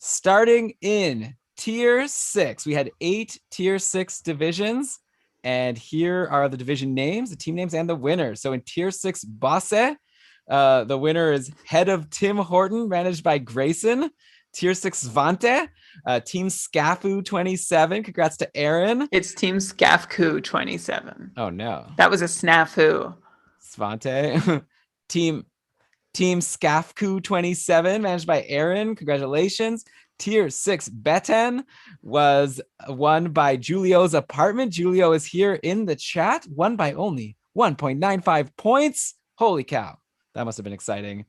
Starting in tier 6, we had 8 tier 6 divisions. And here are the division names, the team names, and the winners. So in tier 6, Bosse, the winner is Head of Tim Horton, managed by Grayson. Tier 6, Svante, Team Scafu 27. Congrats to Aaron. It's Team Scafku 27. Oh no, that was a snafu. Svante, Team Scafku 27, managed by Aaron. Congratulations. Tier 6, Beten, was won by Julio's apartment. Julio is here in the chat. Won by only 1.95 points. Holy cow. That must have been exciting.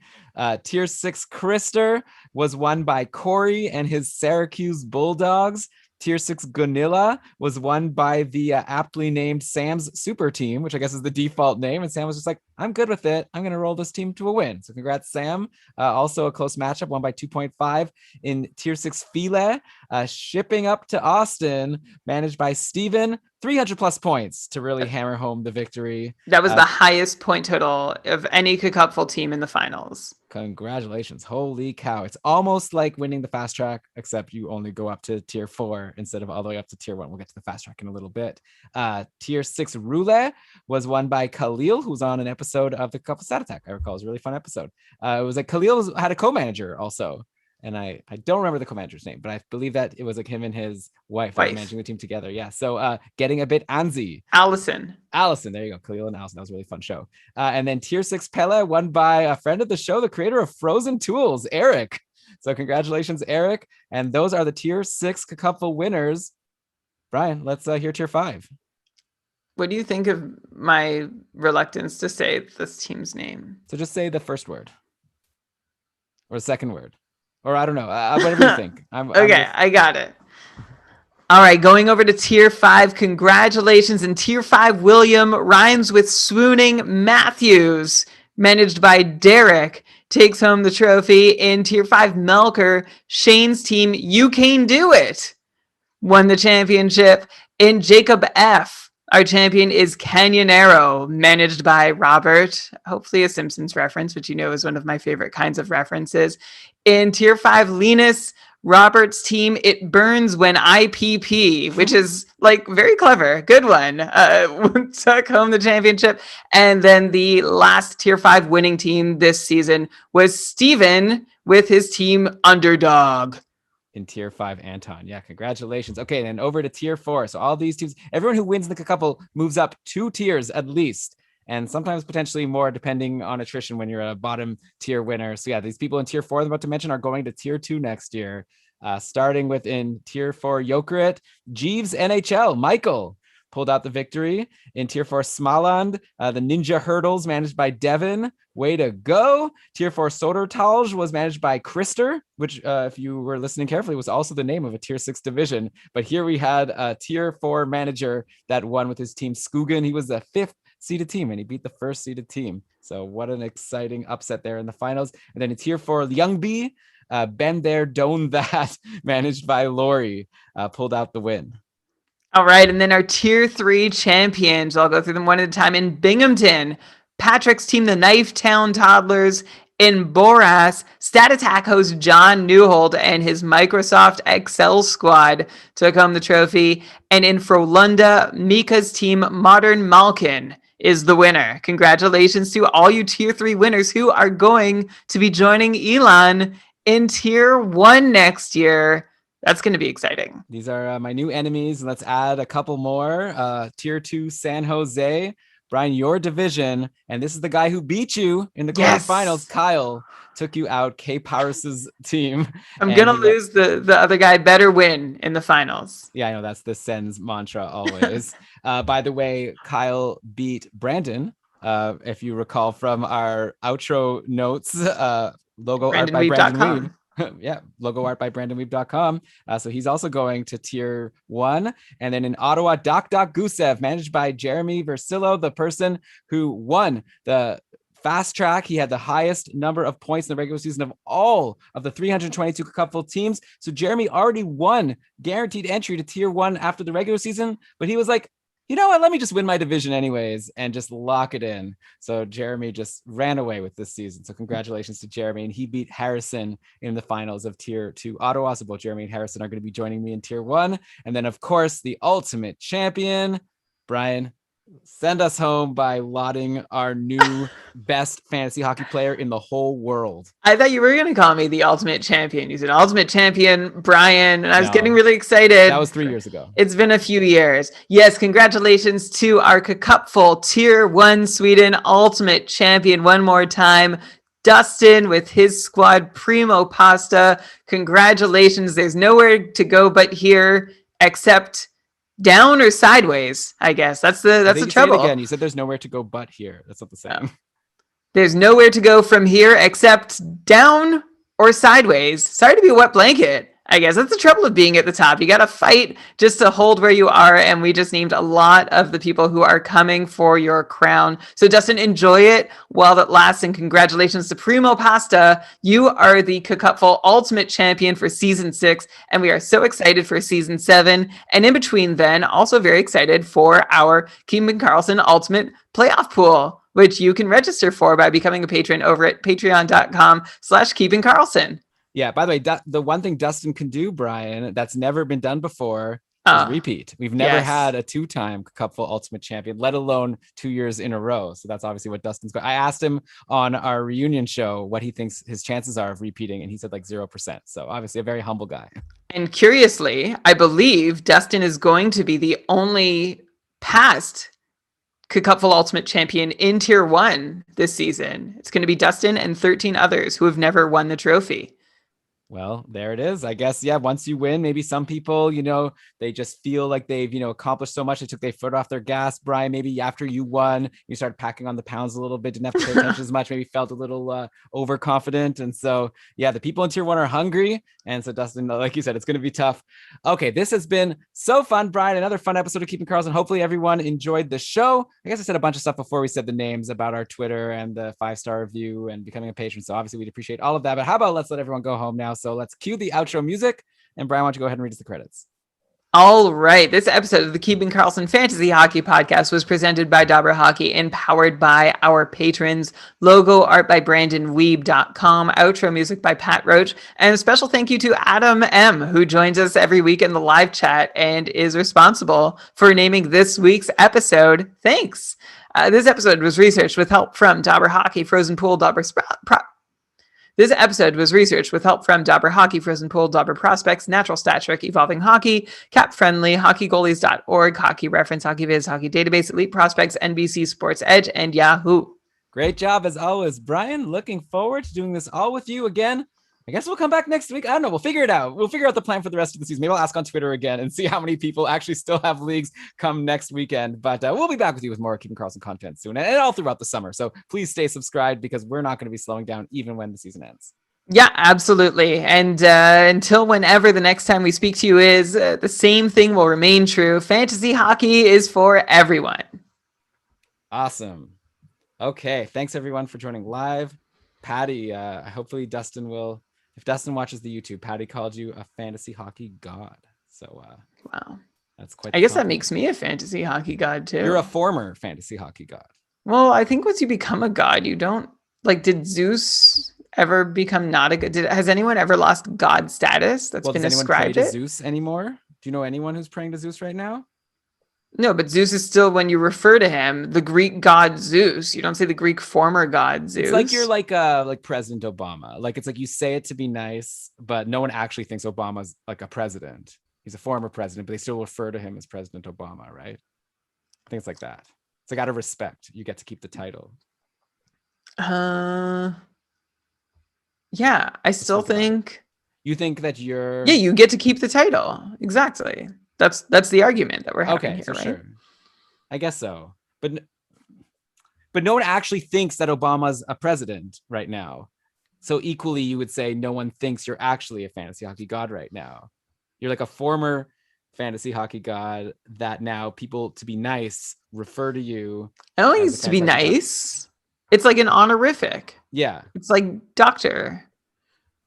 Tier 6 Krister was won by Corey and his Syracuse Bulldogs. Tier 6 Gunilla was won by the aptly named Sam's Super Team, which I guess is the default name. And Sam was just like, I'm good with it. I'm going to roll this team to a win. So congrats, Sam. Also a close matchup, won by 2.5 in Tier 6 File. Shipping up to Austin, managed by Steven. 300 plus points to really hammer home the victory. That was the highest point total of any Cupful team in the finals. Congratulations. Holy cow. It's almost like winning the fast track, except you only go up to tier 4 instead of all the way up to tier 1. We'll get to the fast track in a little bit. Tier 6 Roulette was won by Khalil, who's on an episode of the Couple Stat Attack. I recall it was a really fun episode. It was like Khalil had a co-manager also. And I don't remember the co-manager's name, but I believe that it was like him and his wife managing the team together. Yeah. So getting a bit Anzi. Allison. There you go. Khalil and Allison. That was a really fun show. And then Tier 6 Pele won by a friend of the show, the creator of Frozen Tools, Eric. So congratulations, Eric. And those are the Tier 6 Cupful winners. Brian, let's hear Tier 5. What do you think of my reluctance to say this team's name? So just say the first word or the second word. Or I don't know, whatever you think. I got it. All right, going over to Tier 5. Congratulations. In Tier 5, William rhymes with swooning Matthews, managed by Derek, takes home the trophy. In Tier 5, Melker, Shane's team, You Can Do It, won the championship. In Jacob F., our champion is Canyonero, managed by Robert. Hopefully a Simpsons reference, which you know is one of my favorite kinds of references. In Tier 5, Linus, Robert's team, It Burns When I PP, which is like very clever. Good one. Took home the championship. And then the last Tier 5 winning team this season was Steven with his team Underdog. In Tier 5, Anton. Yeah, congratulations. Okay, then over to Tier 4. So all these teams, everyone who wins the Cupful moves up 2 tiers at least, and sometimes potentially more depending on attrition when you're a bottom tier winner. So yeah, these people in Tier 4 I'm about to mention are going to Tier 2 next year. Starting with in Tier 4 Jokerit, Jeeves NHL, Michael pulled out the victory. In Tier 4 Smaland, the Ninja Hurdles managed by Devin. Way to go. Tier 4 Sodertalj was managed by Krister, which if you were listening carefully was also the name of a Tier 6 division. But here we had a Tier 4 manager that won with his team Skugan. He was the 5th seeded team and he beat the 1st seeded team. So what an exciting upset there in the finals. And then in Tier 4 Young B, Been There, Don't That, managed by Lori, pulled out the win. All right, and then our Tier 3 champions, I'll go through them one at a time. In Binghamton, Patrick's team, the Knife Town Toddlers. In Boras, Stat Attack host John Newhold and his Microsoft Excel squad took home the trophy. And in Frolunda, Mika's team, Modern Malkin, is the winner. Congratulations to all you Tier 3 winners who are going to be joining Elon in Tier 1 next year. That's going to be exciting. These are my new enemies. Let's add a couple more. Tier 2 San Jose. Brian, your division, and this is the guy who beat you in the quarterfinals. Kyle took you out. K Paris's team. I'm gonna lose. The other guy better win in the finals. Yeah, I know that's the Sens mantra always. By the way, Kyle beat Brandon. If you recall from our outro notes, logo art by Brandon Weed. Yeah, logo art by BrandonWeeb.com. So he's also going to Tier 1. And then in Ottawa, Doc Gusev, managed by Jeremy Versillo, the person who won the fast track. He had the highest number of points in the regular season of all of the 322 Cupful teams. So Jeremy already won guaranteed entry to Tier 1 after the regular season, but he was like, you know what, let me just win my division anyways and just lock it in. So Jeremy just ran away with this season. So congratulations to Jeremy. And he beat Harrison in the finals of Tier 2 Ottawa. So both Jeremy and Harrison are going to be joining me in Tier 1. And then, of course, the ultimate champion, Brian, send us home by lauding our new best fantasy hockey player in the whole world. I thought you were going to call me the ultimate champion. You said ultimate champion, Brian, and I was getting really excited. That was 3 years ago. It's been a few years. Yes, congratulations to our Cupful Tier 1 Sweden ultimate champion one more time. Dustin with his squad Primo Pasta. Congratulations. There's nowhere to go but here except down or sideways, I guess. That's the trouble. Again, you said there's nowhere to go but here. That's not the same. There's nowhere to go from here except down or sideways. Sorry to be a wet blanket. I guess that's the trouble of being at the top. You got to fight just to hold where you are. And we just named a lot of the people who are coming for your crown. So, Dustin, enjoy it while it lasts. And congratulations to Primo Pasta. You are the Cupful Ultimate Champion for Season 6. And we are so excited for Season 7. And in between, then, also very excited for our Keeping Karlsson Ultimate Playoff Pool, which you can register for by becoming a patron over at patreon.com/keepingkarlsson. Yeah, by the way, the one thing Dustin can do, Brian, that's never been done before is repeat. We've never had a 2-time Cupful Ultimate Champion, let alone 2 years in a row. So that's obviously what Dustin's going. I asked him on our reunion show what he thinks his chances are of repeating, and he said like 0%. So obviously a very humble guy. And curiously, I believe Dustin is going to be the only past Cupful Ultimate Champion in Tier 1 this season. It's going to be Dustin and 13 others who have never won the trophy. Well, there it is. I guess, yeah, once you win, maybe some people, they just feel like they've, accomplished so much. They took their foot off their gas. Brian, maybe after you won, you started packing on the pounds a little bit, didn't have to pay attention as much, maybe felt a little overconfident. And so, yeah, the people in Tier 1 are hungry. And so, Dustin, like you said, it's going to be tough. Okay, this has been so fun, Brian. Another fun episode of Keeping Karlsson. Hopefully everyone enjoyed the show. I guess I said a bunch of stuff before we said the names about our Twitter and the 5-star review and becoming a patron. So obviously we'd appreciate all of that. But how about let's let everyone go home now. So let's cue the outro music. And Brian, why don't you go ahead and read us the credits? All right. This episode of the Keeping Karlsson Fantasy Hockey Podcast was presented by Dobber Hockey and powered by our patrons. Logo art by BrandonWeeb.com. Outro music by Pat Roach. And a special thank you to Adam M., who joins us every week in the live chat and is responsible for naming this week's episode. Thanks. This episode was researched with help from Dobber Hockey, Frozen Pool, Dobber This episode was researched with help from Dobber Hockey, Frozen Pool, Dobber Prospects, Natural Stat Trick, Evolving Hockey, Cap Friendly, HockeyGoalies.org, Hockey Reference, Hockey Viz, Hockey Database, Elite Prospects, NBC Sports Edge, and Yahoo. Great job as always, Brian. Looking forward to doing this all with you again. I guess we'll come back next week. I don't know. We'll figure it out. We'll figure out the plan for the rest of the season. Maybe I'll ask on Twitter again and see how many people actually still have leagues come next weekend. But we'll be back with you with more Keeping Karlsson content soon and all throughout the summer. So please stay subscribed because we're not going to be slowing down even when the season ends. Yeah, absolutely. And until whenever the next time we speak to you is, the same thing will remain true. Fantasy hockey is for everyone. Awesome. Okay. Thanks everyone for joining live. Patty, hopefully Dustin will, if Dustin watches the YouTube, Patty called you a fantasy hockey god. So, wow. That's quite, I guess that makes me a fantasy hockey god too. You're a former fantasy hockey god. Well, I think once you become a god, you don't did Zeus ever become not a god? Has anyone ever lost god status? That's been ascribed to Zeus anymore? Do you know anyone who's praying to Zeus right now? No, but Zeus is still, when you refer to him, the Greek god Zeus. You don't say the Greek former god Zeus. It's like you're like President Obama. Like it's like you say it to be nice, but no one actually thinks Obama's like a president. He's a former president, but they still refer to him as President Obama, right? I think it's like that. It's like out of respect, you get to keep the title. Yeah, I still think. You think that you're. Yeah, you get to keep the title. Exactly. That's the argument that we're having here, right? Sure. I guess so. But no one actually thinks that Obama's a president right now. So equally, you would say no one thinks you're actually a fantasy hockey god right now. You're like a former fantasy hockey god that now people, to be nice, refer to you. I don't think it's to be nice. It's like an honorific. Yeah. It's like doctor.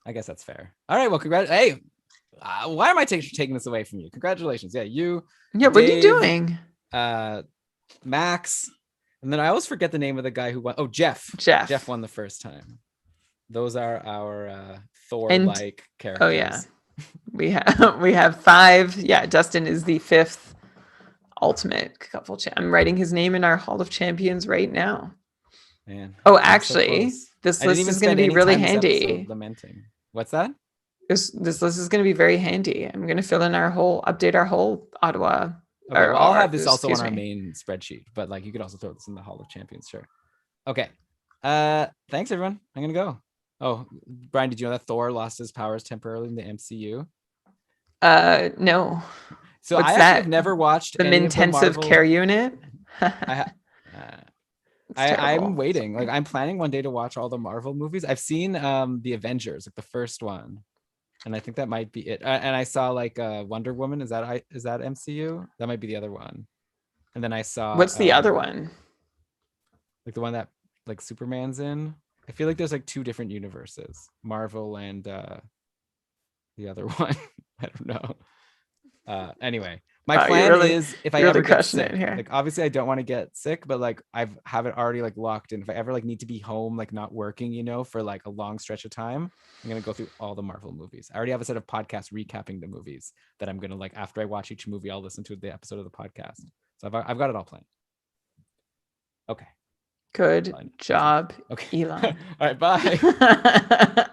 I guess that's fair. All right. Well, hey. Why am I taking this away from you? Congratulations. Yeah, you. Yeah, what Dave, are you doing? Max. And then I always forget the name of the guy who won. Oh, Jeff. Jeff won the first time. Those are our Thor-like characters. Oh, yeah. we have 5. Yeah, Dustin is the 5th ultimate couple. I'm writing his name in our Hall of Champions right now. Man. Oh, actually, so this list is going to be really handy. Lamenting. What's that? This list is going to be very handy. I'm going to update our whole Ottawa. Okay, I'll have this also on our main spreadsheet, but like you could also throw this in the Hall of Champions, sure. Okay. Thanks everyone. I'm going to go. Oh, Brian, did you know that Thor lost his powers temporarily in the MCU? No. So I have never watched the intensive care unit. It's terrible. I'm waiting. Like I'm planning one day to watch all the Marvel movies. I've seen the Avengers, like the first one, and I think that might be it. And I saw like Wonder Woman. Is that MCU? That might be the other one. And then I saw What's the other one? like the one that like Superman's in. I feel like there's like two different universes, Marvel and the other one. I don't know. Anyway, my plan is if I ever get sick, like obviously I don't want to get sick, but like have it already like locked in. If I ever like need to be home, like not working, for like a long stretch of time, I'm gonna go through all the Marvel movies. I already have a set of podcasts recapping the movies that I'm gonna like after I watch each movie, I'll listen to the episode of the podcast. So I've got it all planned. Okay. Good job, Okay. Elon. All right, bye.